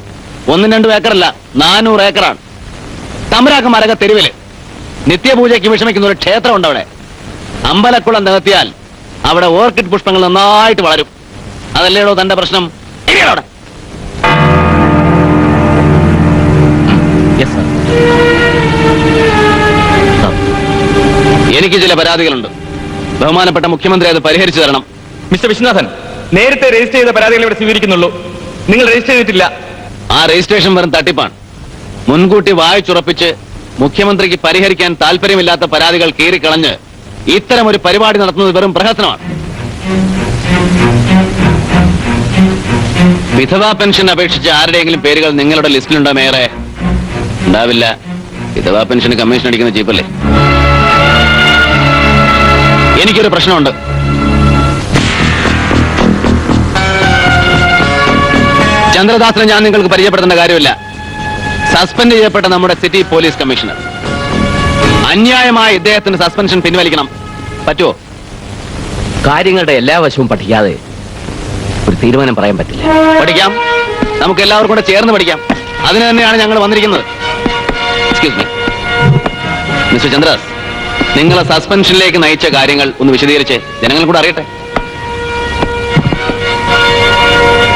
1-2 ഏക്കറല്ല, 400 ഏക്കറാണ്. തമ്പരാക്കന്മാരൊക്കെ തെരുവില് നിത്യപൂജയ്ക്ക് വിഷമിക്കുന്ന ഒരു ക്ഷേത്രമുണ്ട് അവിടെ. അമ്പലക്കുളം നികത്തിയാൽ അവിടെ ഓർക്കിഡ് പുഷ്പങ്ങൾ നന്നായിട്ട് വളരും. അതല്ലേടോ തന്റെ പ്രശ്നം? അവിടെ എനിക്ക് ചില പരാതികളുണ്ട്. ബഹുമാനപ്പെട്ട മുഖ്യമന്ത്രി അത് പരിഹരിച്ചു തരണം. മിസ്റ്റർ വിശ്വനാഥൻ, നേരത്തെ രജിസ്റ്റർ ചെയ്ത പരാതികൾ ഇവിടെ സ്വീകരിക്കുന്നുള്ളൂ. നിങ്ങൾ രജിസ്റ്റർ ചെയ്തിട്ടില്ല. ആ രജിസ്ട്രേഷൻ വെറും തട്ടിപ്പാണ്. മുൻകൂട്ടി വായിച്ചുറപ്പിച്ച് മുഖ്യമന്ത്രിക്ക് പരിഹരിക്കാൻ താല്പര്യമില്ലാത്ത പരാതികൾ കീറിക്കളഞ്ഞ് ഇത്തരം ഒരു പരിപാടി നടത്തുന്നത് വെറും പ്രഹസനമാണ്. വിധവാ പെൻഷൻ അപേക്ഷിച്ച് ആരുടെയെങ്കിലും പേരുകൾ നിങ്ങളുടെ ലിസ്റ്റിലുണ്ടോ മേയറെ? ഉണ്ടാവില്ല. വിധവാ പെൻഷന് കമ്മീഷൻ അടിക്കുന്ന ചീപ്പല്ലേ. എനിക്കൊരു പ്രശ്നമുണ്ട്. ചന്ദ്രദാസിനെ ഞാൻ നിങ്ങൾക്ക് പരിചയപ്പെടുത്തേണ്ട കാര്യമില്ല. സസ്പെൻഡ് ചെയ്യപ്പെട്ട നമ്മുടെ സിറ്റി പോലീസ് കമ്മീഷണർ. അന്യായമായ ഇദ്ദേഹത്തിന്റെ സസ്പെൻഷൻ പിൻവലിക്കണം. പറ്റുമോ? കാര്യങ്ങളുടെ എല്ലാ വശവും പഠിക്കാതെ ഒരു തീരുമാനം പറയാൻ പറ്റില്ല. പഠിക്കാം. നമുക്ക് എല്ലാവർക്കും കൂടെ ചേർന്ന് പഠിക്കാം. അതിന് തന്നെയാണ് ഞങ്ങൾ വന്നിരിക്കുന്നത്. എക്സ്ക്യൂസ് മീ മിസ്റ്റർ ചന്ദ്രദാസ്, നിങ്ങളെ സസ്പെൻഷനിലേക്ക് നയിച്ച കാര്യങ്ങൾ ഒന്ന് വിശദീകരിച്ച് ജനങ്ങൾ കൂടെ അറിയട്ടെ.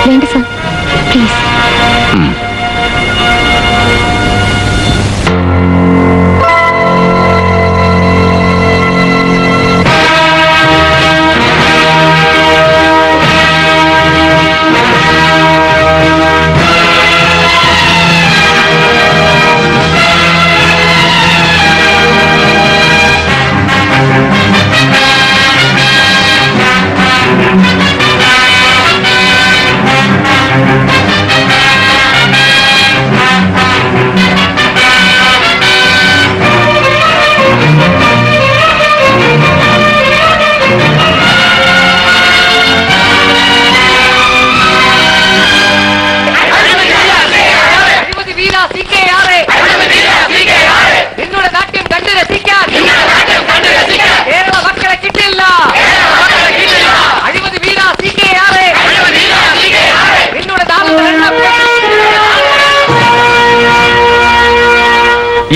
വേണ്ട സർ, പ്ലീസ്.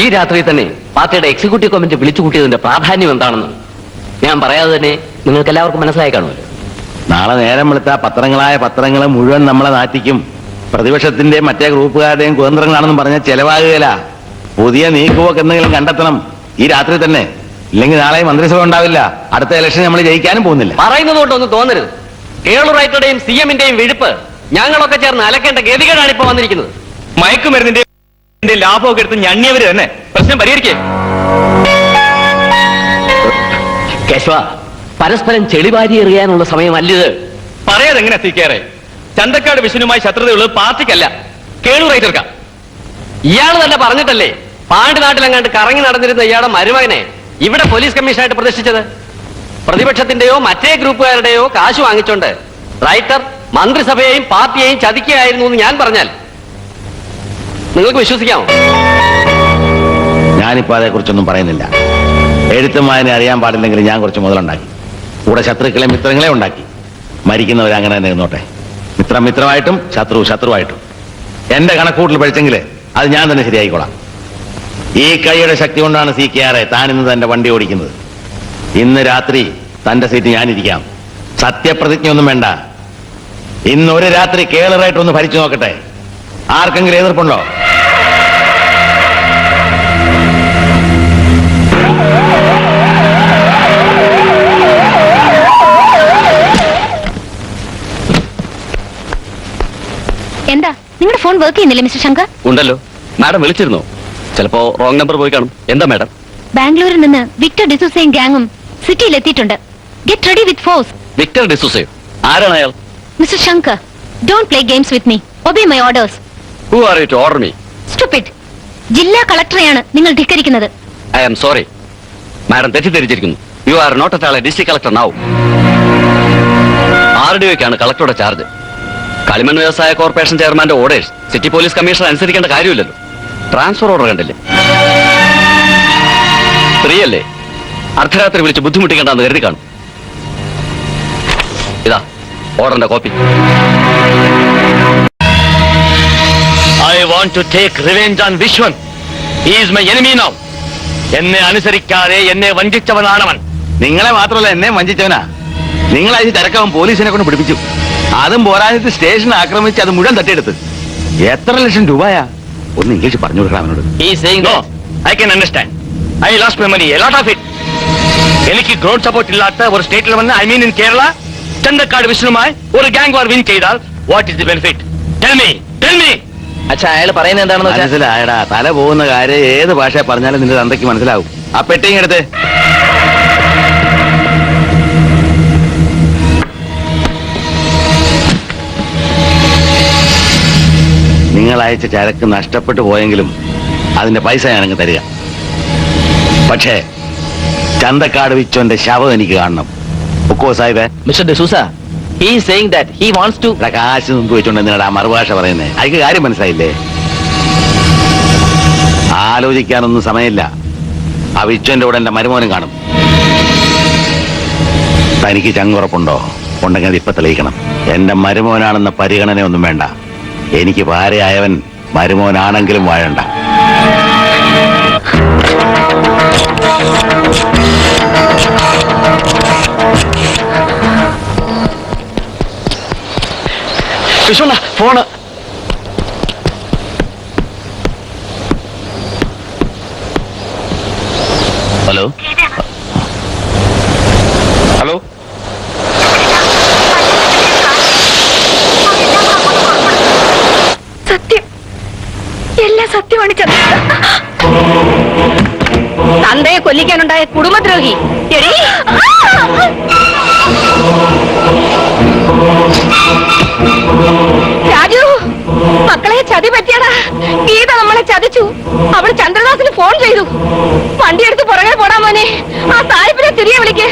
ഈ രാത്രി തന്നെ പാർട്ടിയുടെ എക്സിക്യൂട്ടീവ് കമ്മിറ്റി വിളിച്ചു കൂട്ടിയതിന്റെ പ്രാധാന്യം എന്താണെന്ന് ഞാൻ പറയാതെ തന്നെ നിങ്ങൾക്ക് എല്ലാവർക്കും മനസ്സിലായി കാണുമല്ലോ. നാളെ നേരം വെളുത്ത പത്രങ്ങളായ പത്രങ്ങൾ മുഴുവൻ നമ്മളെ നാറ്റിക്കും. പ്രതിപക്ഷത്തിന്റെ മറ്റേ ഗ്രൂപ്പുകാരുടെയും കുതന്ത്രങ്ങളാണെന്നും പറഞ്ഞ ചെലവാകുകയില്ല. പുതിയ നീക്കുപോക്ക് എന്തെങ്കിലും കണ്ടെത്തണം ഈ രാത്രി തന്നെ. ഇല്ലെങ്കിൽ നാളെ മന്ത്രിസഭ ഉണ്ടാവില്ല. അടുത്ത ഇലക്ഷൻ നമ്മൾ ജയിക്കാനും പോകുന്നില്ല. പറയുന്നത് കൊണ്ടൊന്നും തോന്നരുത്. കേളുറൈറ്ററുടെയും CM-ന്റെയും വിഴുപ്പ് ഞങ്ങളൊക്കെ ചേർന്ന് അലക്കേണ്ട ഗതികേടാണ് ഇപ്പൊ വന്നിരിക്കുന്നത്. മയക്കുമരുന്നിന്റെ ലാഭമൊക്കെ എടുത്ത് ഞണ്ണിയവര് തന്നെ പ്രശ്നം പരിഹരിക്കേ. കേശവ, പരസ്പരം ചെളിവാരി എറിയാനുള്ള സമയമല്ലിത്. പറയാതെ എങ്ങനെ CKR? ചന്തക്കാട് വിഷ്ണുമായി ശത്രുതയുള്ളത് പാർട്ടിക്കല്ല, കേളുറൈറ്റർക്കാ. ഇയാൾ തന്നെ പറഞ്ഞിട്ടല്ലേ പാണ്ടി നാട്ടിലെങ്ങാണ്ട് കറങ്ങി നടന്നിരുന്ന ഇയാളുടെ മരുമകനെ ഇവിടെ പോലീസ് കമ്മീഷനായിട്ട് പ്രതിഷ്ഠിച്ചത്. പ്രതിപക്ഷത്തിന്റെയോ മറ്റേ ഗ്രൂപ്പുകാരുടെയോ കാശ് വാങ്ങിച്ചോണ്ട് റൈറ്റർ മന്ത്രിസഭയെയും പാർട്ടിയെയും ചതിക്കുകയായിരുന്നു എന്ന് ഞാൻ പറഞ്ഞാൽ നിങ്ങൾക്ക് വിശ്വസിക്കാമോ? ഞാനിപ്പോ അതേക്കുറിച്ചൊന്നും പറയുന്നില്ല. എഴുത്തും വായന അറിയാൻ പാടില്ലെങ്കിൽ ഞാൻ കുറച്ച് മുതലുണ്ടാക്കി. കൂടെ ശത്രുക്കളെ മിത്രങ്ങളെ ഉണ്ടാക്കി. മരിക്കുന്നവരെ അങ്ങനെ തന്നെ ഇരുന്നോട്ടെ. മിത്രം മിത്രമായിട്ടും ശത്രു ശത്രുവായിട്ടും. എന്റെ കണക്കൂട്ടിൽ പഠിച്ചെങ്കിൽ അത് ഞാൻ തന്നെ ശരിയായിക്കോളാം. ഈ കൈയുടെ ശക്തി കൊണ്ടാണ് CKR താൻ ഇന്ന് തന്റെ വണ്ടി ഓടിക്കുന്നത്. ഇന്ന് രാത്രി തന്റെ സീറ്റ് ഞാനിരിക്കാം. സത്യപ്രതിജ്ഞ ഒന്നും വേണ്ട. ഇന്ന് ഒരു രാത്രി കേളറായിട്ട് ഒന്ന് ഭരിച്ചു നോക്കട്ടെ. ആർക്കെങ്കിലും എതിർപ്പുണ്ടോ? എന്താ നിങ്ങളുടെ ഫോൺ വർക്ക് ചെയ്യുന്നില്ലേ മിസ്റ്റർ ശങ്കർ? ഉണ്ടല്ലോ. മാഡം വിളിച്ചിരുന്നോ? ചിലപ്പോ റോങ് നമ്പർ പോയി കാണും. എന്താ മാഡം? ബാംഗ്ലൂരിൽ നിന്ന് വിക്ടർ ഡിസൂസയും ഗാങ്ങും സിറ്റിയിൽ എത്തിയിട്ടുണ്ട്. Get ready with force. Victor ഡിസൂസയോ? ആരാണ് അയാൾ? Mister Shankar, don't play games with me. Obey my orders. Who are you to order me? Stupid. ജില്ലാ കളക്ടറെയാണ് നിങ്ങൾ ധിക്കരിക്കുന്നത്. I am sorry. മാഡം തെറ്റിദ്ധരിച്ചിരിക്കുന്നു. You are not at all a district collector now. RDOക്കാണ് കളക്ടറുടെ ചാർജ്. കളിമൺ വ്യവസായ കോർപ്പറേഷൻ ചെയർമാന്റെ ഓർഡേഴ്സ് സിറ്റി പോലീസ് കമ്മീഷണർ അനുസരിക്കേണ്ട കാര്യമില്ലല്ലോ. ട്രാൻസ്ഫർ ഓർഡർ കണ്ടില്ലേ? സ്ത്രീയല്ലേ, അർദ്ധരാത്രി വിളിച്ച് ബുദ്ധിമുട്ടിക്കേണ്ടെന്ന് കരുതി കാണും. ഇതാ ഓർഡറിന്റെ copy. I want to take revenge on Vishwan. He is my enemy now. എന്നെ അനുസരിക്കാതെ എന്നെ വഞ്ചിച്ചവനാണവൻ. നിങ്ങളെ മാത്രമല്ല എന്നെ വഞ്ചിച്ചവനാ. നിങ്ങളായി തിരക്കവൻ പോലീസിനെ കൊണ്ട് പിടിപ്പിച്ചു. അതും പോരാഞ്ഞിട്ട് സ്റ്റേഷൻ ആക്രമിച്ച് അത് മുഴുവൻ തട്ടിയെടുത്ത്. എത്ര ലക്ഷം രൂപയാ? ഒന്ന് ഇംഗ്ലീഷ് പറഞ്ഞു കൊടുക്കണം അവനോട്. He is saying no. I can understand. I lost my money, a lot of it. എനിക്ക് ഗ്രൗണ്ട് സപ്പോർട്ട് ഇല്ലാത്ത ഒരു സ്റ്റേറ്റിൽ വന്ന് I mean in Kerala Chanthakkad വിഷ്ണുമായി ഒരു ഗാങ് വാർ വിൻ ചെയ്താൽ what is the benefit? Tell me. അച്ഛാ, അയാൾ പറയുന്നത് എന്താണെന്ന് വെച്ചാൽ മനസ്സിലായടാ. തല പോകുന്ന കാര്യം ഏത് ഭാഷ പറഞ്ഞാലും നിന്റെ തന്തയ്ക്ക് മനസ്സിലാവും. ആ പെട്ടിങ് എടുത്ത്. നിങ്ങൾ അയച്ച ചരക്ക് നഷ്ടപ്പെട്ടു പോയെങ്കിലും അതിന്റെ പൈസ ഞാനങ്ങ് തരിക. പക്ഷേ ചന്തക്കാട് വിച്ചോന്റെ ശവം എനിക്ക് കാണണം. ഒക്കോ സാഹിബേ? Mister D'Souza, he is saying that he wants to. കാശ് മുമ്പ് വെച്ചോണ്ട് എന്തിനാ മറുഭാഷ പറയുന്നേ? അതിക്ക് കാര്യം മനസ്സിലായില്ലേ? ആലോചിക്കാനൊന്നും സമയമില്ല. ആ വിച്ചോന്റെ കൂടെ എന്റെ മരുമോനും കാണും. തനിക്ക് ചങ്ങുറപ്പുണ്ടോ? ഉണ്ടെങ്കിൽ അത് ഇപ്പൊ തെളിയിക്കണം. എന്റെ മരുമോനാണെന്ന പരിഗണനയൊന്നും വേണ്ട. എനിക്ക് ഭാര്യയായവൻ മരുമോനാണെങ്കിലും വാഴണ്ട. വിഷ്ണു ഫോണ്. ഹലോ ഹലോ, സത്യം, എല്ലാം സത്യമാണ്. തന്തയെ കൊല്ലിക്കാനുണ്ടായ കുടുംബദ്രോഹി. എടീ, രാജു, മക്കളെ ചതി പറ്റിയടാ. ഗീത നമ്മളെ ചതിച്ചു. അവൾ ചന്ദ്രദാസിന് ഫോൺ ചെയ്തു. വണ്ടിയെടുത്ത് പുറകെ പോടാ മോനെ. ആ സാഹിബിനെ തിരികെ വിളിക്ക്.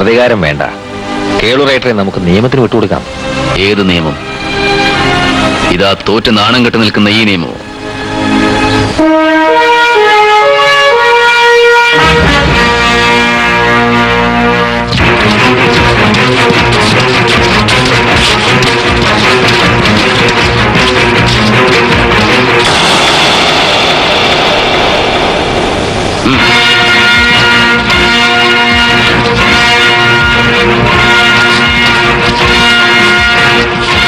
പ്രതികാരം വേണ്ട. കേളുറേറ്ററെ നമുക്ക് നിയമത്തിന് വിട്ടുകൊടുക്കാം. ഏത് നിയമം? ഇതാ തോറ്റ് നാണം കെട്ട് നിൽക്കുന്ന ഈ നിയമമോ?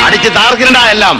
അടിച്ച് താർക്കിരണ്ട എല്ലാം.